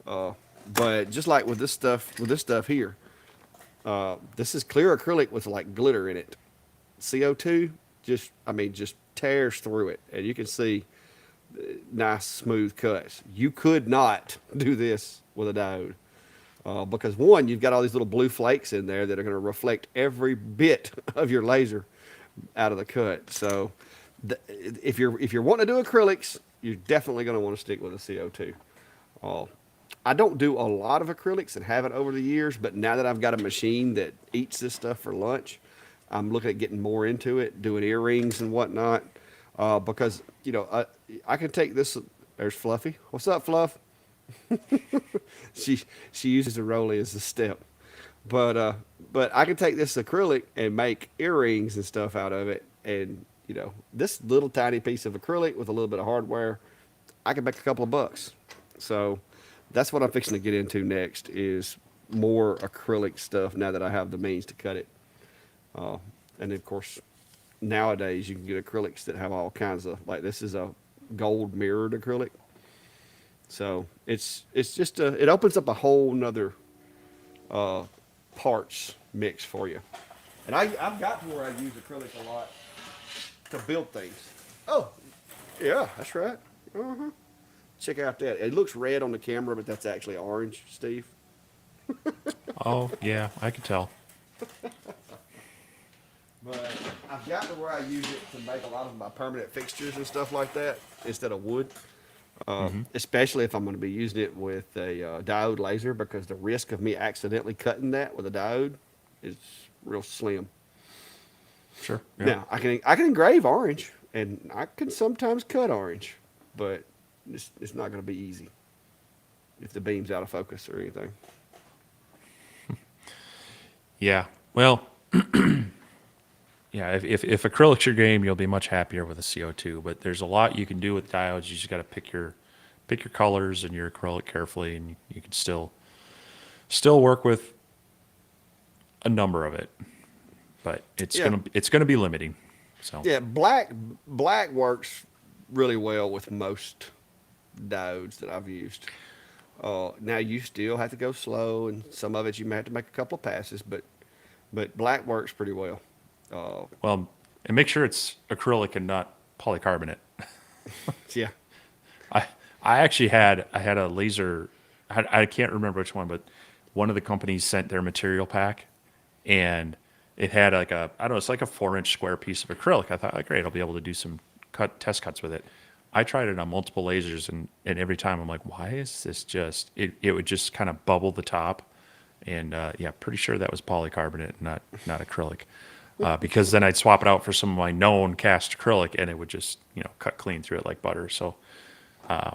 But just like with this stuff here, this is clear acrylic with like glitter in it. CO2 just tears through it, and you can see nice smooth cuts. You could not do this with a diode because one, you've got all these little blue flakes in there that are going to reflect every bit of your laser out of the cut. So if you're wanting to do acrylics, you're definitely going to want to stick with a CO2. Uh, I don't do a lot of acrylics and haven't over the years, but now that I've got a machine that eats this stuff for lunch, I'm looking at getting more into it, doing earrings and whatnot, because I can take this. There's Fluffy. What's up, Fluff? She she uses the roller as a step. But uh, but I can take this acrylic and make earrings and stuff out of it. And this little tiny piece of acrylic with a little bit of hardware, I can make a couple of bucks. So that's what I'm fixing to get into next is more acrylic stuff now that I have the means to cut it. Uh, and of course, nowadays you can get acrylics that have all kinds of like this is a gold mirrored acrylic. So it's just it opens up a whole nother uh, parts mix for you. And I've got to where I use acrylic a lot to build things. Oh, yeah, that's right. Uh-huh. Check out that. It looks red on the camera, but that's actually orange, Steve. Oh, yeah, I can tell. But I've got to where I use it to make a lot of my permanent fixtures and stuff like that instead of wood. Especially if I'm going to be using it with a diode laser because the risk of me accidentally cutting that with a diode is real slim. Sure. Yeah. Now I can engrave orange and I can sometimes cut orange, but it's not going to be easy if the beam's out of focus or anything. Yeah. Well, yeah, if acrylic's your game, you'll be much happier with a CO2. But there's a lot you can do with diodes. You just got to pick your colors and your acrylic carefully, and you can still work with a number of it. But Yeah, it's gonna be limiting. So yeah. Black works really well with most diodes that I've used. Now you still have to go slow, and some of it you may have to make a couple of passes, but black works pretty well. Uh, well, and make sure it's acrylic and not polycarbonate. yeah, I I actually had a laser. I can't remember which one, but one of the companies sent their material pack, and it had like a I don't know, it's like a 4-inch square piece of acrylic. I thought, like, great, I'll be able to do some test cuts with it. I tried it on multiple lasers, and every time I'm like, why is this just it would just kind of bubble the top, and yeah, pretty sure that was polycarbonate, not acrylic. Because then I'd swap it out for some of my known cast acrylic, and it would just cut clean through it like butter. So yeah,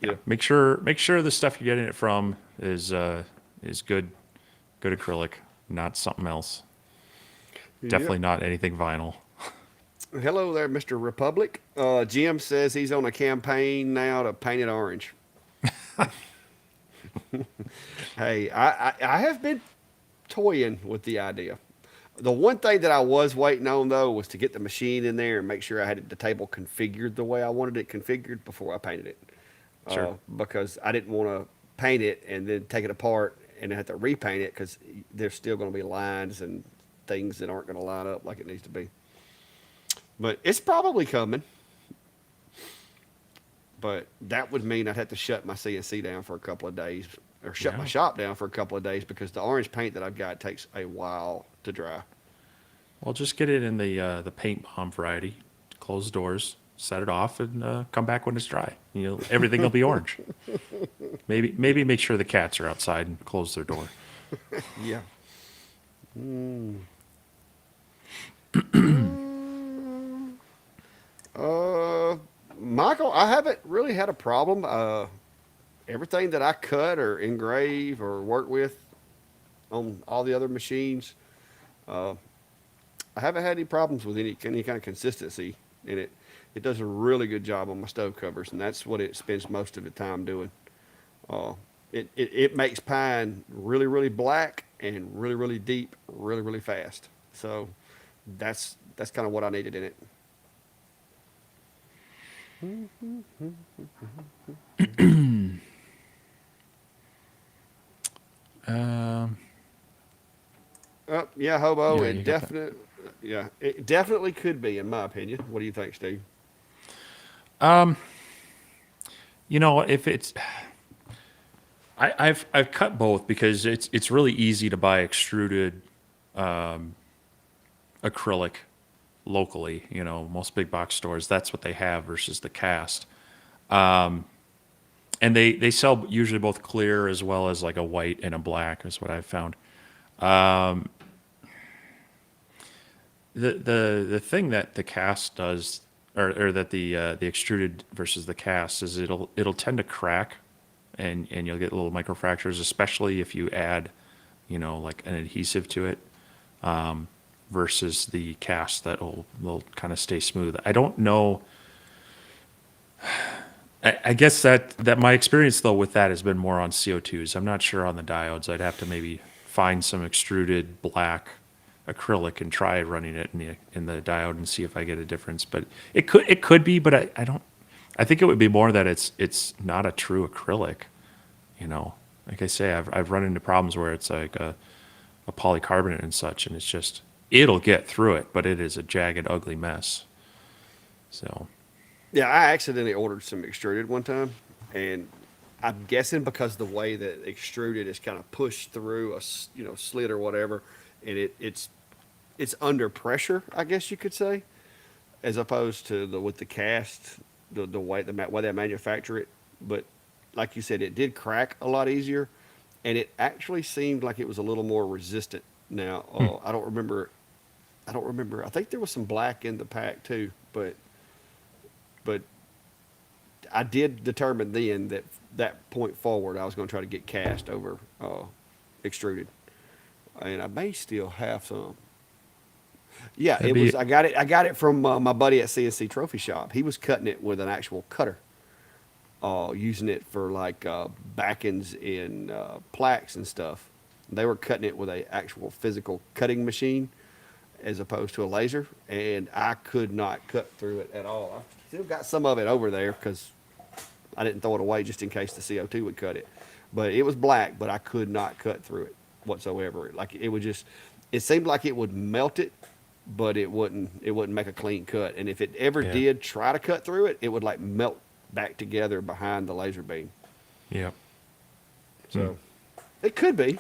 yeah, make sure the stuff you're getting it from is good acrylic, not something else. yeah. Definitely not anything vinyl. Hello there, Mr. Republic. Jim says he's on a campaign now to paint it orange. Hey, I have been toying with the idea. The one thing that I was waiting on though was to get the machine in there and make sure I had the table configured the way I wanted it configured before I painted it. Sure. Because I didn't want to paint it and then take it apart and then have to repaint it because there's still going to be lines and things that aren't going to line up like it needs to be. But it's probably coming. But that would mean I'd have to shut my CNC down for a couple of days or shut my Yeah. shop down for a couple of days because the orange paint that I've got takes a while to dry. Well, just get it in the paint bomb variety. Close the doors, set it off, and come back when it's dry. Everything will be orange. Maybe make sure the cats are outside and close their door. Yeah. Uh, Michael, I haven't really had a problem. Everything that I cut or engrave or work with on all the other machines, uh, I haven't had any problems with any kind of consistency in it. It does a really good job on my stove covers, and that's what it spends most of the time doing. Uh, it makes pine really, really black and really, really deep, really, really fast. So that's kind of what I needed in it. Um, Yeah, hobo. yeah, you got that. It definitely could be, in my opinion. What do you think, Steve? If it's I've cut both because it's really easy to buy extruded acrylic locally. Most big box stores, that's what they have versus the cast. And they sell usually both clear as well as like a white and a black is what I've found. The thing that the cast does, or that the extruded versus the cast is it'll tend to crack and you'll get little microfractures, especially if you add, like an adhesive to it, versus the cast that will kind of stay smooth. I don't know. I guess that my experience though with that has been more on CO2s. I'm not sure on the diodes. I'd have to maybe find some extruded black acrylic and try running it in the diode and see if I get a difference. But it could be, but I don't. I think it would be more that it's not a true acrylic. Like I say, I've run into problems where it's like a polycarbonate and such, and it's just it'll get through it, but it is a jagged, ugly mess. So Yeah, I accidentally ordered some extruded one time, and I'm guessing because the way that extruded is kind of pushed through slit or whatever, and it's under pressure, I guess you could say, as opposed to with the cast, the way they manufacture it. But like you said, it did crack a lot easier, and it actually seemed like it was a little more resistant. Now, I don't remember. I don't remember. I think there was some black in the pack too, but I did determine then that point forward, I was going to try to get cast over extruded, and I may still have some. Yeah, that'd it be was. I got it. I got it from my buddy at CNC Trophy Shop. He was cutting it with an actual cutter, using it for like backends in plaques and stuff. They were cutting it with a actual physical cutting machine as opposed to a laser, and I could not cut through it at all. I still got some of it over there because I didn't throw it away just in case the CO2 would cut it. But it was black, but I could not cut through it whatsoever. Like it would just, it seemed like it would melt it, but it wouldn't make a clean cut. And if it ever yeah, did try to cut through it, it would like melt back together behind the laser beam. yeah. So it could be,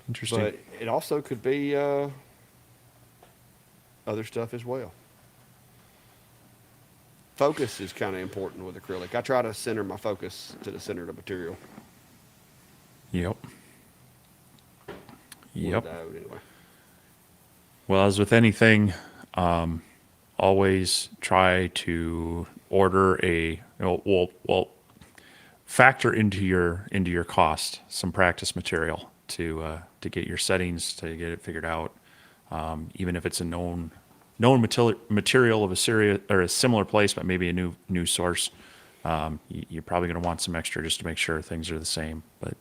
Interesting. but it also could be other stuff as well. Focus is kind of important with acrylic. I try to center my focus to the center of the material Yep. with a Yep. diode anyway. Well, as with anything, always try to order factor into your cost some practice material to get your settings, to get it figured out. Even if it's a known material of a serious or a similar place, but maybe a new source, you're probably going to want some extra just to make sure things are the same. But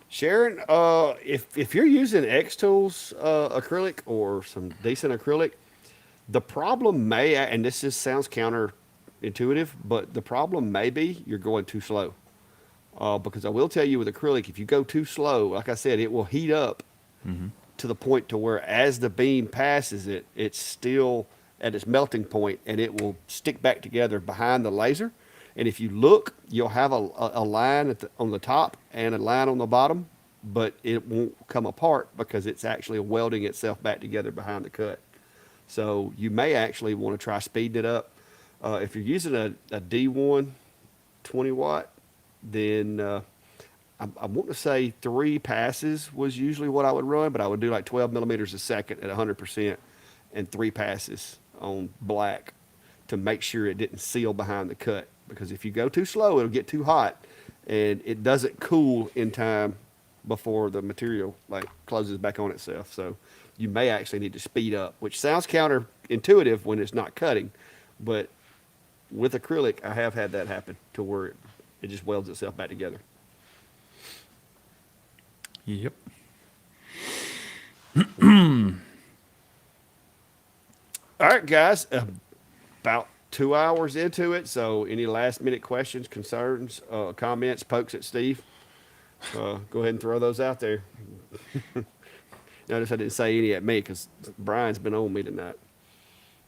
Sharon, if you're using X Tools acrylic or some decent acrylic, the problem may, and this just sounds counterintuitive, but the problem may be you're going too slow. Because I will tell you with acrylic, if you go too slow, like I said, it will heat up to the point to where as the beam passes it, it's still at its melting point and it will stick back together behind the laser. And if you look, you'll have a line on the top and a line on the bottom, but it won't come apart because it's actually welding itself back together behind the cut. So you may actually want to try speeding it up. If you're using a D1 20 watt, then I want to say 3 passes was usually what I would run, but I would do like 12 millimeters a second at 100% and 3 passes on black to make sure it didn't seal behind the cut. Because if you go too slow, it'll get too hot and it doesn't cool in time before the material like closes back on itself. So you may actually need to speed up, which sounds counterintuitive when it's not cutting, but with acrylic, I have had that happen to where it just welds itself back together. yep. All right, guys, about 2 hours into it. So, any last minute questions, concerns, comments, pokes at Steve? Go ahead and throw those out there. Notice I didn't say any at me because Brian's been on me tonight.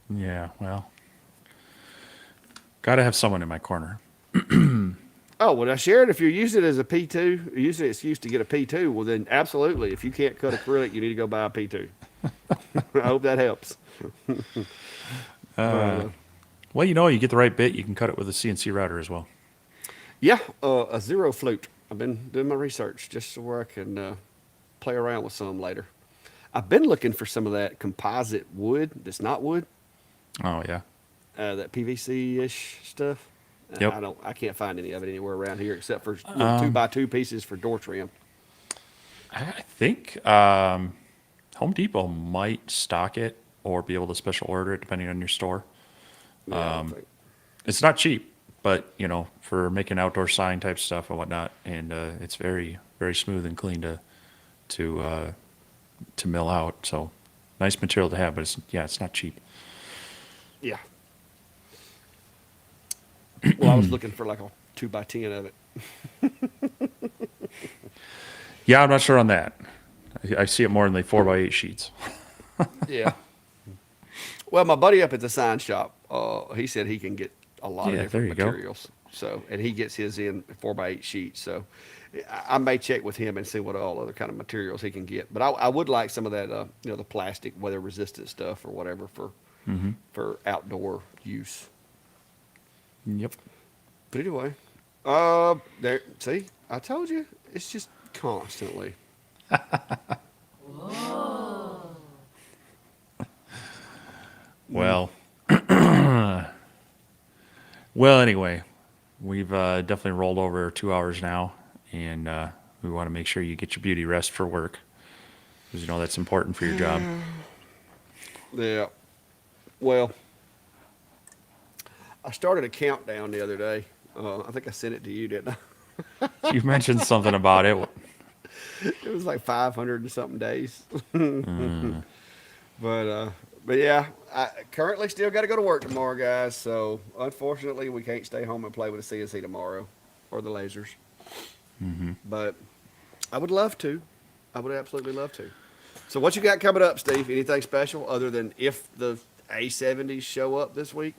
Yeah. Well, got to have someone in my corner. Oh, well, now, Sharon, if you're using it as a P2, using an excuse to get a P2, well, then absolutely. If you can't cut acrylic, you need to go buy a P2. I hope that helps. Well, you get the right bit, you can cut it with a CNC router as well. Yeah, a zero flute. I've been doing my research just so where I can play around with some later. I've been looking for some of that composite wood that's not wood, Oh yeah. that PVC-ish stuff. Yep. I can't find any of it anywhere around here except for little 2x2 pieces for door trim. I think Home Depot might stock it or be able to special order it depending on your store. Yeah, I don't think. It's not cheap, but for making outdoor sign type stuff and whatnot, and it's very very smooth and clean to uh, to mill out. So nice material to have, but it's not cheap. Yeah. Well, I was looking for like a 2x10 of it. Yeah, I'm not sure on that. I see it more in the 4x8 sheets. Yeah. Well, my buddy up at the sign shop, he said he can get a lot of Yeah, there different you go. materials. So, and he gets his in 4x8 sheets. So, I may check with him and see what all other kind of materials he can get. But I would like some of that, the plastic weather resistant stuff or whatever for outdoor use. Yep. But anyway, there. See, I told you, it's just constantly. Well, well. Anyway, we've definitely rolled over 2 hours now, and we want to make sure you get your beauty rest for work because that's important for your job. Yeah. Well, I started a countdown the other day. I think I sent it to you, didn't I? You mentioned something about it. It was like 500 and something days. But yeah, I currently still got to go to work tomorrow, guys. So unfortunately, we can't stay home and play with the CNC tomorrow or the lasers. But I would love to. I would absolutely love to. So what you got coming up, Steve? Anything special other than if the A70s show up this week?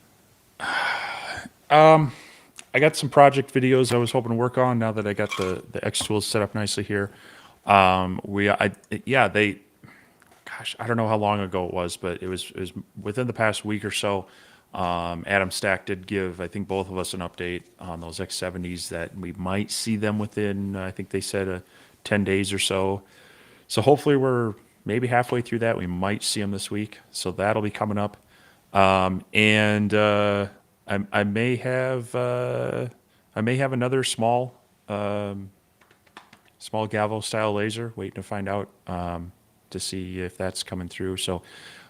I got some project videos I was hoping to work on now that I got the X tools set up nicely here. They, gosh, I don't know how long ago it was, but it was within the past week or so. Adam Stack did give, I think, both of us an update on those X70s that we might see them within, I think they said, 10 days or so. So hopefully we're maybe halfway through that. We might see them this week. So that'll be coming up. And I may have another small Galvo style laser waiting to find out to see if that's coming through. So,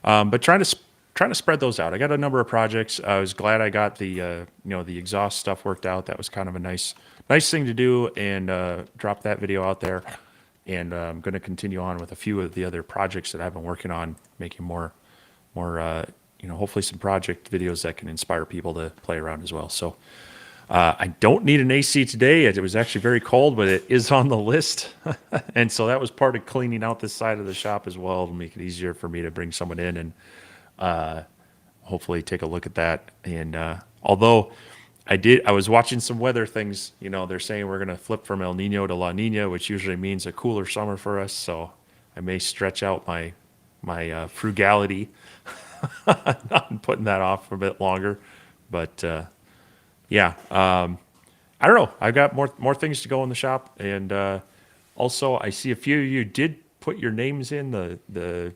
but trying to spread those out. I got a number of projects. I was glad I got the exhaust stuff worked out. That was kind of a nice thing to do, and drop that video out there. And I'm going to continue on with a few of the other projects that I've been working on, making more hopefully some project videos that can inspire people to play around as well. So I don't need an AC today. It was actually very cold, but it is on the list. And so that was part of cleaning out this side of the shop as well to make it easier for me to bring someone in and hopefully take a look at that. And although I was watching some weather things, they're saying we're going to flip from El Nino to La Nina, which usually means a cooler summer for us. So I may stretch out my frugality on putting that off for a bit longer. But I don't know. I've got more things to go in the shop, and also I see a few of you did put your names in the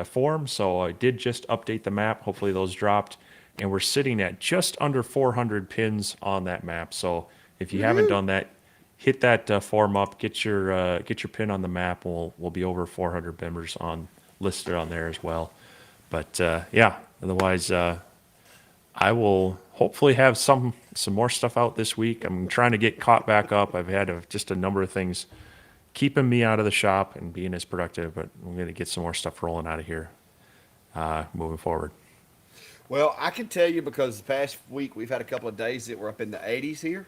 form, so I did just update the map. Hopefully those dropped, and we're sitting at just under 400 pins on that map. So if you haven't done that, hit that form up, get your pin on the map. We'll be over 400 members listed on there as well. But otherwise, I will hopefully have some more stuff out this week. I'm trying to get caught back up. I've had just a number of things keeping me out of the shop and being as productive, but I'm going to get some more stuff rolling out of here moving forward. Well, I can tell you because the past week we've had a couple of days that were up in the 80s here.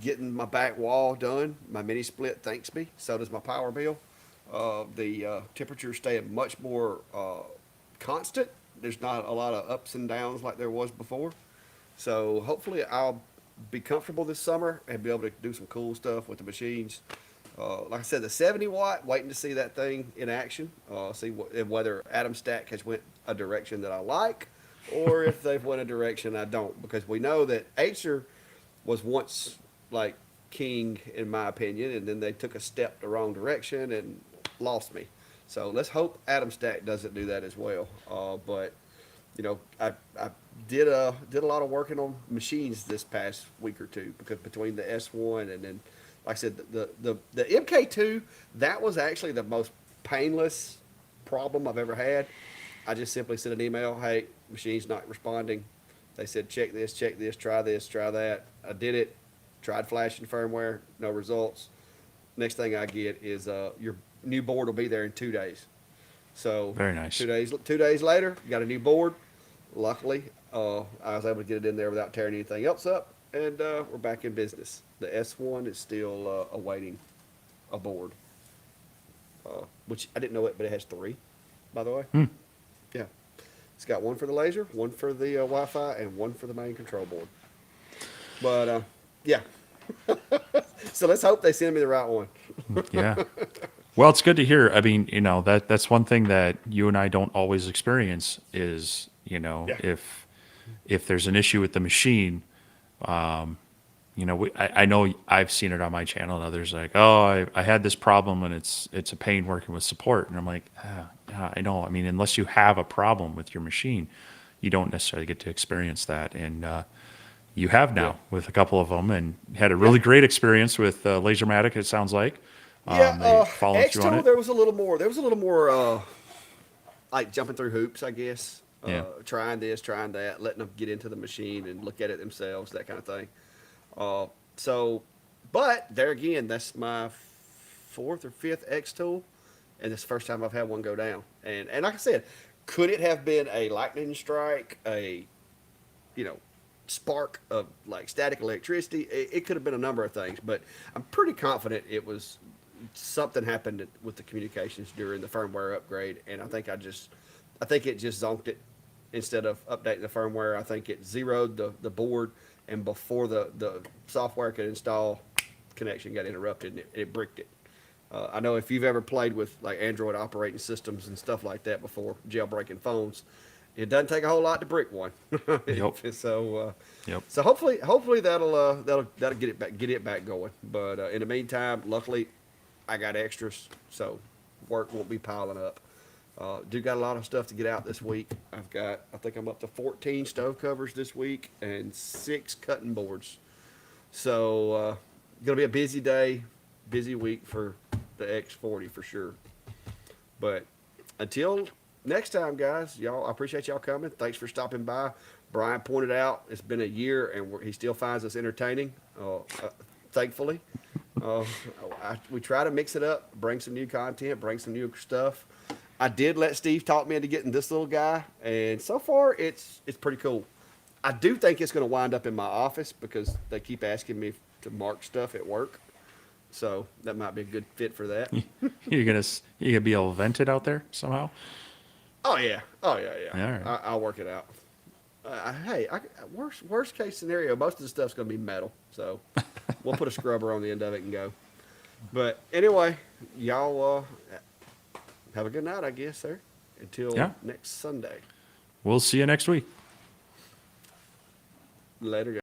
Getting my back wall done, my mini split thanks me. So does my power bill. The temperatures stay much more constant. There's not a lot of ups and downs like there was before. So hopefully I'll be comfortable this summer and be able to do some cool stuff with the machines. Like I said, the 70 watt, waiting to see that thing in action. See whether Adam Stack has went a direction that I like or if they've went a direction I don't. Because we know that Acer was once like king in my opinion, and then they took a step the wrong direction and lost me. So let's hope Adam Stack doesn't do that as well. But I did a lot of working on machines this past week or two because between the S1 and then, like I said, the MK2, that was actually the most painless problem I've ever had. I just simply sent an email, hey, machine's not responding. They said check this, try that. I did it, tried flashing firmware, no results. Next thing I get is your new board will be there in 2 days. So Very nice. 2 days later, got a new board. Luckily, I was able to get it in there without tearing anything else up, and we're back in business. The S1 is still awaiting a board, which I didn't know it, but it has three, by the way. Hmm. Yeah, it's got one for the laser, one for the Wi-Fi, and one for the main control board. But yeah, so let's hope they send me the right one. Yeah. Well, it's good to hear. I mean, that's one thing that you and I don't always experience is, Yeah. if there's an issue with the machine, I know I've seen it on my channel and others like, oh, I had this problem and it's a pain working with support. And I'm like, yeah, I know. I mean, unless you have a problem with your machine, you don't necessarily get to experience that. And you have Yeah. now with a couple of them and had a really great experience with Lasermatic, it sounds like. Yeah, They following through on X-Tool, it. there was a little more. There was a little more, like jumping through hoops, I guess. Yeah. Trying this, trying that, letting them get into the machine and look at it themselves, that kind of thing. Uh, so, but there again, that's my fourth or fifth X-Tool, and it's the first time I've had one go down. And like I said, could it have been a lightning strike, a you know, spark of like static electricity? It could have been a number of things, but I'm pretty confident it was something happened with the communications during the firmware upgrade, and I think it just zonked it instead of updating the firmware. I think it zeroed the board, and before the software could install, connection got interrupted and it bricked it. I know if you've ever played with like Android operating systems and stuff like that before, jailbreaking phones, it doesn't take a whole lot to brick one. Yep. So, Yep. so hopefully that'll get it back going. But in the meantime, luckily, I got extras, so work won't be piling up. Do got a lot of stuff to get out this week. I think I'm up to 14 stove covers this week and 6 cutting boards. So gonna be a busy day, busy week for the X40 for sure. But until next time, guys, y'all, I appreciate y'all coming. Thanks for stopping by. Brian pointed out it's been a year and he still finds us entertaining, thankfully. Uh, we try to mix it up, bring some new content, bring some new stuff. I did let Steve talk me into getting this little guy, and so far it's pretty cool. I do think it's going to wind up in my office because they keep asking me to mark stuff at work, so that might be a good fit for that. You're gonna be able to vent it out there somehow. Oh yeah. All right. I'll work it out. Hey, worst case scenario, most of the stuff's going to be metal, so we'll put a scrubber on the end of it and go. But anyway, y'all have a good night, I guess, sir. Until Yeah. next Sunday. We'll see you next week. Later, guys.